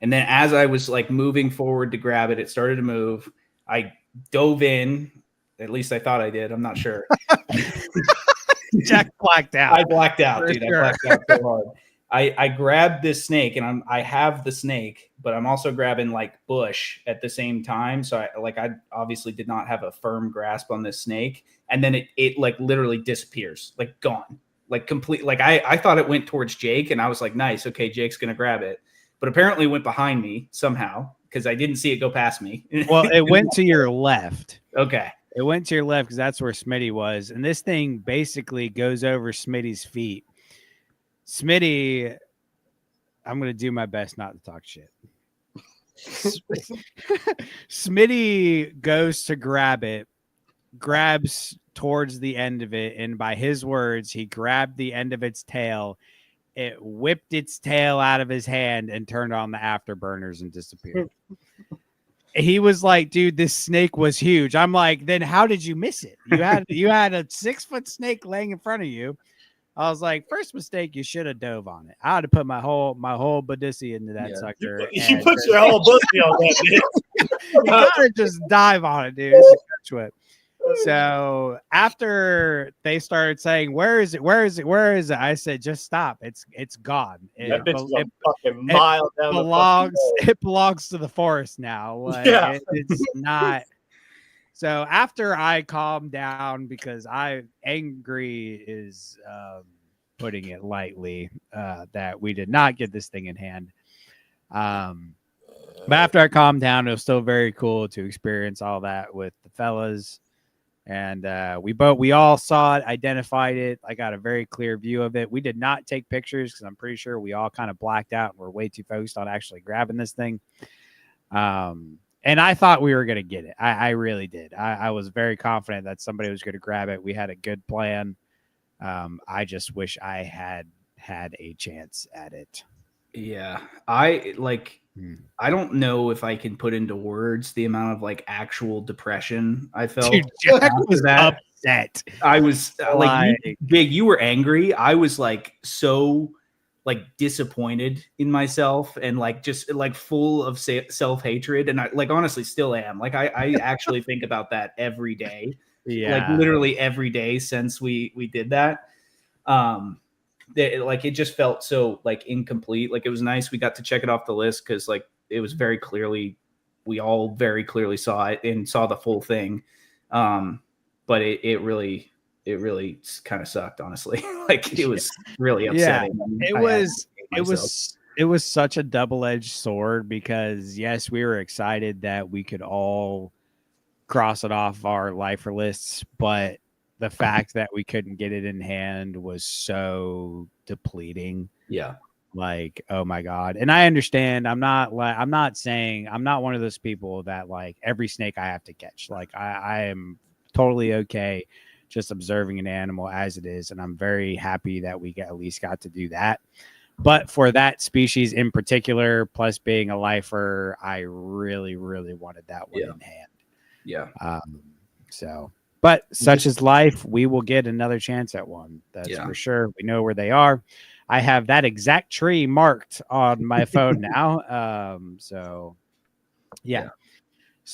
And then as I was like moving forward to grab it, it started to move. I dove in. At least I thought I did. I'm not sure. Jack blacked out. I blacked out, dude. Sure. I blacked out so hard. I grabbed this snake, and I have the snake, but I'm also grabbing like bush at the same time. So I obviously did not have a firm grasp on this snake. And then it like literally disappears, like gone, like complete. Like I thought it went towards Jake, and I was like, nice. Okay. Jake's going to grab it. But apparently it went behind me somehow, because I didn't see it go past me. Well, it went to your left. Okay. It went to your left, because that's where Smitty was. And this thing basically goes over Smitty's feet. Smitty, I'm gonna do my best not to talk shit. Smitty goes to grab it, grabs towards the end of it, and by his words, he grabbed the end of its tail. It whipped its tail out of his hand and turned on the afterburners and disappeared. He was like, dude, this snake was huge. I'm like, then how did you miss it? You had a 6-foot snake laying in front of you. I was like, first mistake, you should have dove on it. I would have put my whole Badissi into that sucker. You put your whole pussy on that, bitch. You gotta just dive on it, dude. It's a catch whip. So after they started saying, "Where is it? Where is it? Where is it?" I said, "Just stop. It's gone. That bitch is a fucking mile down belongs. the fucking road. It belongs to the forest now. Like, Yeah. it's not." So after I calmed down, because angry is putting it lightly, that we did not get this thing in hand. But after I calmed down, it was still very cool to experience all that with the fellas. And we all saw it, identified it. I got a very clear view of it. We did not take pictures because I'm pretty sure we all kind of blacked out and were way too focused on actually grabbing this thing. And I thought we were going to get it. I really did. I was very confident that somebody was going to grab it. We had a good plan. I just wish I had a chance at it. Yeah. I don't know if I can put into words the amount of like actual depression I felt. Dude, Jack was upset. I was Big, you were angry. I was like so like disappointed in myself and like just like full of self-hatred. And I like honestly still am. Like I actually think about that every day. Yeah. Like literally every day since we did that. It just felt so like incomplete. Like it was nice we got to check it off the list because like it was very clearly, we all very clearly saw it and saw the full thing. But it really kind of sucked, honestly. Like it was really upsetting. Yeah, it was such a double-edged sword because yes, we were excited that we could all cross it off our lifer lists, but the fact that we couldn't get it in hand was so depleting. Yeah. Like, oh my God. And I understand. I'm not saying I'm not one of those people that like every snake I have to catch. Like I am totally okay just observing an animal as it is. And I'm very happy that we at least got to do that. But for that species in particular, plus being a lifer, I really, really wanted that one in hand. Yeah. But such is life. We will get another chance at one. That's for sure. We know where they are. I have that exact tree marked on my phone now. So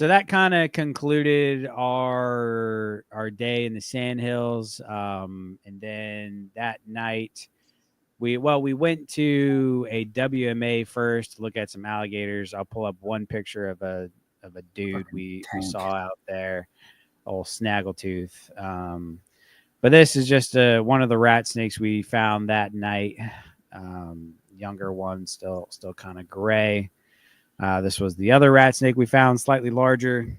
that kind of concluded our day in the Sandhills. And then that night, we went to a WMA first to look at some alligators. I'll pull up one picture of a dude we saw out there. Old snaggletooth. But this is just one of the rat snakes we found that night. Younger one, still kind of gray. This was the other rat snake we found, slightly larger.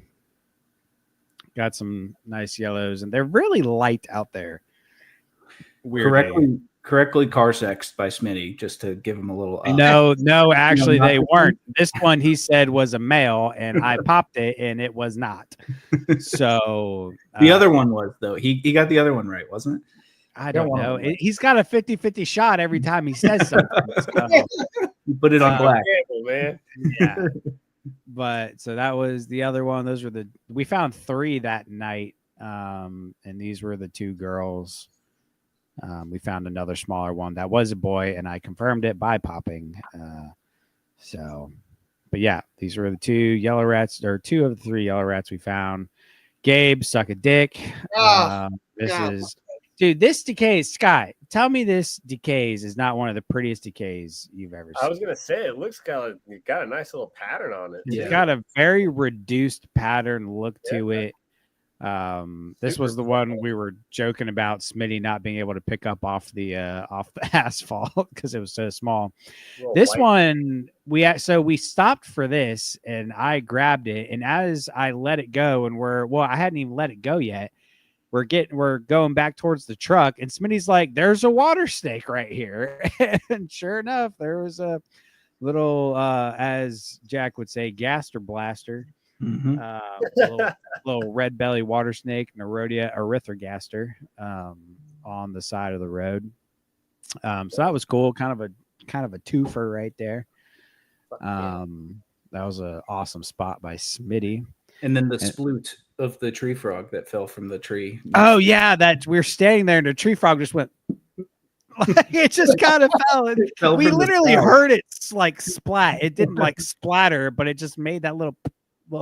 Got some nice yellows, and they're really light out there. Correctly car sexed by Smitty, just to give him a little. No, actually, they weren't. This one he said was a male, and I popped it, and it was not. So the other one was, though. He got the other one right, wasn't it? I don't know. He's got a 50-50 shot every time he says something. So. You put it on black, man. Yeah. But so that was the other one. Those were we found 3 that night, and these were the 2 girls. We found another smaller one that was a boy, and I confirmed it by popping. But yeah, these were the 2 yellow rats, or 2 of the 3 yellow rats we found. Gabe, suck a dick. This decays. Sky, tell me this decays is not one of the prettiest decays you've ever seen. I was gonna say it looks got a nice little pattern on it. It's got a very reduced pattern look to it. This was the one we were joking about Smitty not being able to pick up off the asphalt because it was so small. This one we stopped for this, and I grabbed it, and as I let it go, and I hadn't even let it go yet, we're going back towards the truck, and Smitty's like, "There's a water snake right here," and sure enough, there was a little, as Jack would say, gaster blaster, Mhm. little red belly water snake, Nerodia erythrogaster, on the side of the road. So that was cool. Kind of a twofer right there. That was an awesome spot by Smitty. And then the sploot of the tree frog that fell from the tree. Oh yeah, that we're standing there and the tree frog just went. Like, it just kind of fell. And we literally heard it like splat. It didn't like splatter, but it just made that little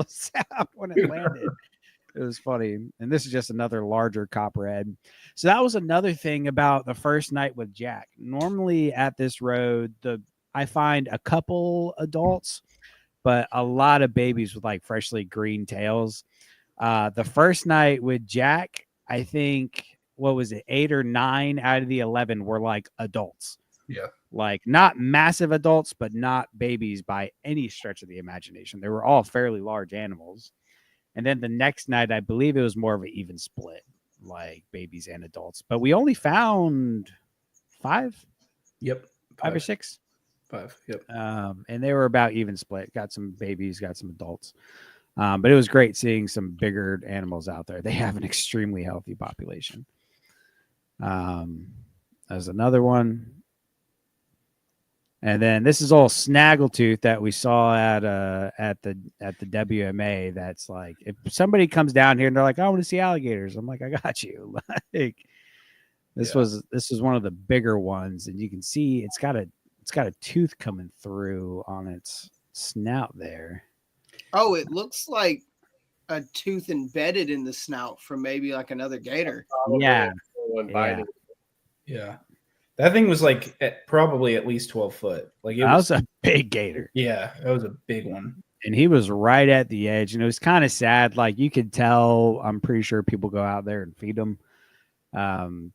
sound when it landed. It was funny. And this is just another larger copperhead. So that was another thing about the first night with Jack. Normally at this road, I find a couple adults, but a lot of babies with like freshly green tails. The first night with Jack, I think, what was it, 8 or 9 out of the 11 were like adults. Yeah. Like not massive adults, but not babies by any stretch of the imagination. They were all fairly large animals. And then the next night, I believe it was more of an even split, like babies and adults. But we only found 5. Yep. 5 or 6. 5. Yep. And they were about even split. Got some babies, got some adults. But it was great seeing some bigger animals out there. They have an extremely healthy population. There's another one. And then this is all snaggletooth that we saw at the WMA. That's like, if somebody comes down here and they're like, I want to see alligators, I'm like, I got you. Like this is one of the bigger ones, and you can see it's got a tooth coming through on its snout there. Oh, it looks like a tooth embedded in the snout from maybe like another gator. Yeah. Yeah. That thing was like probably at least 12 foot. Like that was a big gator. Yeah, that was a big one. And he was right at the edge, and it was kind of sad. Like you could tell, I'm pretty sure people go out there and feed them,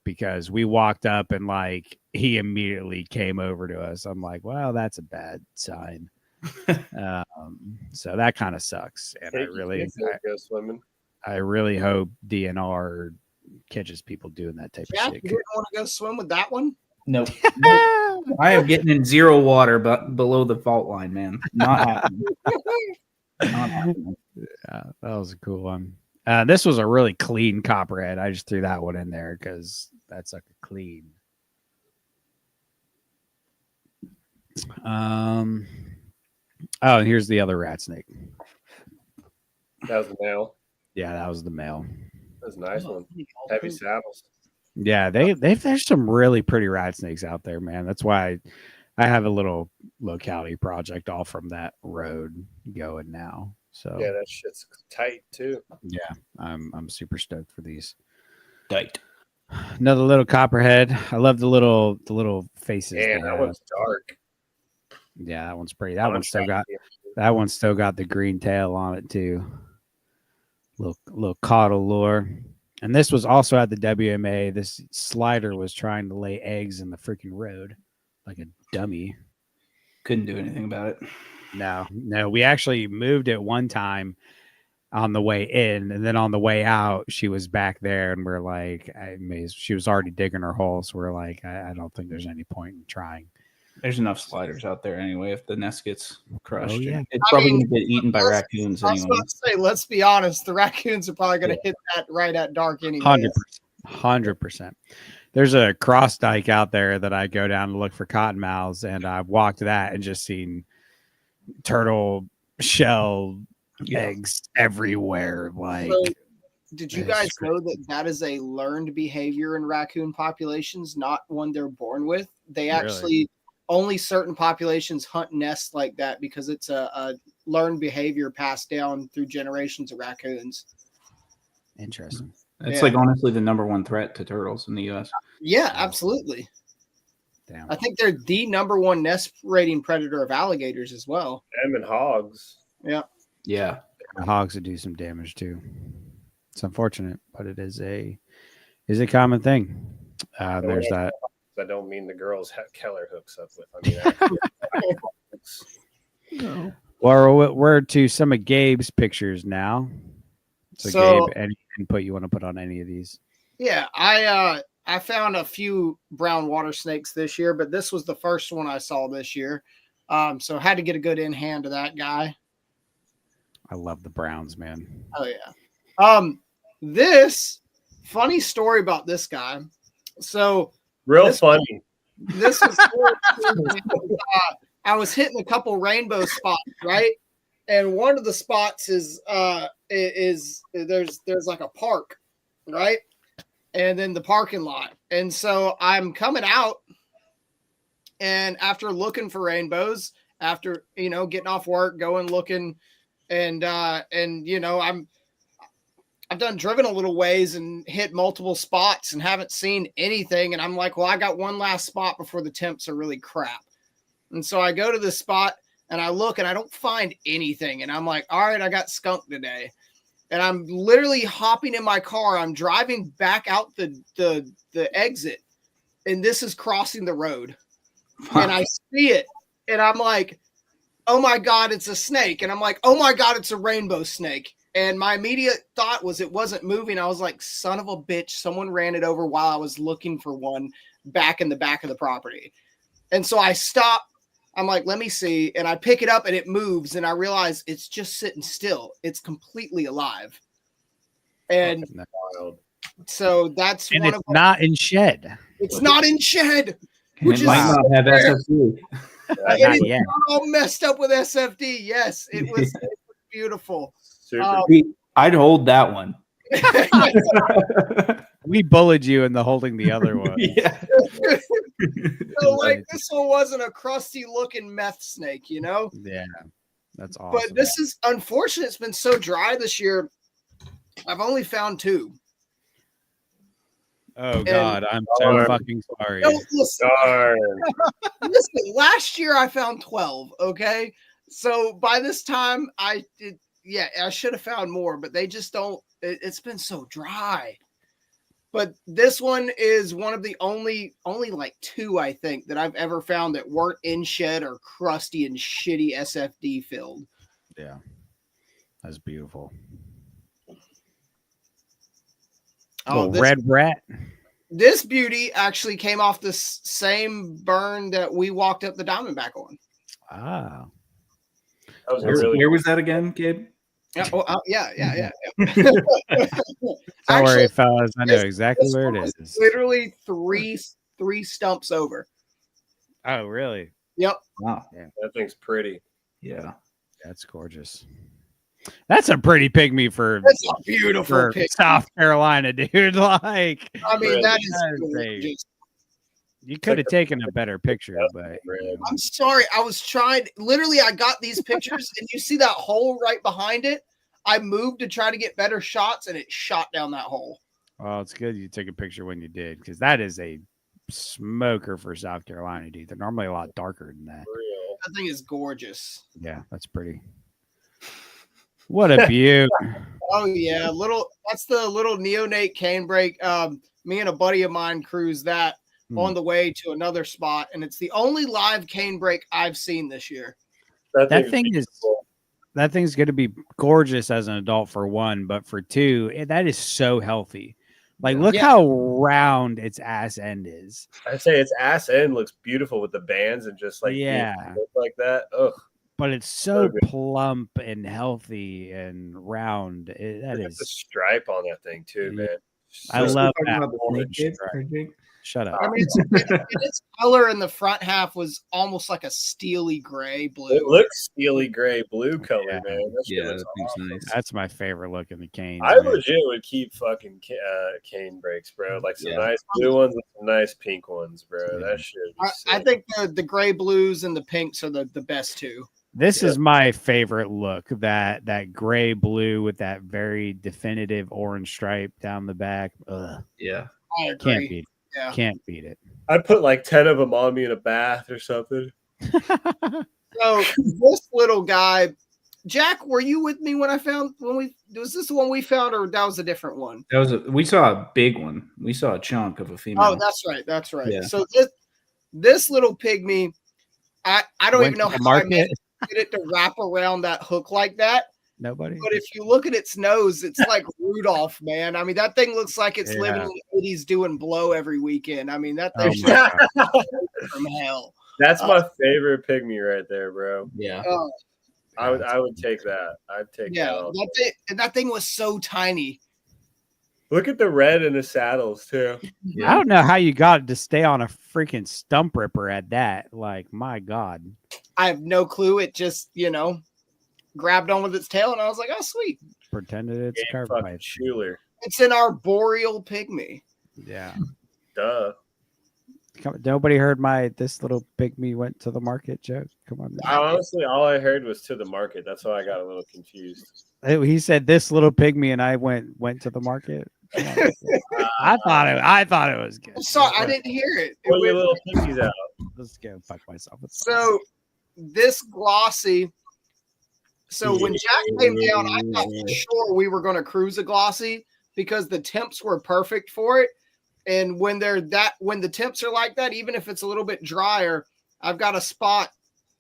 because we walked up and like he immediately came over to us. I'm like, well, that's a bad sign. So that kind of sucks. And I really hope DNR catches people doing that type Jack, of shit. you didn't want to go swim with that one? Nope. I am getting in 0 water, but below the fault line, man. Not happening. Not happening. Yeah, that was a cool one. This was a really clean copperhead. I just threw that one in there because that's like a clean. Oh, and here's the other rat snake. That was the male. Yeah, that was the male. That was a nice one. Heavy saddles. Yeah, there's some really pretty rat snakes out there, man. That's why I have a little locality project all from that road going now. So yeah, that shit's tight too. Yeah, I'm super stoked for these. Tight. Another little copperhead. I love the little faces. Yeah, that one's dark. Yeah, that one's pretty. That one's still got the green tail on it too. Little caudal lure. And this was also at the WMA. This slider was trying to lay eggs in the freaking road like a dummy. Couldn't do anything about it. No. We actually moved it one time on the way in, and then on the way out, she was back there, and we're like, she was already digging her hole. So we're like, I don't think there's any point in trying. There's enough sliders out there anyway. If the nest gets crushed, yeah. It's probably going to get eaten by raccoons anyway. I was about to say, let's be honest, the raccoons are probably going to hit that right at dark anyway. 100%. There's a cross dike out there that I go down to look for cottonmouths, and I've walked that and just seen turtle shell eggs everywhere. Like, so, did you guys know that is a learned behavior in raccoon populations, not one they're born with? They actually only certain populations hunt nests like that because it's a learned behavior passed down through generations of raccoons. Interesting. It's like honestly the number one threat to turtles in the U.S. Yeah, absolutely. Damn. I think they're the number one nest raiding predator of alligators as well. Them and hogs. Yeah. Yeah. Hogs would do some damage too. It's unfortunate, but it is a common thing. There's that. I don't mean the girls Keller hooks up with. I mean, Well, we're to some of Gabe's pictures now. So, So Gabe, any input you want to put on any of these? yeah, I found a few brown water snakes this year, but this was the first one I saw this year. So had to get a good in hand to that guy. I love the Browns, man. Oh yeah. This funny story about this guy. So Real this- funny. this was I was hitting a couple rainbow spots, right? And one of the spots is there's like a park, right? And then the parking lot. And so I'm coming out, and after looking for rainbows, after getting off work, going looking, and I've done driven a little ways and hit multiple spots and haven't seen anything. And I'm like, well, I got one last spot before the temps are really crap. And so I go to this spot and I look and I don't find anything. And I'm like, all right, I got skunked today. And I'm literally hopping in my car. I'm driving back out the exit, and this is crossing the road. And I see it, and I'm like, oh my God, it's a snake. And I'm like, oh my God, it's a rainbow snake. And my immediate thought was it wasn't moving. I was like, son of a bitch, someone ran it over while I was looking for one back in the back of the property. And so I stop. I'm like, let me see. And I pick it up and it moves. And I realize it's just sitting still. It's completely alive. And so that's And one it's of them. not in shed. It's not in shed. And Which it is might so not have rare. SFC. And Not it's yet. not all messed up with SFD. Yes, it was beautiful. Super. I'd hold that one. We bullied you into holding the other one. Yeah. So like this one wasn't a crusty looking meth snake, Yeah, that's awesome. But this is unfortunate. It's been so dry this year. I've only found 2. Oh God, I'm so Darn. fucking sorry. No, listen, Darn. listen, last year I found 12. Okay. So by this time I should have found more, but they just don't. It's been so dry. But this one is one of the only like 2, I think, that I've ever found that weren't in shed or crusty and shitty SFD filled. Yeah, that's beautiful. Oh, Little red rat. This beauty actually came off the same burn that we walked up the Diamondback on. Ah, That was a really Where was that again, Gabe? Yeah, yeah. don't worry, Actually, fellas. I know this- exactly this where one it was is. Literally three stumps over. Oh, really? Yep. Wow. that thing's pretty. Yeah. That's gorgeous. That's a pretty pygmy for That's a beautiful picture. South Carolina, dude. Like, I mean, Really? that That is is a- gorgeous. you could have taken a better picture, but Red. I'm sorry. I was trying. Literally, I got these pictures, and you see that hole right behind it. I moved to try to get better shots, and it shot down that hole. well, it's good you took a picture when you did, because that is a smoker for South Carolina, dude. They're normally a lot darker than that. Real. That thing is gorgeous. Yeah, that's pretty. What a beaut. Oh yeah, that's the little neonate cane brake. Me and a buddy of mine cruised that on the way to another spot, and it's the only live cane brake I've seen this year. That thing's thing is beautiful. that thing's going to be gorgeous as an adult for one, but for two, that is so healthy. Like, look Yeah. how round its ass end is. I'd say its ass end looks beautiful with the bands and just like Yeah. look like that. Ugh. But it's so So good. plump and healthy and round. That Look at is. the stripe on that thing too, Yeah. man. I So- love Talking that about the snake, orange Gabe, stripe. or Jake? Shut up. I mean, its color in the front half was almost like a steely gray blue. It looks steely gray blue color, Yeah. man. That shit Yeah, looks that thing's awesome. nice. That's my favorite look in the cane. I legit would keep fucking cane brakes, bro. Like some Yeah. nice blue ones and some nice pink ones, bro. Yeah. That shit. would be I sick. think the gray blues and the pinks are the best two. This Yeah. is my favorite look. That gray blue with that very definitive orange stripe down the back. Ugh, Yeah. I can't agree. beat. Yeah. Can't beat it. I'd put like 10 of them on me in a bath or something. So this little guy, Jack, were you with me when was this the one we found, or that was a different one? We saw a big one. We saw a chunk of a female. Oh, that's right. That's right. Yeah. So this little pygmy, I don't Went even know to the how I market. managed to get it to wrap around that hook like that. Nobody. But if you look at its nose, it's like Rudolph, man. I mean, that thing looks like it's living in the 80s doing blow every weekend. I mean, that thing's from hell. That's my favorite pygmy right there, bro. Yeah. I would take that. I'd take that all. That thing was so tiny. Look at the red in the saddles too. I don't know how you got it to stay on a freaking stump ripper at that. Like, my God. I have no clue. It just, grabbed on with its tail, and I was like, oh, sweet. Pretended it's a carpet pipe. Schuler. It's an arboreal pygmy. Yeah. Duh. Nobody heard this little pygmy went to the market joke. Come on. Honestly, all I heard was to the market. That's why I got a little confused. He said this little pygmy, and I went to the market. I thought it was good. I'm sorry, I didn't hear it. Pull your little pygmies out. Let's go fuck myself. So this glossy. So when Jack came down, I thought for sure we were going to cruise a glossy because the temps were perfect for it. And when the temps are like that, even if it's a little bit drier, I've got a spot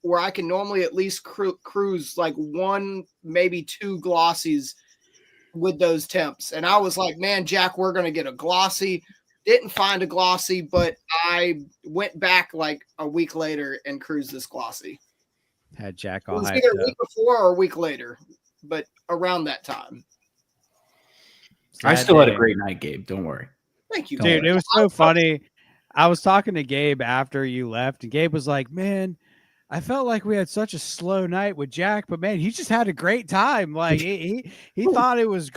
where I can normally at least cruise like 1, maybe 2 glossies with those temps. And I was like, man, Jack, we're going to get a glossy. Didn't find a glossy, but I went back like a week later and cruised this glossy. Had Jack It all was hyped either a up. week before or a week later, but around that time. I still had a great night, Gabe. Don't worry. Thank you, Dude. It was so funny. I was talking to Gabe after you left, and Gabe was like, man, I felt like we had such a slow night with Jack, but man, he just had a great time. Like he thought it was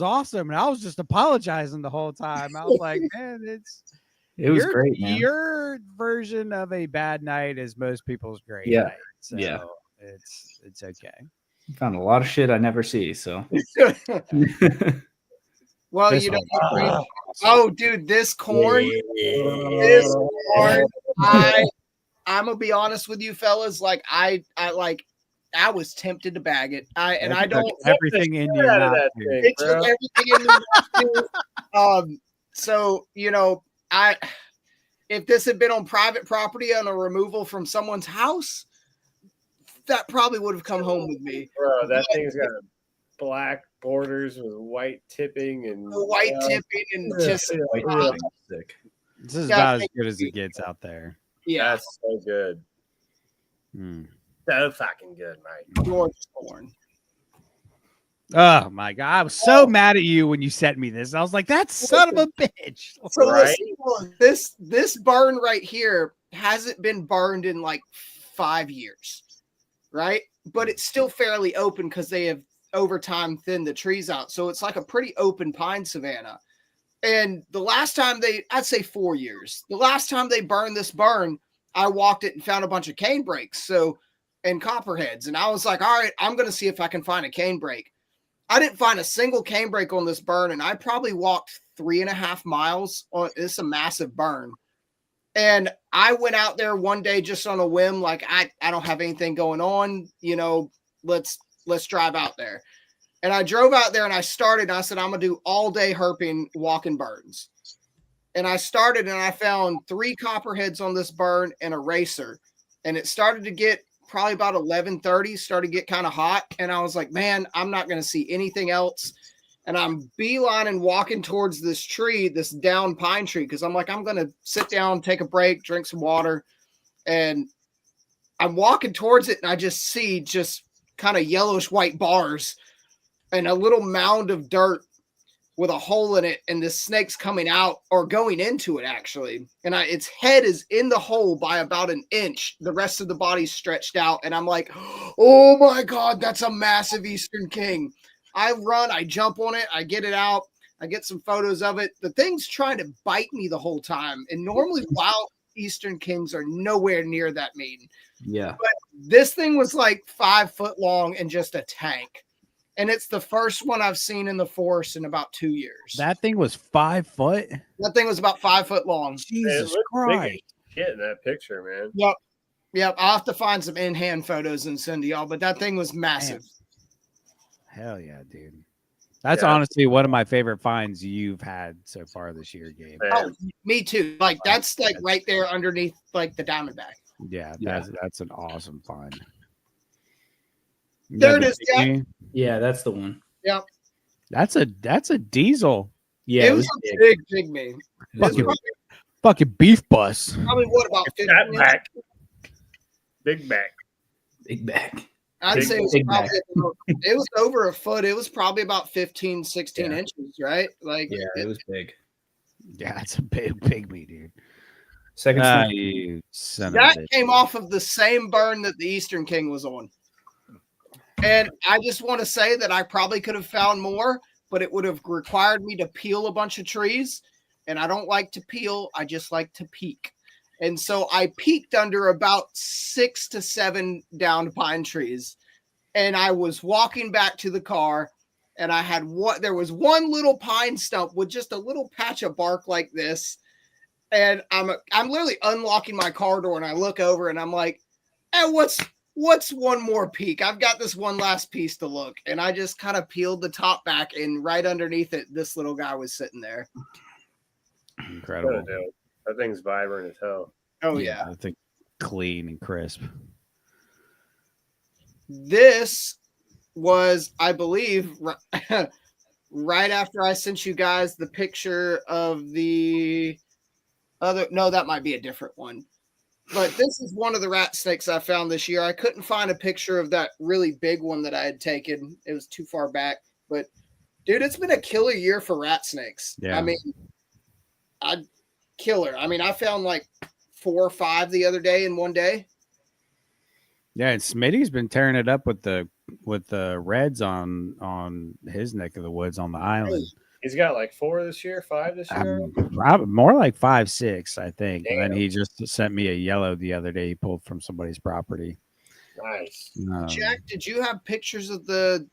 awesome, and I was just apologizing the whole time. I was like, man, it was great, man. Your version of a bad night is most people's great night. So it's okay. Found a lot of shit I never see. So well, This dude, this corn, I'm gonna be honest with you, fellas. Like I was tempted to bag it. I don't everything in you. It took everything in me. So if this had been on private property on a removal from someone's house, that probably would have come home with me. Bro, that thing's got black borders with white tipping and just sick. This is about as good as it gets out there. Yeah, that's so good. So fucking good, mate. Gorgeous corn. Oh my God. I was so mad at you when you sent me this. I was like, that son of a bitch. So this burn right here hasn't been burned in like 5 years, right? But it's still fairly open because they have over time thinned the trees out. So it's like a pretty open pine savanna. And the last time I'd say 4 years. The last time they burned this burn, I walked it and found a bunch of cane brakes. And copperheads. And I was like, all right, I'm going to see if I can find a cane brake. I didn't find a single cane brake on this burn. And I probably walked 3.5 miles on it's a massive burn. And I went out there one day just on a whim. Like I don't have anything going on, let's drive out there. And I drove out there and I started and I said, I'm going to do all day herping, walking burns. And I started and I found 3 copperheads on this burn and a racer. And it started to get probably about 11:30, started to get kind of hot. And I was like, man, I'm not going to see anything else. And I'm beelining walking towards this tree, this down pine tree. Cause I'm like, I'm going to sit down, take a break, drink some water. And I'm walking towards it. And I just see kind of yellowish white bars and a little mound of dirt with a hole in it, and this snake's coming out or going into it actually. And its head is in the hole by about an inch. The rest of the body's stretched out. And I'm like, oh my God, that's a massive Eastern King. I run, I jump on it, I get it out. I get some photos of it. The thing's trying to bite me the whole time. And normally wild Eastern Kings are nowhere near that mean. Yeah. But this thing was like 5 foot long and just a tank. And it's the first one I've seen in the forest in about 2 years. That thing was 5 foot? That thing was about 5 foot long. Jesus Christ. Shit in that picture, man. Yep. I'll have to find some in-hand photos and send to y'all, but that thing was massive. Man. Hell yeah, dude. That's honestly one of my favorite finds you've had so far this year, Gabe. Oh, me too. Like that's like right there underneath like the Diamondback. Yeah, that's an awesome find. There it is, Jack. Biggie? Yeah, that's the one. Yeah, That's a diesel. Yeah, it was a big pygmy. It was Fucking, really fucking beef bus. Probably what, about 15 Fat inches? back. Big back. big back. I'd Big- say it was big probably it was over a foot. It was probably about 15, 16 Yeah. inches, right? Like, Yeah, it was big. Yeah, it's a big pygmy, dude. Second Ah, snake. you son of that a bitch. came off of the same burn that the Eastern King was on. And I just want to say that I probably could have found more, but it would have required me to peel a bunch of trees. And I don't like to peel, I just like to peek. And so I peeked under about 6 to 7 downed pine trees. And I was walking back to the car, and I had there was one little pine stump with just a little patch of bark like this. And I'm literally unlocking my car door, and I look over and I'm like, hey, what's one more peek? I've got this one last piece to look. And I just kind of peeled the top back, and right underneath it, this little guy was sitting there. Incredible. That thing's vibrant as hell. Oh yeah. I think clean and crisp. This was, I believe, right after I sent you guys the picture of the other. No, that might be a different one. But this is one of the rat snakes I found this year. I couldn't find a picture of that really big one that I had taken. It was too far back. But dude, it's been a killer year for rat snakes. Yeah. I mean, killer. I mean, I found like 4 or 5 the other day in one day. Yeah, and Smitty's been tearing it up with the reds on his neck of the woods on the island. He's got like 4 this year, 5 this year. More like 5, 6, I think. And then Damn. he just sent me a yellow the other day. He pulled from somebody's property. Nice. Jack, did you have pictures of the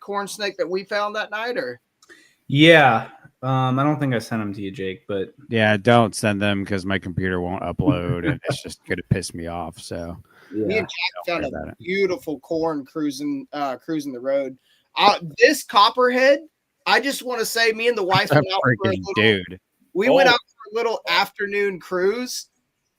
corn snake that we found that night, or? Yeah. I don't think I sent them to you, Jake, but Yeah, don't send them because my computer won't upload, and it's just gonna piss me off. So Me yeah. and Jack found worry about a it. beautiful corn cruising the road. This copperhead, I just want to say, me and the wife That went out for a freaking little, dude. we went out for a little afternoon cruise,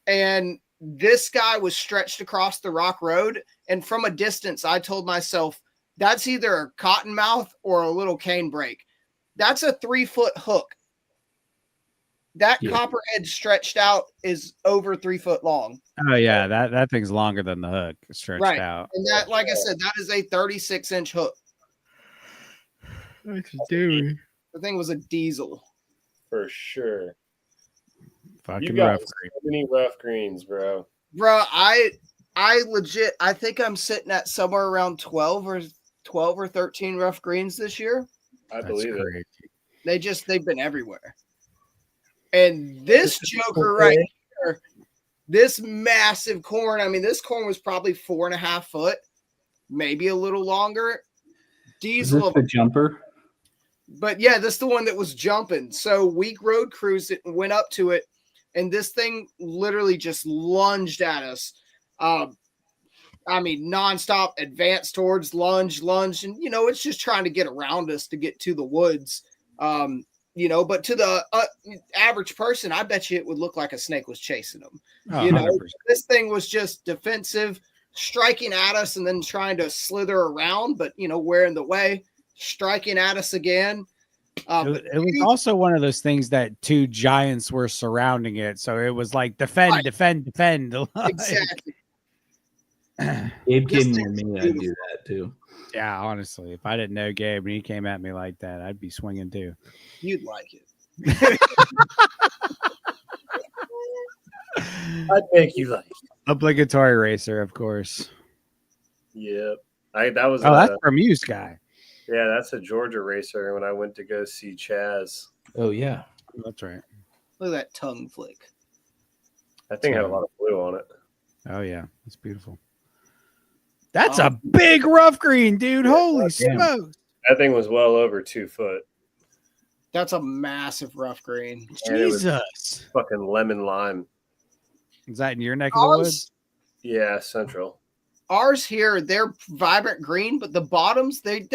and this guy was stretched across the rock road. And from a distance, I told myself, that's either a cottonmouth or a little cane brake. That's a 3-foot hook. That Yeah. copperhead stretched out is over 3 foot long. Oh yeah, that thing's longer than the hook stretched Right. out. And that, like I said, that is a 36-inch hook. Dude, The thing was a diesel. For sure. fucking You got rough. so many rough greens, bro. Bro, I legit, I think I'm sitting at somewhere around 12 or 13 rough greens this year. I That's believe it. crazy. They've been everywhere. And this joker right here, this massive corn, I mean, this corn was probably 4.5 foot, maybe a little longer. Is Diesel this of the jumper? But yeah, this is the one that was jumping. So we road cruised it and went up to it, and this thing literally just lunged at us. I mean, nonstop, advance towards lunge, and it's just trying to get around us to get to the woods. But to the average person, I bet you it would look like a snake was chasing them. Oh, You know, 100%. This thing was just defensive, striking at us and then trying to slither around, but we're in the way, striking at us again. It was also one of those things that 2 giants were surrounding it, so it was like defend, Right. defend. Exactly. Gabe This came thing near was me, I'd do beautiful. that too. Yeah, honestly, if I didn't know Gabe and he came at me like that, I'd be swinging too. You'd like it. I think you like. Obligatory racer, of course. Yep. That was Oh, that's from you, Sky. yeah, that's a Georgia racer when I went to go see Chaz. Oh yeah. That's right. Look at that tongue flick. That thing had a lot of blue on it. Oh yeah, that's beautiful. That's a big rough green, dude. Holy damn. smokes! That thing was well over 2 foot. That's a massive rough green. And it was Jesus, fucking lemon lime. is that in your neck of the woods? Yeah, central. Ours here, they're vibrant green, but the bottoms they're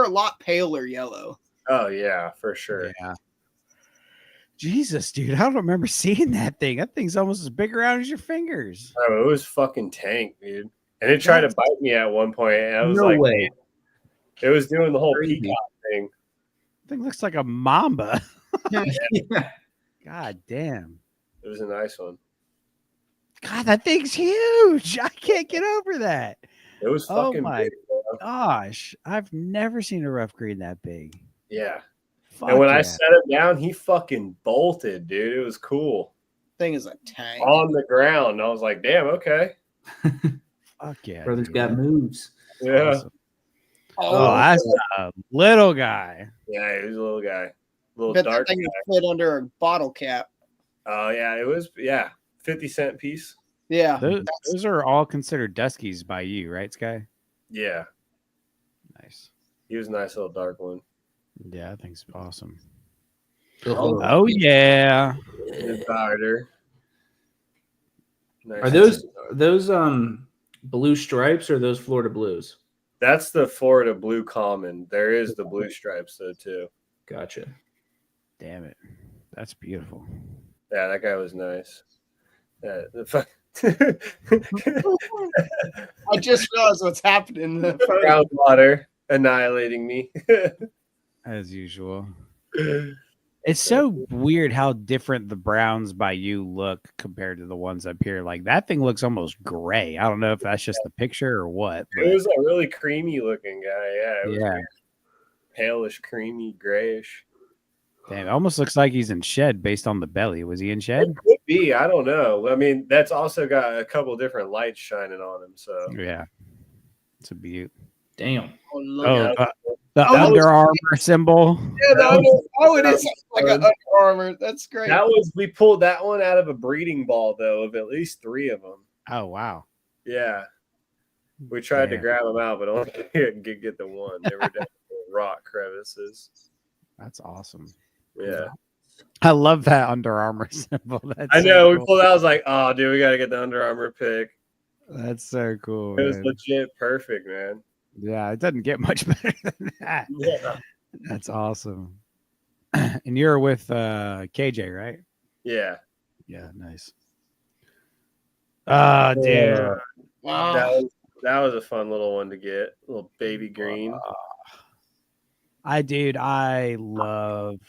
a lot paler yellow. Oh yeah, for sure. Yeah. Jesus, dude, I don't remember seeing that thing. That thing's almost as big around as your fingers. Oh, it was fucking tank, dude. And it tried to bite me at one point, and I was No like, way. it was doing the whole Crazy. peacock thing. Thing looks like a mamba. Yeah. God damn. It was a nice one. God, that thing's huge. I can't get over that. It was Oh fucking my big, bro. gosh. I've never seen a rough green that big. Yeah. Fuck And when yeah. I set him down, he fucking bolted, dude. It was cool. Thing is a tank. On the ground. I was like, damn, okay. Fuck yeah. Brother's dude. got moves. Yeah. Awesome. Oh, that's a little guy. Yeah, he was a little guy. Little Bet dark that thing guy. would fit under a bottle cap. Oh, yeah, it was, 50-cent piece. Yeah. Those are all considered Duskies by you, right, Sky? Yeah. Nice. He was a nice little dark one. Yeah, I think it's awesome. Oh. Oh, yeah. The darter. Nice. Are those blue stripes or those Florida blues? That's the Florida blue common. There is the blue stripes though too. Gotcha. Damn it. That's beautiful. Yeah, that guy was nice. Yeah, I just realized what's happening in the photo. groundwater annihilating me. As usual. It's so weird how different the browns by you look compared to the ones up here. Like that thing looks almost gray. I don't know if that's just the picture or what. It was a really creamy looking guy. Yeah. It was Yeah. weird. Palish, creamy, grayish. Damn, it almost looks like he's in shed based on the belly. Was he in shed? It could be. I don't know. I mean, that's also got a couple different lights shining on him. So Yeah. It's a beaut. Damn. Oh, look Oh, at the that Under was- Armour symbol. it is like an Under Armour. That's great. we pulled that one out of a breeding ball though of at least 3 of them. Oh, wow. Yeah. We tried to Damn. grab them out, but only get the one. They were down in rock crevices. That's awesome. Yeah. I love that Under Armour symbol. That's I so know. We cool. pulled out. I was like, oh, dude, we got to get the Under Armour pick. That's so cool. It was Man. legit perfect, man. Yeah, it doesn't get much better than that. Yeah. That's awesome. And you're with KJ, right? Yeah. Yeah, nice. Dude. Wow. That was a fun little one to get. A little baby green. I love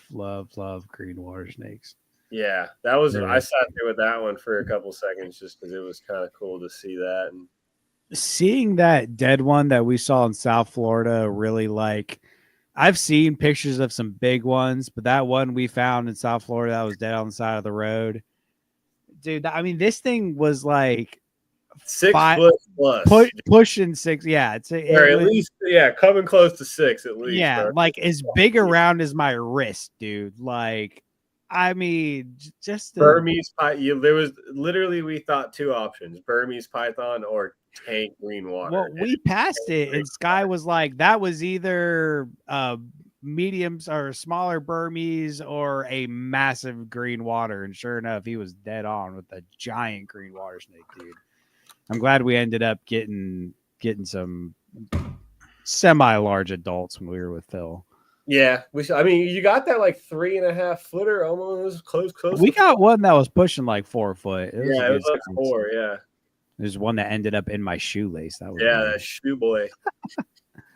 green water snakes. Yeah. That was, Yeah. I sat there with that one for a couple seconds just because it was kind of cool to see that. And Seeing that dead one that we saw in South Florida, really like, I've seen pictures of some big ones, but that one we found in South Florida that was dead on the side of the road, dude. I mean, this thing was like 6 5 foot plus. pushing 6. Yeah, or at least, coming close to 6 at least. yeah, bro. like as big around as my wrist, dude. Like, I mean, just Burmese python. There was literally, we thought 2 options: Burmese python or tank green water. Well, we passed it, and Sky was like, that was either mediums or smaller Burmese or a massive green water. And sure enough, he was dead on with a giant green water snake, dude. I'm glad we ended up getting some semi-large adults when we were with Phil. Yeah, I mean, you got that like 3.5 footer, almost close. We got one that was pushing like 4 foot. It was Yeah, a it good was like size. 4. Yeah, There's one that ended up in my shoelace. That was that nice. shoe boy.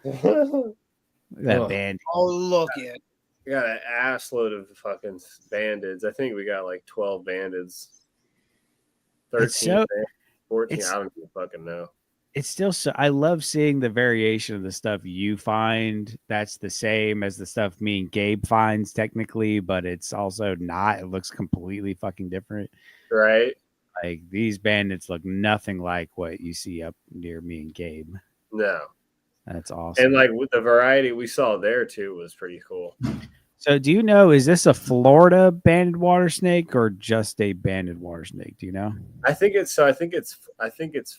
Look at that Oh. band. Oh, look at We got an ass load of fucking bandits. I think we got like 12 bandits. 13, It's so- bandits, 14. it's- I don't even fucking know. It's still so. I love seeing the variation of the stuff you find. That's the same as the stuff me and Gabe finds, technically, but it's also not. It looks completely fucking different. Right? Like these bandits look nothing like what you see up near me and Gabe. No. That's awesome. And like with the variety we saw there too was pretty cool. So, do you know, is this a Florida banded water snake or just a banded water snake? Do you know? I think it's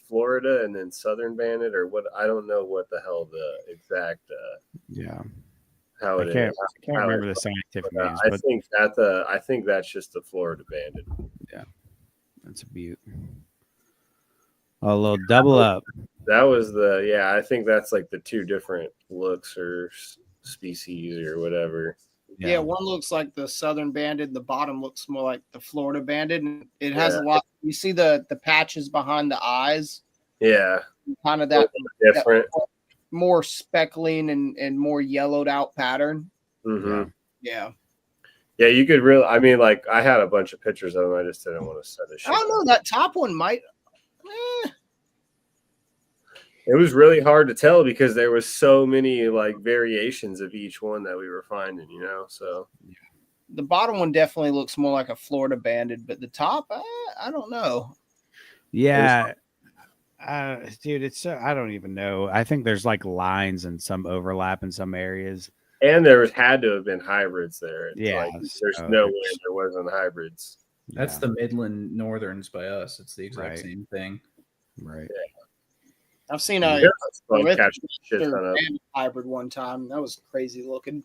Florida and then Southern Bandit or what. I don't know what the hell the exact Yeah, how I it can't, is. I can't remember the scientific names, I but think that's just the Florida Bandit. that's a beaut. A little double up. That was I think that's like the 2 different looks or species or whatever. Yeah, one looks like the Southern Banded. The bottom looks more like the Florida Banded. And it has a lot. You see the patches behind the eyes. Yeah. Kind of A little that different. more speckling and more yellowed out pattern. Mm-hmm. Yeah. Yeah, you could really. I mean, like I had a bunch of pictures of them. I just didn't want to send a shit. I don't know. That top one might. It was really hard to tell because there was so many like variations of each one that we were finding, you know. So the bottom one definitely looks more like a Florida banded, but the top, I don't know. Yeah. Dude, it's so I don't even know. I think there's like lines and some overlap in some areas. and there had to have been hybrids there. It's Yeah, like, there's so no way there's- there wasn't hybrids. That's Yeah, the Midland Northerns by us. It's the exact Right. same thing. right. I've seen Yeah, a it's fun catching shit ton of. hybrid one time. That was crazy looking.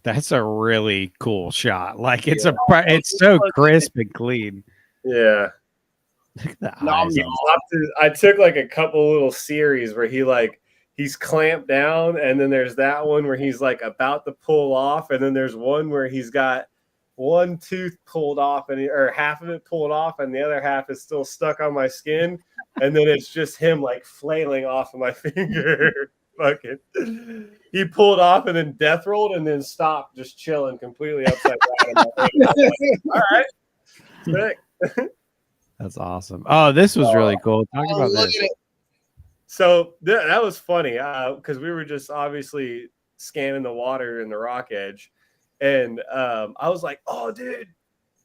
That's a really cool shot. Like it's so crisp and clean. Yeah. Look at the No, eyes. I took like a couple little series where he's clamped down, and then there's that one where he's like about to pull off, and then there's one where he's got one tooth pulled off or half of it pulled off, and the other half is still stuck on my skin, and then it's just him like flailing off of my finger. Fucking, he pulled off and then death rolled and then stopped, just chilling completely upside down. All right, sick. That's awesome. Oh, this was really cool. Talk about look this. at it. So that was funny because we were just obviously scanning the water in the rock edge, and I was like, "Oh, dude,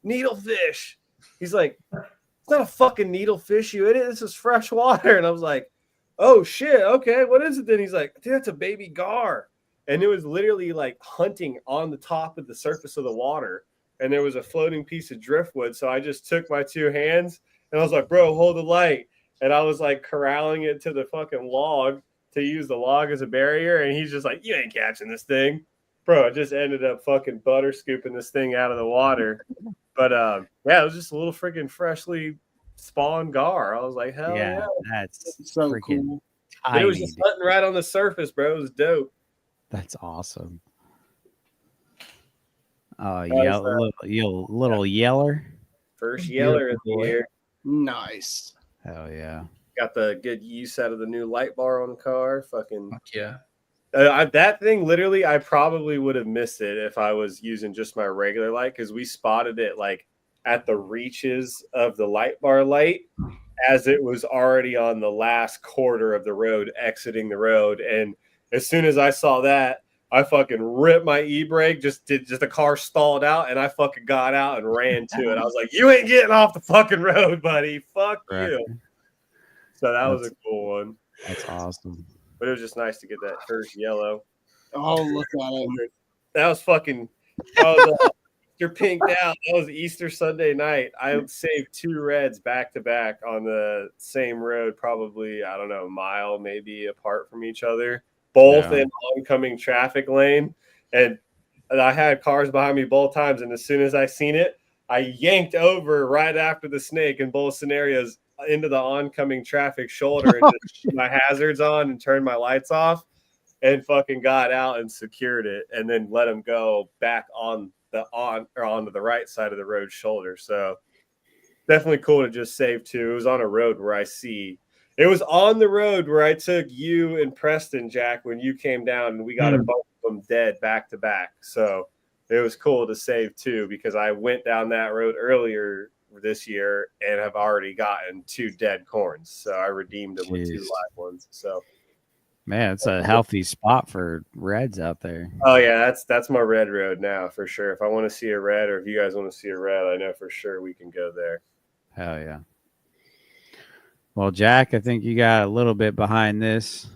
needlefish." He's like, "It's not a fucking needlefish, you idiot. This is fresh water." And I was like, "Oh shit, okay, what is it then?" He's like, "Dude, that's a baby gar," and it was literally like hunting on the top of the surface of the water, and there was a floating piece of driftwood. So I just took my two hands and I was like, "Bro, hold the light." And I was like corralling it to the fucking log to use the log as a barrier. And he's just like, "You ain't catching this thing." Bro, I just ended up fucking butter scooping this thing out of the water. But yeah, it was just a little freaking freshly spawned gar. I was like, hell yeah. That's So freaking cool. But it was tiny. just hunting right on the surface, bro. It was dope. That's awesome. Oh, was, little yeller. First yeller of the year. Nice. Hell yeah. Got the good use out of the new light bar on the car. Fucking Fuck yeah. that thing, literally, I probably would have missed it if I was using just my regular light, because we spotted it like at the reaches of the light bar light as it was already on the last quarter of the road, exiting the road. And as soon as I saw that, I fucking ripped my e-brake, just the car stalled out, and I fucking got out and ran to it. I was like, "You ain't getting off the fucking road, buddy. Fuck you." So that was a cool one. That's awesome. But it was just nice to get that first yellow. Oh, look at it. That was fucking. You're pinked out. That was Easter Sunday night. I saved two reds back to back on the same road, probably, I don't know, a mile maybe apart from each other, both in oncoming traffic lane. And I had cars behind me both times. And as soon as I seen it, I yanked over right after the snake in both scenarios into the oncoming traffic shoulder and just put my hazards on and turned my lights off and fucking got out and secured it and then let them go back onto the right side of the road shoulder. So definitely cool to just save two. It was on a road where it was on the road where I took you and Preston, Jack, when you came down, and we got a bunch of them dead back to back. So it was cool to save two because I went down that road earlier this year and have already gotten two dead corns. So I redeemed them with two live ones. So man, it's a healthy spot for reds out there. Oh yeah, that's my red road now for sure. If I want to see a red, or if you guys want to see a red, I know for sure we can go there. Hell yeah. Well, Jack, I think you got a little bit behind this.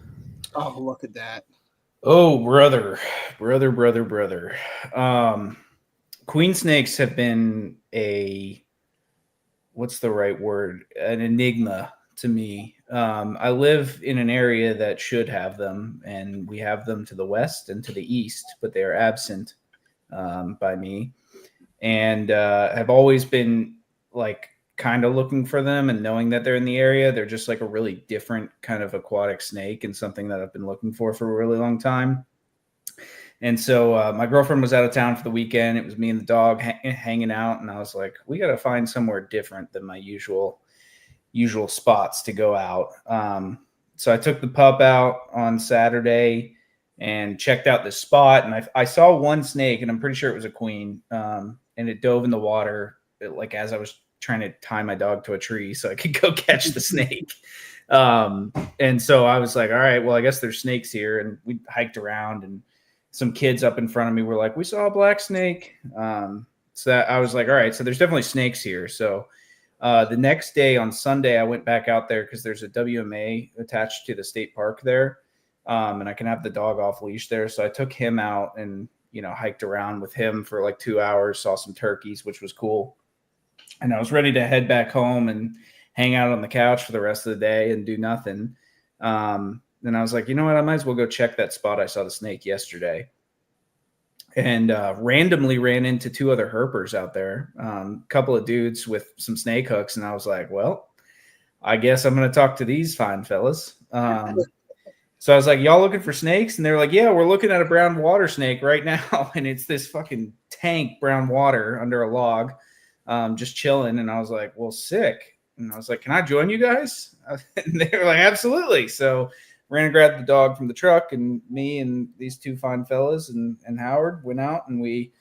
Oh, look at that. Oh, brother. Queen snakes have been what's the right word? An enigma to me. I live in an area that should have them, and we have them to the west and to the east, but they are absent by me. And have always been like kind of looking for them and knowing that they're in the area. They're just like a really different kind of aquatic snake and something that I've been looking for a really long time. And so my girlfriend was out of town for the weekend. It was me and the dog hanging out. And I was like, we got to find somewhere different than my usual usual spots to go out. So I took the pup out on Saturday and checked out this spot, and I saw one snake, and I'm pretty sure it was a queen, and it dove in the water like as I was trying to tie my dog to a tree so I could go catch the snake. And so I was like, all right, well, I guess there's snakes here. And we hiked around, and some kids up in front of me were like, we saw a black snake. So that I was like, all right, so there's definitely snakes here. So the next day on Sunday, I went back out there because there's a WMA attached to the state park there. And I can have the dog off leash there. So I took him out and, hiked around with him for like 2 hours, saw some turkeys, which was cool. And I was ready to head back home and hang out on the couch for the rest of the day and do nothing. Then I was like, you know what? I might as well go check that spot I saw the snake yesterday. And randomly ran into 2 other herpers out there, a couple of dudes with some snake hooks. And I was like, well, I guess I'm going to talk to these fine fellas. So I was like, y'all looking for snakes? And they're like, yeah, we're looking at a brown water snake right now. And it's this fucking tank brown water under a log, just chilling. And I was like, well, sick. And I was like, can I join you guys? And they were like, absolutely. So ran and grabbed the dog from the truck, and me and these 2 fine fellas and Howard went out and we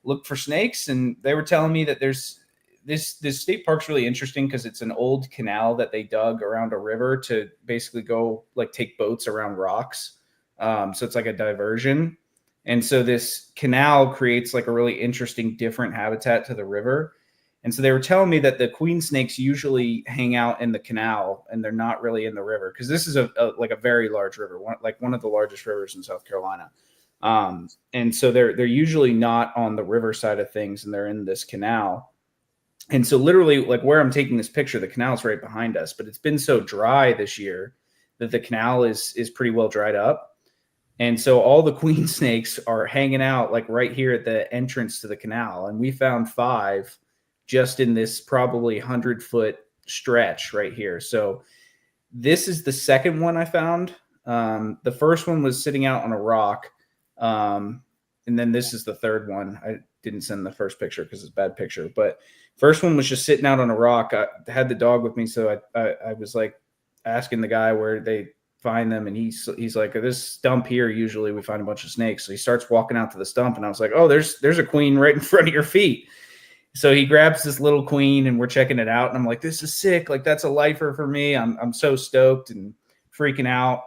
looked for snakes. And they were telling me that there's this state park's really interesting because it's an old canal that they dug around a river to basically go like take boats around rocks. So it's like a diversion. And so this canal creates like a really interesting, different habitat to the river. And so they were telling me that the queen snakes usually hang out in the canal and they're not really in the river, because this is a very large river, one of the largest rivers in South Carolina. And so they're usually not on the river side of things, and they're in this canal. And so literally, like where I'm taking this picture, the canal is right behind us, but it's been so dry this year that the canal is pretty well dried up. And so all the queen snakes are hanging out like right here at the entrance to the canal. And we found 5 just in this probably 100-foot stretch right here. So this is the second one I found. The first one was sitting out on a rock. And then this is the third one. I didn't send the first picture because it's a bad picture, but first one was just sitting out on a rock. I had the dog with me. So I was like asking the guy where they find them. And he's like, this stump here, usually we find a bunch of snakes. So he starts walking out to the stump, and I was like, oh, there's a queen right in front of your feet. So he grabs this little queen, and we're checking it out. And I'm like, this is sick. Like, that's a lifer for me. I'm so stoked and freaking out.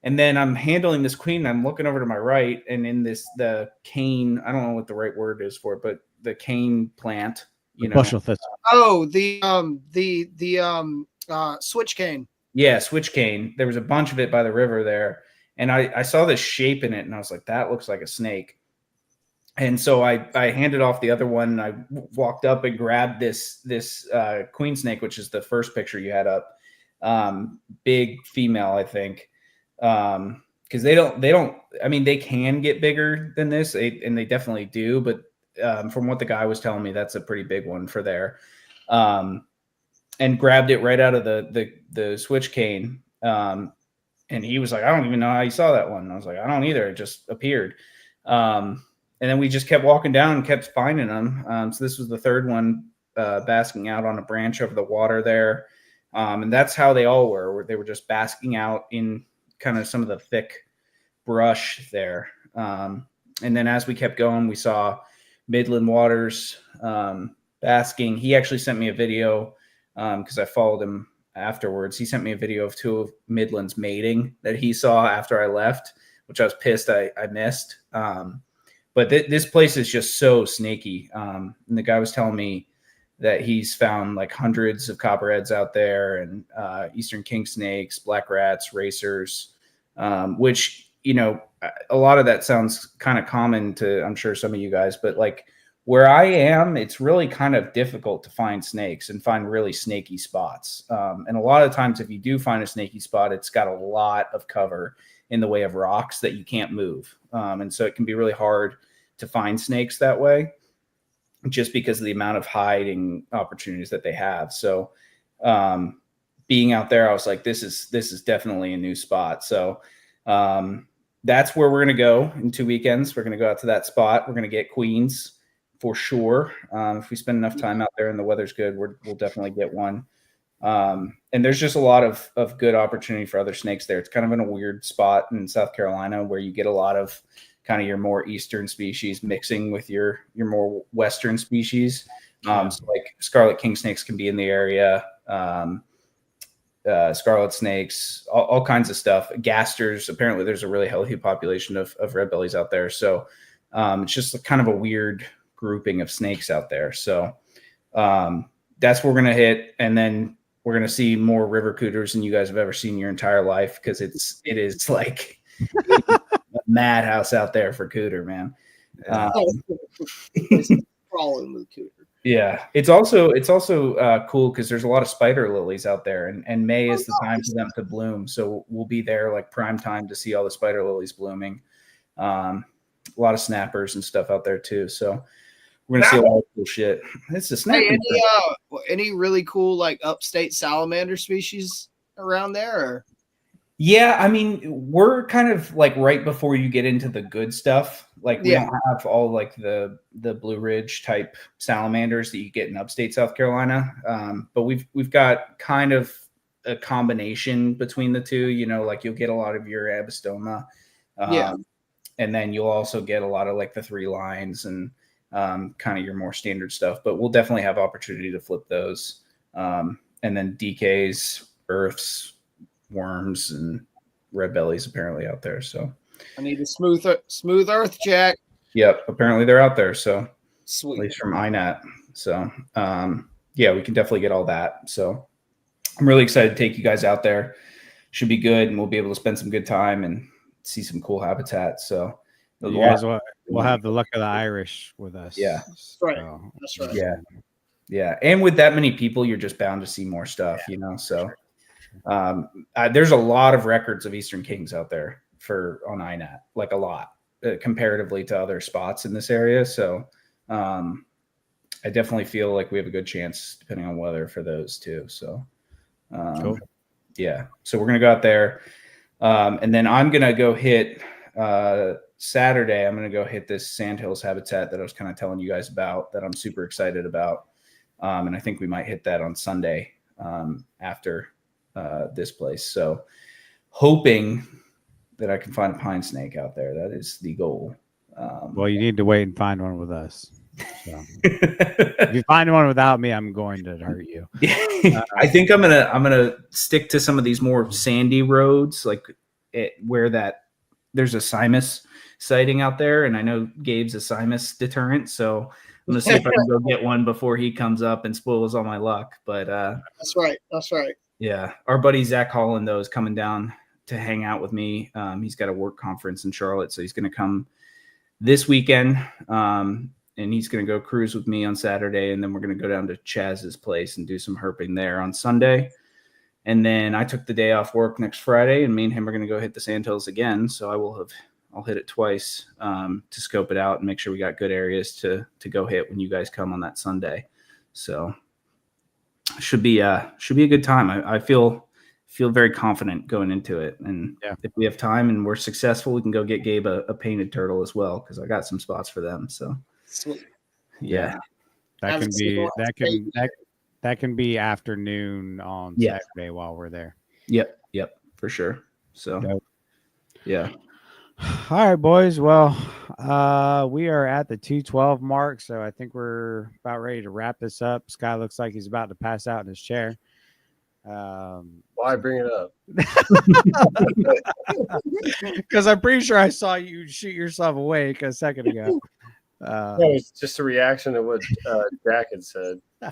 And then I'm handling this queen, and I'm looking over to my right, and in the cane, I don't know what the right word is for it, but the cane plant, bushel thistle. Oh, the switch cane. Yeah, switch cane. There was a bunch of it by the river there. And I saw this shape in it, and I was like, that looks like a snake. And so I handed off the other one, and I walked up and grabbed this queen snake, which is the first picture you had up. Big female, I think. Because they don't. I mean, they can get bigger than this, and they definitely do. But from what the guy was telling me, that's a pretty big one for there. And grabbed it right out of the switch cane. And he was like, I don't even know how you saw that one. And I was like, I don't either. It just appeared. And then we just kept walking down and kept finding them. So this was the third one, basking out on a branch over the water there. And that's how they all were. They were just basking out in kind of some of the thick brush there. And then as we kept going, we saw Midland Waters basking. He actually sent me a video because I followed him afterwards. He sent me a video of 2 of Midland's mating that he saw after I left, which I was pissed I missed. But this place is just so snaky. And the guy was telling me that he's found like hundreds of copperheads out there, and eastern king snakes, black rats, racers, which, a lot of that sounds kind of common to, I'm sure, some of you guys, but like where I am, it's really kind of difficult to find snakes and find really snaky spots. And a lot of times if you do find a snaky spot, it's got a lot of cover in the way of rocks that you can't move. And so it can be really hard to find snakes that way, just because of the amount of hiding opportunities that they have. So being out there, I was like, this is definitely a new spot. So that's where we're going to go in 2 weekends. We're going to go out to that spot. We're going to get queens for sure. If we spend enough time out there and the weather's good, we'll definitely get one. And there's just a lot of good opportunity for other snakes there. It's kind of in a weird spot in South Carolina where you get a lot of kind of your more eastern species mixing with your more western species. So like scarlet king snakes can be in the area, scarlet snakes, all kinds of stuff. Gasters, apparently there's a really healthy population of red bellies out there. So it's just kind of a weird grouping of snakes out there. So that's what we're going to hit. And then we're going to see more river cooters than you guys have ever seen in your entire life, because it is like a madhouse out there for cooter, man. Crawling with cooter. Yeah, it's also cool because there's a lot of spider lilies out there, and May is the time for them to bloom. So we'll be there like prime time to see all the spider lilies blooming. A lot of snappers and stuff out there too. So we're gonna see a lot of cool shit. It's a snap. Hey, any really cool like upstate salamander species around there? Or? Yeah, I mean, we're kind of like right before you get into the good stuff. Like we don't have all like the Blue Ridge type salamanders that you get in upstate South Carolina. But we've got kind of a combination between the two. You know, like you'll get a lot of your Abastoma, and then you'll also get a lot of like the three lines and kind of your more standard stuff. But we'll definitely have opportunity to flip those, and then DKs, earths, worms, and red bellies apparently out there. So I need a smooth earth jack. Yep, apparently they're out there. So sweet, at least from INAT. So yeah, we can definitely get all that. So I'm really excited to take you guys out there. Should be good, and we'll be able to spend some good time and see some cool habitat. So you guys will have the luck of the Irish with us. Yeah, that's right. That's right. Yeah, and with that many people, you're just bound to see more stuff, you know. So there's a lot of records of Eastern Kings out there on INAT, like a lot comparatively to other spots in this area. So I definitely feel like we have a good chance, depending on weather, for those too. So cool. Yeah, so we're gonna go out there, and then I'm gonna go hit Saturday. I'm gonna go hit this Sandhills habitat that I was kind of telling you guys about, that I'm super excited about, and I think we might hit that on Sunday after this place. So hoping that I can find a pine snake out there. That is the goal. Well, you need to wait and find one with us. So. If you find one without me, I'm going to hurt you. I think I'm gonna stick to some of these more sandy roads, like where there's a Simus sighting out there, and I know Gabe's a Simus deterrent, so I'm gonna see if I can go get one before he comes up and spoils all my luck. But that's right. Yeah, our buddy Zach Holland though is coming down to hang out with me. He's got a work conference in Charlotte, so he's gonna come this weekend. And he's going to go cruise with me on Saturday, and then we're going to go down to Chaz's place and do some herping there on Sunday. And then I took the day off work next Friday, and me and him are going to go hit the Sandhills again. So I'll hit it twice to scope it out and make sure we got good areas to go hit when you guys come on that Sunday. So should be a good time. I feel very confident going into it. And if we have time and we're successful, we can go get Gabe a painted turtle as well, because I got some spots for them. So. Sweet. Yeah. That can be afternoon on Saturday while we're there. Yep, for sure. So yeah. All right, boys. Well, we are at the 2:12 mark, so I think we're about ready to wrap this up. Sky looks like he's about to pass out in his chair. Why bring it up? Because I'm pretty sure I saw you shoot yourself awake a second ago. No, it's just a reaction to what Jack had said. I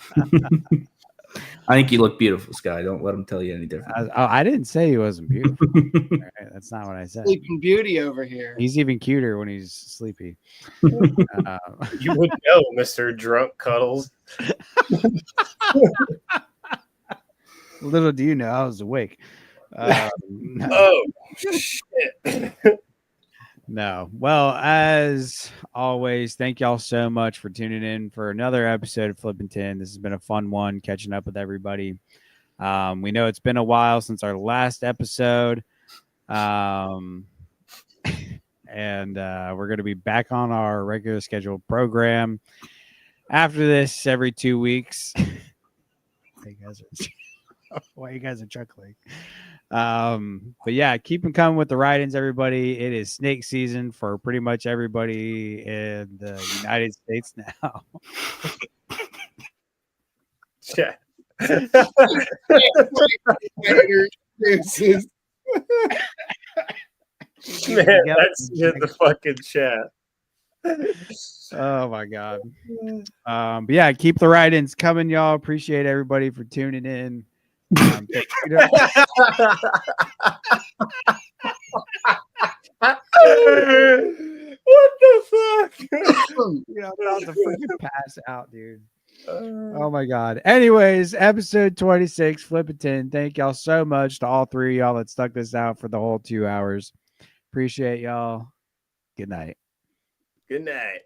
think you look beautiful, Sky. Don't let him tell you any different. I didn't say he wasn't beautiful. Right, that's not what I said. Sleeping Beauty over here. He's even cuter when he's sleepy. You would know, Mr. Drunk Cuddles. Little do you know, I was awake. Oh, shit. No. Well, as always, thank y'all so much for tuning in for another episode of Flippin Tin. This has been a fun one, catching up with everybody. We know it's been a while since our last episode. And we're going to be back on our regular scheduled program after this every 2 weeks. Hey, guys. Why you guys are chuckling. But yeah, keep them coming with the write-ins, everybody. It is snake season for pretty much everybody in the United States now. Yeah. Deuces. Man, that's in the fucking chat. Oh my god. But yeah, keep the write-ins coming, y'all. Appreciate everybody for tuning in. What the fuck? I'm about to freaking pass out, dude. Oh my god. Anyways, episode 26, Flippin Tin. Thank y'all so much to all three of y'all that stuck this out for the whole 2 hours. Appreciate y'all. Good night. Good night.